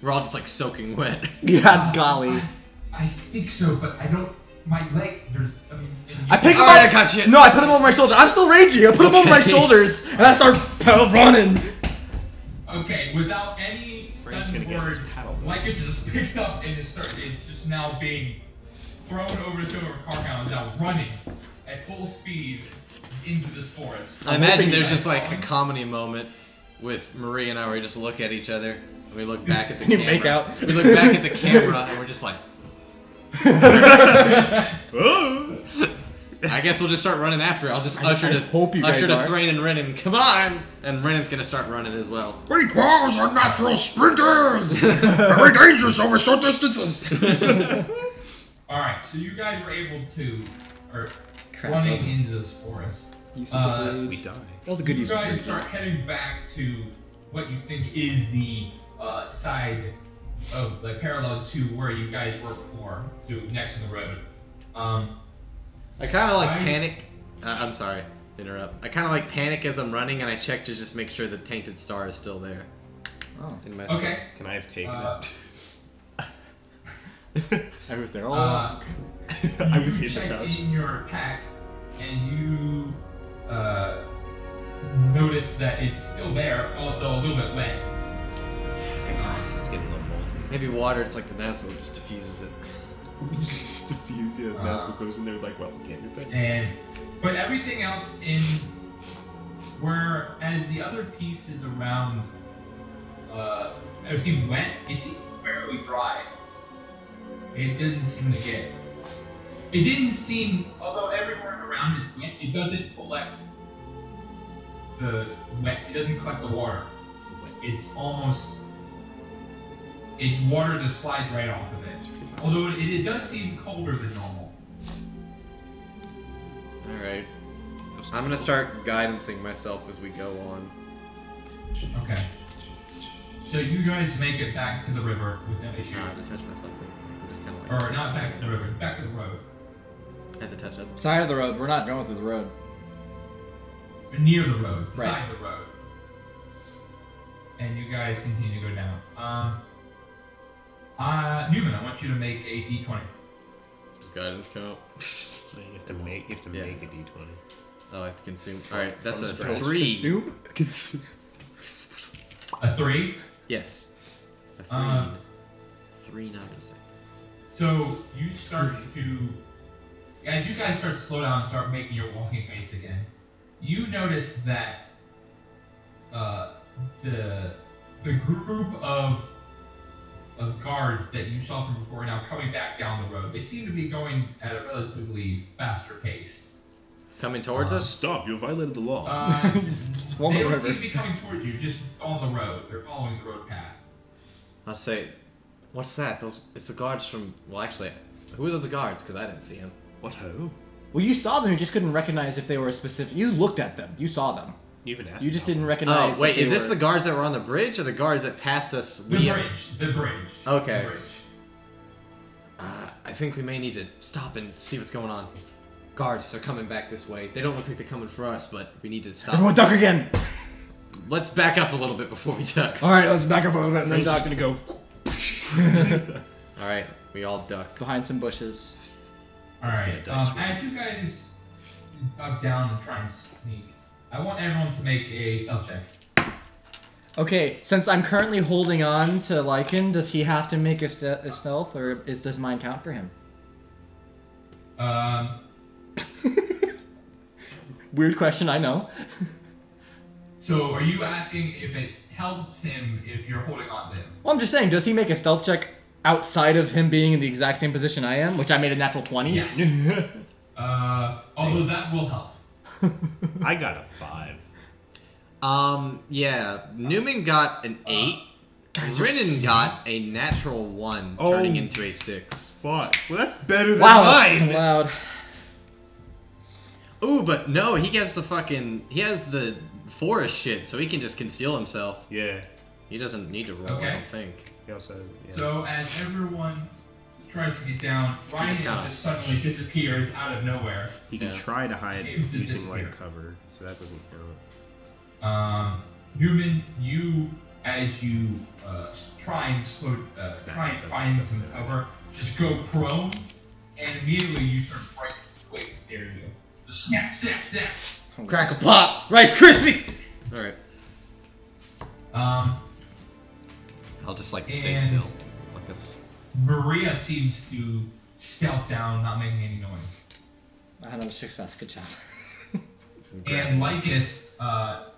We're all just like soaking wet. God golly. I think so, but I don't. My leg. There's. I mean. I pick him Alright, up. I got you. No, I put him over my shoulder. I'm still raging. I put him over my Okay. shoulders and I start running. Okay, without any Frank's gonna get his word, paddle. Lycus is just picked up and it's just now being thrown over to a car now, is now running at full speed into this forest. I imagine hoping there's you just guys like a follow. comedy moment with Marie and I where we just look at each other and we look back at the You camera. make out. We look back at the camera and we're just like, Oh. I guess we'll just start running after. I'll just I usher hope you guys to are. Thrain and Renan. Come on! And Renan's gonna start running as well. We dwarves are natural sprinters! Very dangerous over short distances! Alright, so you guys were able to. Or Crap, running wasn't- into this forest. Use of rage. We die. That was a good You use of guys rage. start heading back to what you think is the side of, like, parallel to where you guys were before, so next to the road. I kind of like I- panic. I'm sorry, to interrupt. I kind of like panic as I'm running and I check to just make sure the tainted star is still there. Oh, In my Okay. Can I have taken I was there all Uh, it? I was you in the check pouch. in your pack, and you notice that it's still there, although a little bit wet. It's getting a little moldy. Maybe water, it's like the Nazgul, just diffuses it. Just diffuse, yeah. Nazgul goes in there like, well, we can't get that. And but everything else in whereas the other pieces around it seemed wet, it seemed fairly dry. It didn't seem to get. It didn't seem, although everywhere around it wet, it doesn't collect the wet. It doesn't collect the water. It's almost. Water just slides right off of it. Although it does seem colder than normal. Alright. I'm gonna start guidancing myself as we go on. Okay. So you guys make it back to the river with no issue. I have to touch myself. I'm just kind of like. Or not back to the river, back to the road. I have to touch it. Side of the road. We're not going through the road. Near the road, Right. beside the road. And you guys continue to go down. Newman, I want you to make a d20. Does guidance count? You have to make a d20. Oh, I have to consume. Alright, that's From a scratch. 3. Consume? A 3. Yes. A 3. 3, not gonna say. So you start to, as you guys start to slow down and start making your walking pace again, you notice that the group of guards that you saw from before are now coming back down the road. They seem to be going at a relatively faster pace. Coming towards us? Stop! You violated the law. Swam They the don't seem river. to be coming towards you, just on the road. They're following the road path. I'll say, what's that? It's the guards from. Well, actually, who are those guards? Because I didn't see them. What ho? Well, you saw them. You just couldn't recognize if they were a specific. You looked at them. You saw them. You even asked. You just me. didn't recognize. Oh, wait, that is they this were- the guards that were on the bridge or the guards that passed us? The bridge. Okay. The bridge. I think we may need to stop and see what's going on. Guards, they're coming back this way. They don't look like they're coming for us, but we need to stop. Everyone duck again. Let's back up a little bit before we duck. All right, let's back up a little bit and then He's just duck gonna go. All right, we all duck. behind some bushes. Alright, get a dice roll. as you guys duck down and try and sneak, I want everyone to make a stealth check. Okay, since I'm currently holding on to Lycan, does he have to make a stealth, or does mine count for him? Weird question, I know. So are you asking if it helps him if you're holding on to him? Well, I'm just saying, does he make a stealth check outside of him being in the exact same position I am, which I made a natural 20? Yes. Although that will help. I got a 5. Yeah, Newman got an 8. Renan got a natural 1, Oh. turning into a 6. Fuck. Well, that's better than Wow, mine. that's loud. Ooh, but no, he gets the fucking. He has the forest shit, so he can just conceal himself. Yeah. He doesn't need to roll, I Okay. don't think. He also. Yeah. So as everyone tries to get down, Ryan kinda- just suddenly disappears out of nowhere. he can Yeah. try to hide Seems to using light disappear. cover, so that doesn't count. Newman, you as you try and find some cover, just go prone, and immediately you start breaking. Wait, there you go. Just snap, snap, snap. Crackle pop! Rice Krispies! Alright. I'll just like stay And- still. Like this. Maria seems to stealth down, not making any noise. I had a success. Good job. And Lycus,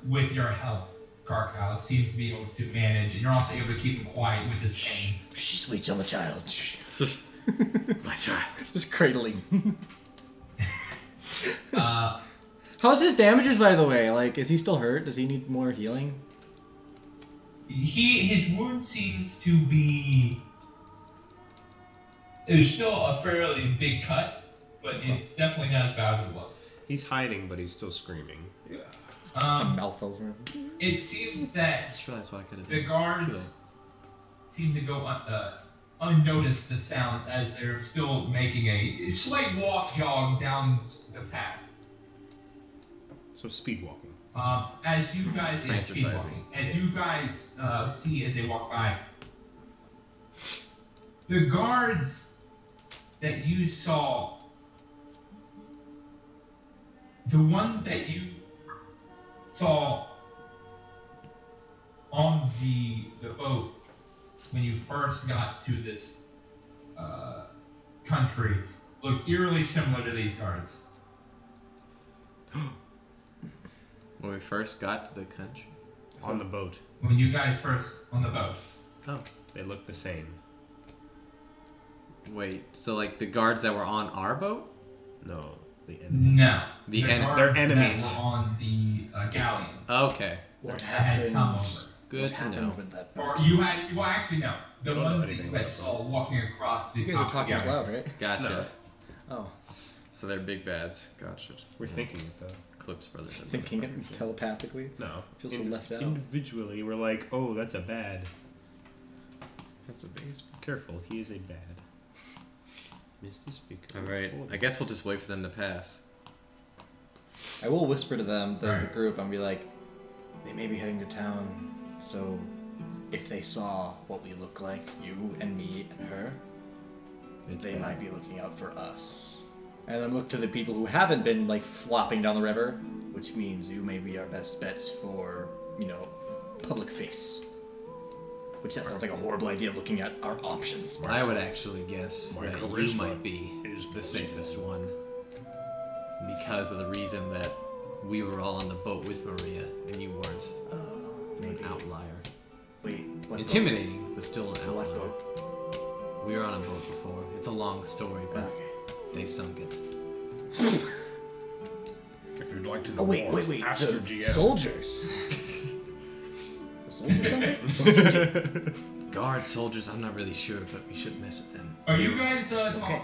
with your help, Karkal, seems to be able to manage, and you're also able to keep him quiet with his pain. Sweet on the child. My child. Just cradling. Uh, How's his damages, by the way? Like, is he still hurt? Does he need more healing? his wound seems to be. It's still a fairly big cut, but it's definitely not as bad as it was. He's hiding, but he's still screaming. Mouth over. It seems that Just realized what I could have the done. guards seem to go unnoticed the sounds as they're still making a slight jog down the path. So speed walking. As you guys Exercising. as you guys see as they walk by, the guards that you saw, the ones that you saw on the boat when you first got to this country, look eerily similar to these guards. When we first got to the country. On the boat. When you guys first on the boat. Oh. They look the same. Wait, so like the guards that were on our boat? No, the enemy. No. The guards they're enemies. that were on the galleon. Okay. What that had come over. Good What to happened know. with that Or boat? you had, well actually no. The Don't know ones that anything you had about saw walking across the You guys are top talking of out the loud, right? Gotcha. No. Oh, So they're big bads. Gotcha. We're thinking it though. Eclipse Brothers. thinking it telepathically. No. Feel so left out. Individually, we're like, oh, that's a bad. That's a base. Careful, he is a bad. Mr. Speaker. Alright, I guess we'll just wait for them to pass. I will whisper to them, the Alright. group, and be like, they may be heading to town, so if they saw what we look like, you and me and her, they might be looking out for us. And then look to the people who haven't been, like, flopping down the river, which means you may be our best bets for, you know, public face. Which that sounds like a horrible idea looking at our options. I would actually guess My that you charisma might be is the safest one. Because of the reason that we were all on the boat with Maria and you weren't. Maybe. An outlier. Wait, what Intimidating, but still an boat? What outlier. boat? We were on a boat before. It's a long story, but Okay. they sunk it. If you'd like to know Oh, wait, more, wait, wait. ask The your GM. soldiers. The soldiers something? Guards, soldiers, I'm not really sure, but we shouldn't mess with them. Are you guys talking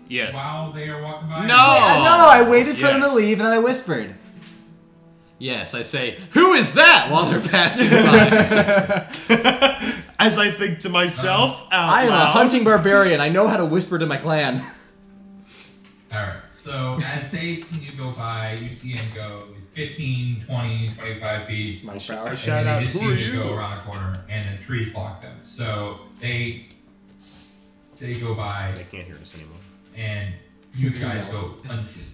Yes. while they are walking by? No! No, I waited for them to Yes. leave and then I whispered. Yes, I say, who is that while they're passing by? As I think to myself, out I am loud. a hunting barbarian. I know how to whisper to my clan. Alright, so as they continue to go by, you see them go 15, 20, 25 feet. My I power. shout and out, they just who are seem to go you? around a corner, and the trees block them. So they go by, They can't hear us anymore. and you guys go unseen.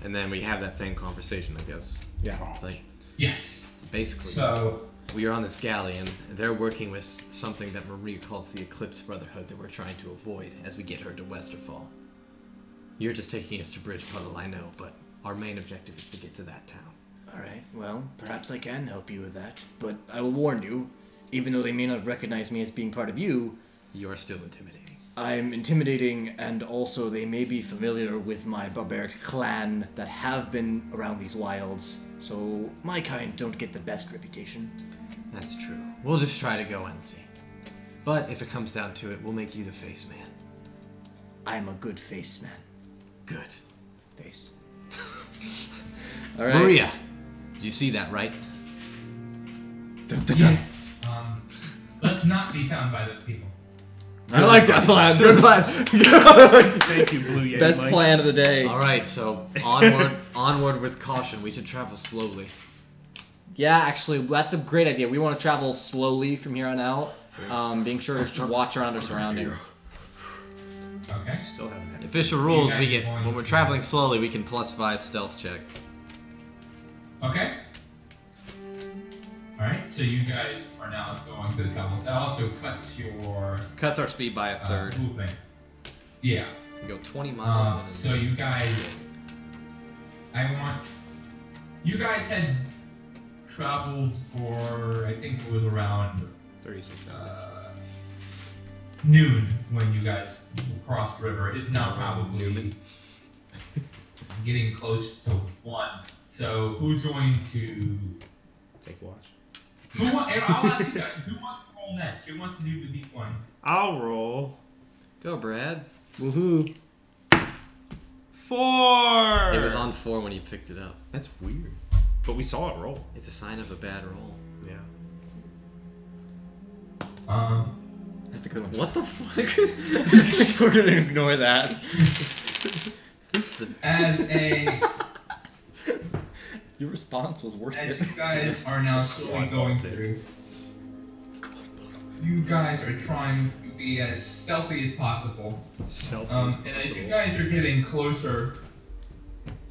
And then we have that same conversation, I guess. Yeah. Like, Yes. basically, So we are on this galleon. They're working with something that Maria calls the Eclipse Brotherhood that we're trying to avoid as we get her to Westerfall. You're just taking us to Bridge Puddle, I know, but our main objective is to get to that town. Alright, well, perhaps I can help you with that. But I will warn you, even though they may not recognize me as being part of you, You are still intimidating. I'm intimidating, and also they may be familiar with my barbaric clan that have been around these wilds, so my kind don't get the best reputation. That's true. We'll just try to go unseen. But if it comes down to it, we'll make you the face man. I'm a good face man. Good. Face. Alright. Maria, You see that, right? Yes. Let's not be found by those people. I like that plan. Good plan. Thank you, Blue Yeti Best Mike. plan of the day. All right, so onward with caution. We should travel slowly. Yeah, actually, that's a great idea. We want to travel slowly from here on out, being sure to watch around our surroundings. Okay. Still haven't had it. Official rules: guys we are get going when we're to- traveling slowly, we can +5 stealth check. Okay. Alright, so you guys are now going to the travels. That also cuts your Cuts our speed by a third. movement. Yeah. We go 20 miles. So you guys, you guys had traveled for, I think it was around 36 hours. noon when you guys crossed the river. It is now probably Newman. getting close to 1. So who's going to? Take watch. I'll ask you guys. Who wants to roll next? Who wants to do the deep one? I'll roll. Go, Brad. Woohoo! 4! It was on 4 when you picked it up. That's weird. But we saw it roll. It's a sign of a bad roll. Yeah. That's a good one. What the fuck? We're gonna ignore that. As a Your response was worth As it. you guys are now slowly going through, you guys are trying to be as stealthy as possible. And as you guys are getting closer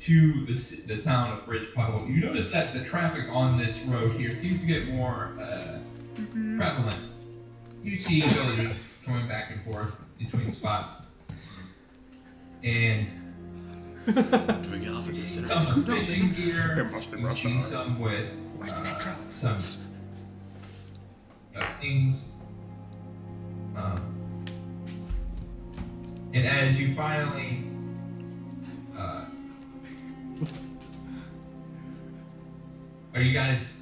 to the town of Bridge Puddle, you notice that the traffic on this road here seems to get more prevalent. You see villagers coming back and forth between spots. And Do we get off at this some with fishing gear. It must be You Russia. see some with some things. And as you finally are you guys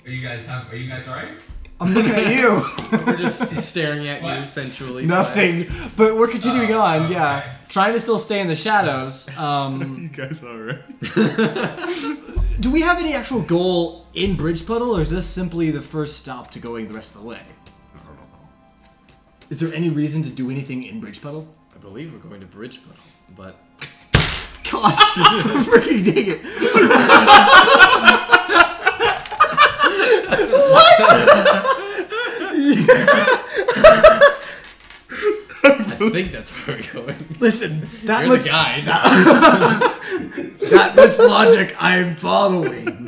alright? I'm looking at you. We're just staring at you What? sensually. Nothing. But we're continuing on. okay. Yeah, trying to still stay in the shadows. You guys alright? Do we have any actual goal in Bridge Puddle, or is this simply the first stop to going the rest of the way? I don't know. Is there any reason to do anything in Bridge Puddle? I believe we're going to Bridge Puddle, but Gosh, freaking dang it! I think that's where we're going. Listen, that You're much the guide. that much logic I'm following.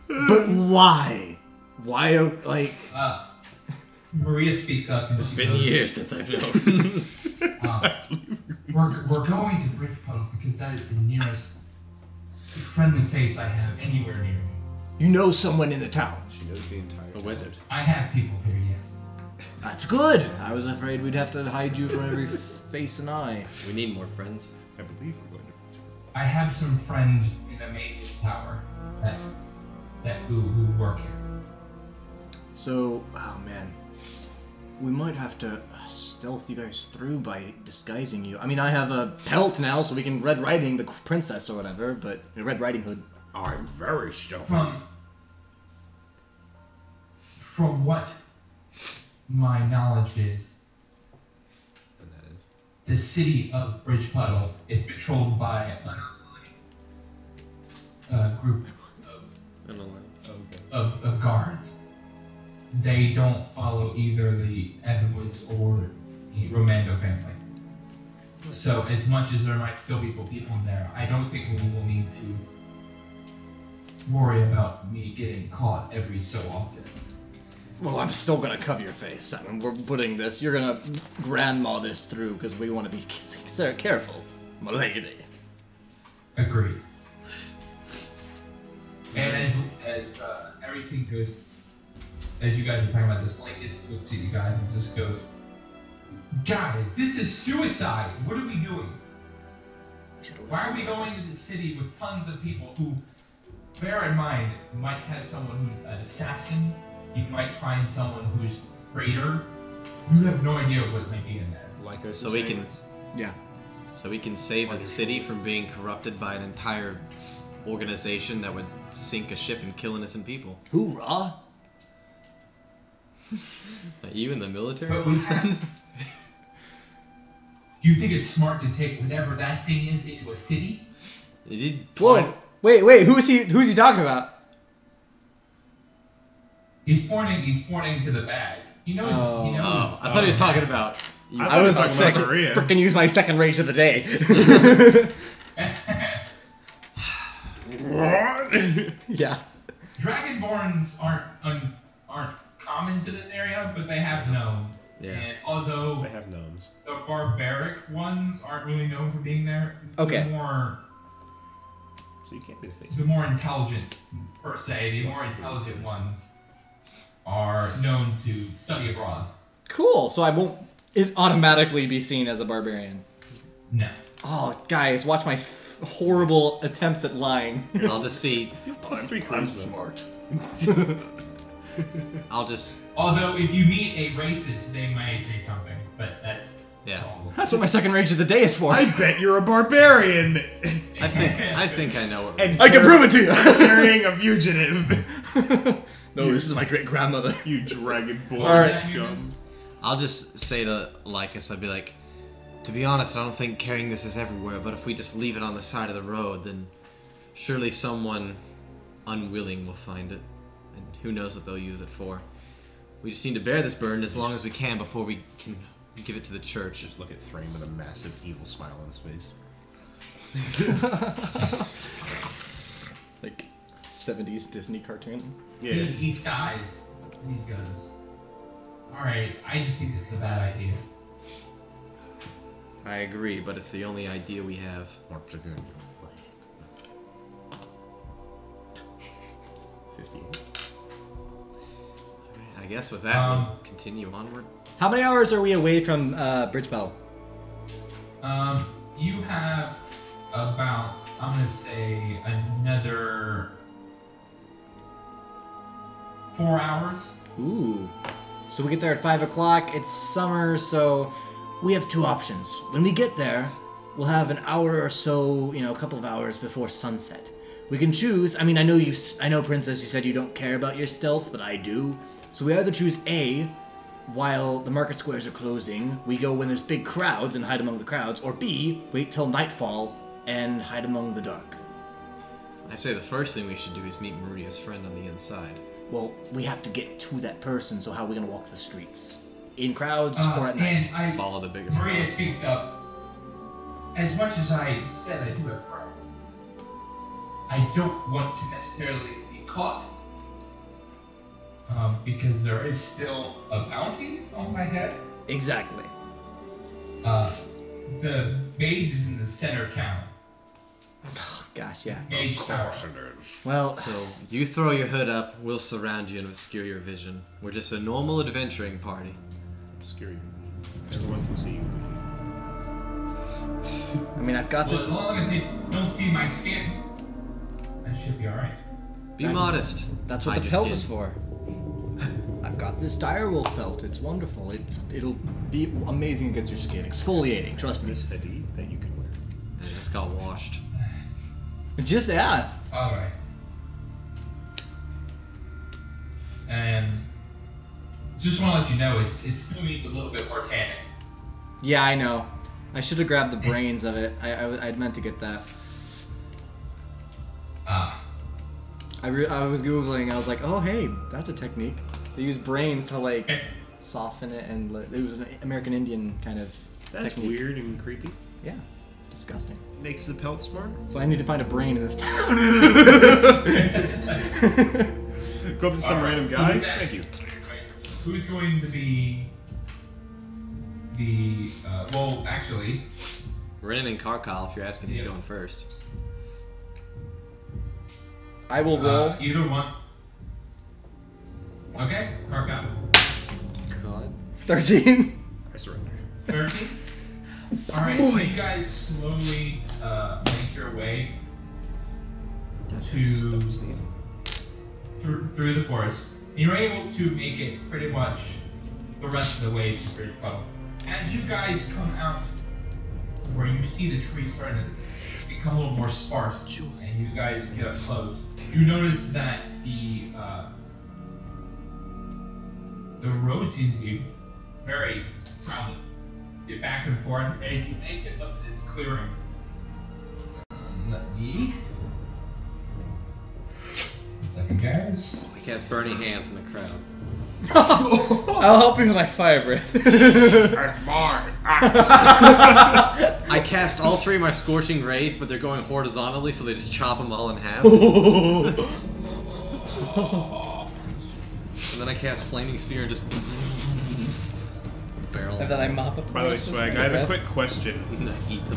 But why? Why, like... Maria speaks up and It's she been goes, years since I've known. We're going to Bridge Puddle because that is the nearest friendly face I have anywhere near me. You know someone in the town. She knows the entire A wizard. I have people here, yes. That's good. I was afraid we'd have to hide you from every face and eye. We need more friends. I believe we're going to. I have some friends in the maintenance tower who work here. So, oh man. We might have to stealth you guys through by disguising you. I mean, I have a pelt now, so we can Red Riding the princess or whatever, but a Red Riding Hood. I'm very stealthy. From what my knowledge is, And that is. the city of Bridge Puddle is patrolled by an group of guards. They don't follow either the Edwards or the Romando family. So as much as there might still be people in there, I don't think we will need to worry about me getting caught every so often. Well, I'm still gonna cover your face. I mean, we're putting this. You're gonna grandma this through because we want to be careful, my lady. Agreed. And as everything goes, as you guys are talking about this, Lincoln looks at you guys and just goes, "Guys, this is suicide. What are we doing? Why are we going to the city with tons of people who, bear in mind, might have someone who's an assassin, you might find someone who's a traitor. You have no idea what might be in there. Like us. So we can, Yeah. so we can save a city from being corrupted by an entire organization that would sink a ship and kill innocent people. Hoorah! Are you in the military? But we have... Do you think it's smart to take whatever that thing is into a city? It did Whoa! Wait, who's he talking about? He's pointing to the bag. He knows. Oh. He knows. Oh, I thought he was talking about. You. I was like, talking about Maria. freaking use my second rage of the day. What? Yeah. Dragonborns aren't common to this area, but they have known. Yeah. And although They have gnomes. the barbaric ones aren't really known for being there, Okay. So you can't be the face. the more intelligent, per se, the more intelligent ones are known to study abroad. Cool. So I won't automatically be seen as a barbarian. No. Oh, guys, watch my horrible attempts at lying. I'll just see. Plus 3 I'm charisma. smart. I'll just. Although if you meet a racist, they may say something, but that's Yeah. all. That's what my second rage of the day is for. I bet you're a barbarian. I think I know what. And I can prove it to you. carrying a fugitive. No, this is my great grandmother. You dragonborn All right. scum. I'll just say to Lycus, I'd be like, to be honest, I don't think carrying this is everywhere, but if we just leave it on the side of the road, then surely someone unwilling will find it. And who knows what they'll use it for. We just need to bear this burden as long as we can before we can give it to the church. Just look at Thrain with a massive evil smile on his face. Like 70s Disney cartoon. Yeah. He sighs and he goes, "Alright, I just think this is a bad idea." I agree, but it's the only idea we have. Once again, 58. I guess with that, we'll continue onward. How many hours are we away from Bridge Battle? You have about, I'm gonna say, another 4 hours. Ooh. So we get there at 5 o'clock. It's summer, so we have two options. When we get there, we'll have an hour or so, a couple of hours before sunset. We can choose. I mean, I know, Princess, you said you don't care about your stealth, but I do. So we either choose A, while the market squares are closing, we go when there's big crowds and hide among the crowds, or B, wait till nightfall and hide among the dark. I say the first thing we should do is meet Maria's friend on the inside. Well, we have to get to that person, so how are we gonna walk the streets? In crowds or at night? And I, Follow the biggest Maria crowds. speaks up. As much as I said I do have pride, I don't want to necessarily be caught. Because there is still a bounty on my head. Exactly. The mage is in the center of town. Oh, gosh, yeah. Mage tower. course it is. Well, So, you throw your hood up, we'll surround you and obscure your vision. We're just a normal adventuring party. Obscure. Everyone can see you. I mean, I've got Well, this. as long as they don't see my skin, that should be alright. Be That's- modest. That's what Hide the your pelt skin. is for. I've got this direwolf pelt. It's wonderful. It'll be amazing against your skin. Exfoliating, trust me. This hoodie that you can wear. And it just got washed. Just that. Alright. And just want to let you know, it still needs a little bit more tanning. Yeah, I know. I should have grabbed the brains of it. I'd meant to get that. I was googling. I was like, oh hey, that's a technique. They use brains to like soften it, and it was an American Indian kind of That's technique. weird and creepy. Yeah, disgusting. Makes the pelt smarter. So I need to find a brain in this town. Go up to some Alright, random so guy. with that- Thank you. Who's going to be the, well, actually, Renan and Karkal, if you're asking who's Yeah. going first. I will roll. either one. Okay, Karka. God. 13. I surrender. 13. Alright, so you guys slowly make your way to through the forest. And you're able to make it pretty much the rest of the way to Bridge Puddle. As you guys come out where you see the tree starting to become a little more sparse, and you guys get up close. You notice that the road seems to be very crowded. Get back and forth, and you think it looks it's clearing. Let me. 1 second, guys. I cast Burning Hands in the crowd. I'll help you with my fire breath. That's mine. Axe. I cast all 3 of my Scorching Rays, but they're going horizontally, so they just chop them all in half. And then I cast Flaming Sphere and just barrel. And then I mop up. By the way, Swag, I have a quick question. No, eat the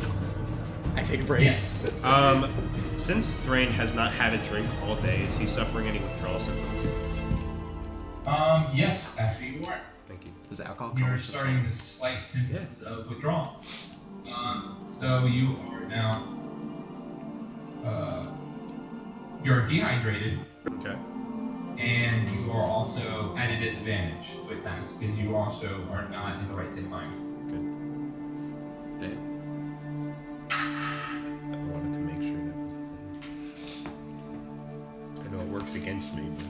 I take a break. Yes. Since Thrain has not had a drink all day, is he suffering any withdrawal symptoms? Yes, actually you are. Thank you. Does alcohol You're starting the slight symptoms of withdrawal. So you are now, you're dehydrated, Okay. and you are also at a disadvantage with that because you also are not in the right state of mind. Good. Damn. I wanted to make sure that was the thing. I know it works against me, but...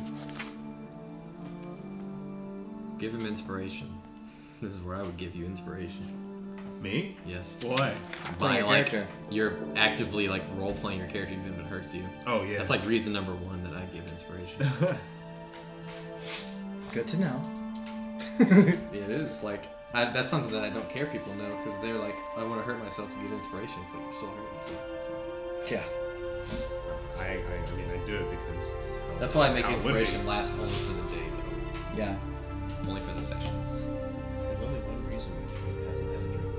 Give him inspiration. This is where I would give you inspiration. Me? Yes. Why? By your like character. you're actively like role playing your character even if it hurts you. Oh, yeah. That's like reason number 1 that I give inspiration. Good to know. It is like that's something that I don't care people know because they're like I want to hurt myself to get inspiration. It's like you're still hurting yourself. Yeah. I mean, I do it because... it's how- That's why I make how it would be. inspiration last only for the day though. Yeah. Only for the session. There's only one reason why Thrain hasn't had a drink.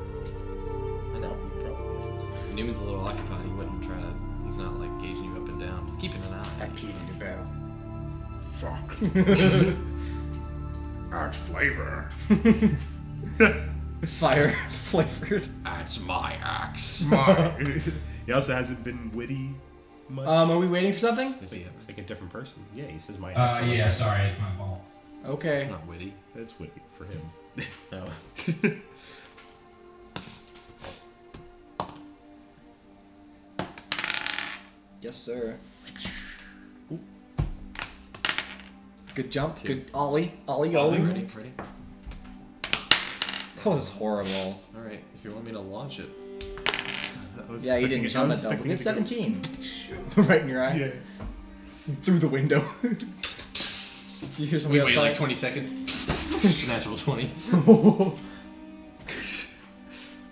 I know, he probably isn't. Newman's a little occupied, he wouldn't try to he's not like gauging you up and down. He's keeping an eye. I peed in your barrel. Fuck. Adds flavor. Fire flavored. That's my axe. Mine. He also hasn't been witty much. Are we waiting for something? Is he It's like a different person. Yeah, he says my Yeah, sorry, it's my fault. Okay. It's not witty. That's witty for him. Oh. Yes, sir. Ooh. Good jump. 2. Good ollie. Ollie. Ready? That was horrible. Alright, if you want me to launch it. I was Yeah, you expecting didn't it- I jump was at double. expecting Good it to 17. Right in your eye. go- Yeah. Through the window. You hear We somebody wait like outside? 20 seconds. Natural 20.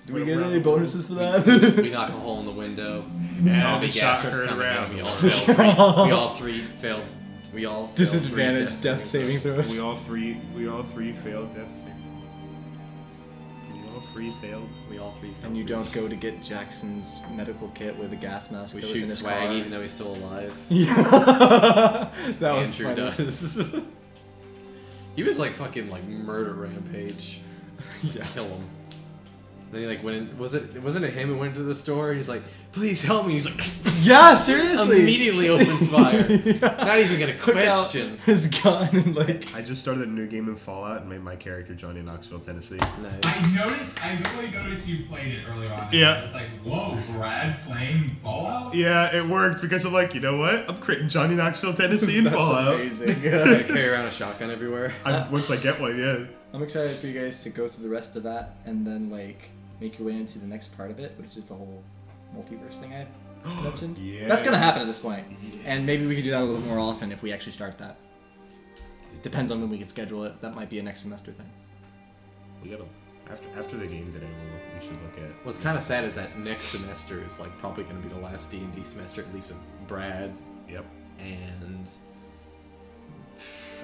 Do we get any bonuses for We that? knock a hole in the window. And Zombie the shot gas starts heard coming around. in. We all failed. We all 3 failed. We all failed 3 Disadvantage death saving throws. We all three failed death saving. We all 3 failed. We all 3 failed. And you don't go to get Jackson's medical kit with a gas mask We that was in shoot his Swag car. even though he's still alive. Yeah. That was Andrew funny. does. He was like fucking like murder rampage. Yeah. Kill him. Then he like went in, wasn't it him who went to the store? He's like, please help me. He's like, Yeah, seriously. immediately opens fire. Yeah. Not even gonna Took out question. his gun and like. I just started a new game in Fallout and made my character Johnny in Knoxville, Tennessee. Nice. I really noticed you played it early on. Yeah. It's like, whoa, Brad playing Fallout? Yeah, it worked because I'm like, you know what? I'm creating Johnny Knoxville, Tennessee in That's Fallout. amazing. Gotta carry around a shotgun everywhere. Once I get one, yeah. I'm excited for you guys to go through the rest of that and then like make your way into the next part of it, which is the whole multiverse thing I mentioned. Yeah. That's gonna happen at this point. And maybe we could do that a little more often if we actually start that. Depends on when we can schedule it. That might be a next semester thing. We gotta after the game today. We should look at. What's kind of sad is that next semester is like probably gonna be the last D&D semester, at least with Brad, Yep. and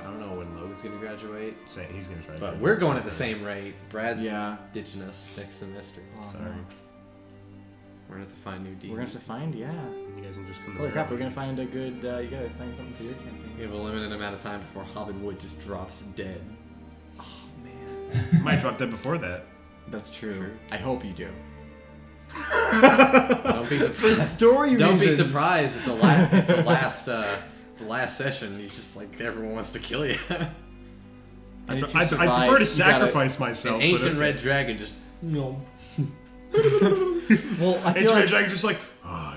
I don't know when Logan's gonna graduate. He's gonna try. to But do we're it. going at the same rate. Brad's Yeah. ditching us next semester. Sorry. We're gonna have to find new D. We're gonna have to find, yeah. You guys can just come. Holy to crap, we're gonna find a good, you gotta find something for your campaign. We have a limited amount of time before Hobbin Wood just drops dead. Oh, man. Might drop dead before that. That's true. I hope you do. Don't be surprised. Story Don't be reasons. surprised if the last session you just like everyone wants to kill you. And if you I survive, prefer to you gotta- sacrifice myself. An but ancient okay. red dragon just no. Well, I feel Ancient red like dragon's just like, ah,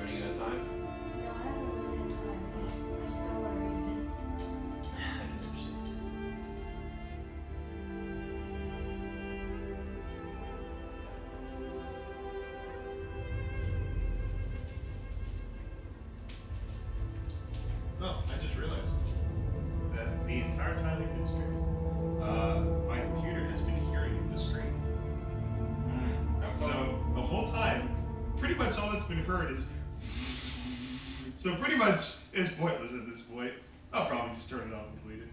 running out of time? I can understand. Oh, I just realized that the entire time we've been streaming, my computer has been hearing the stream. So the whole time, pretty much all that's been heard is. So pretty much it's pointless at this point. I'll probably just turn it off and delete it.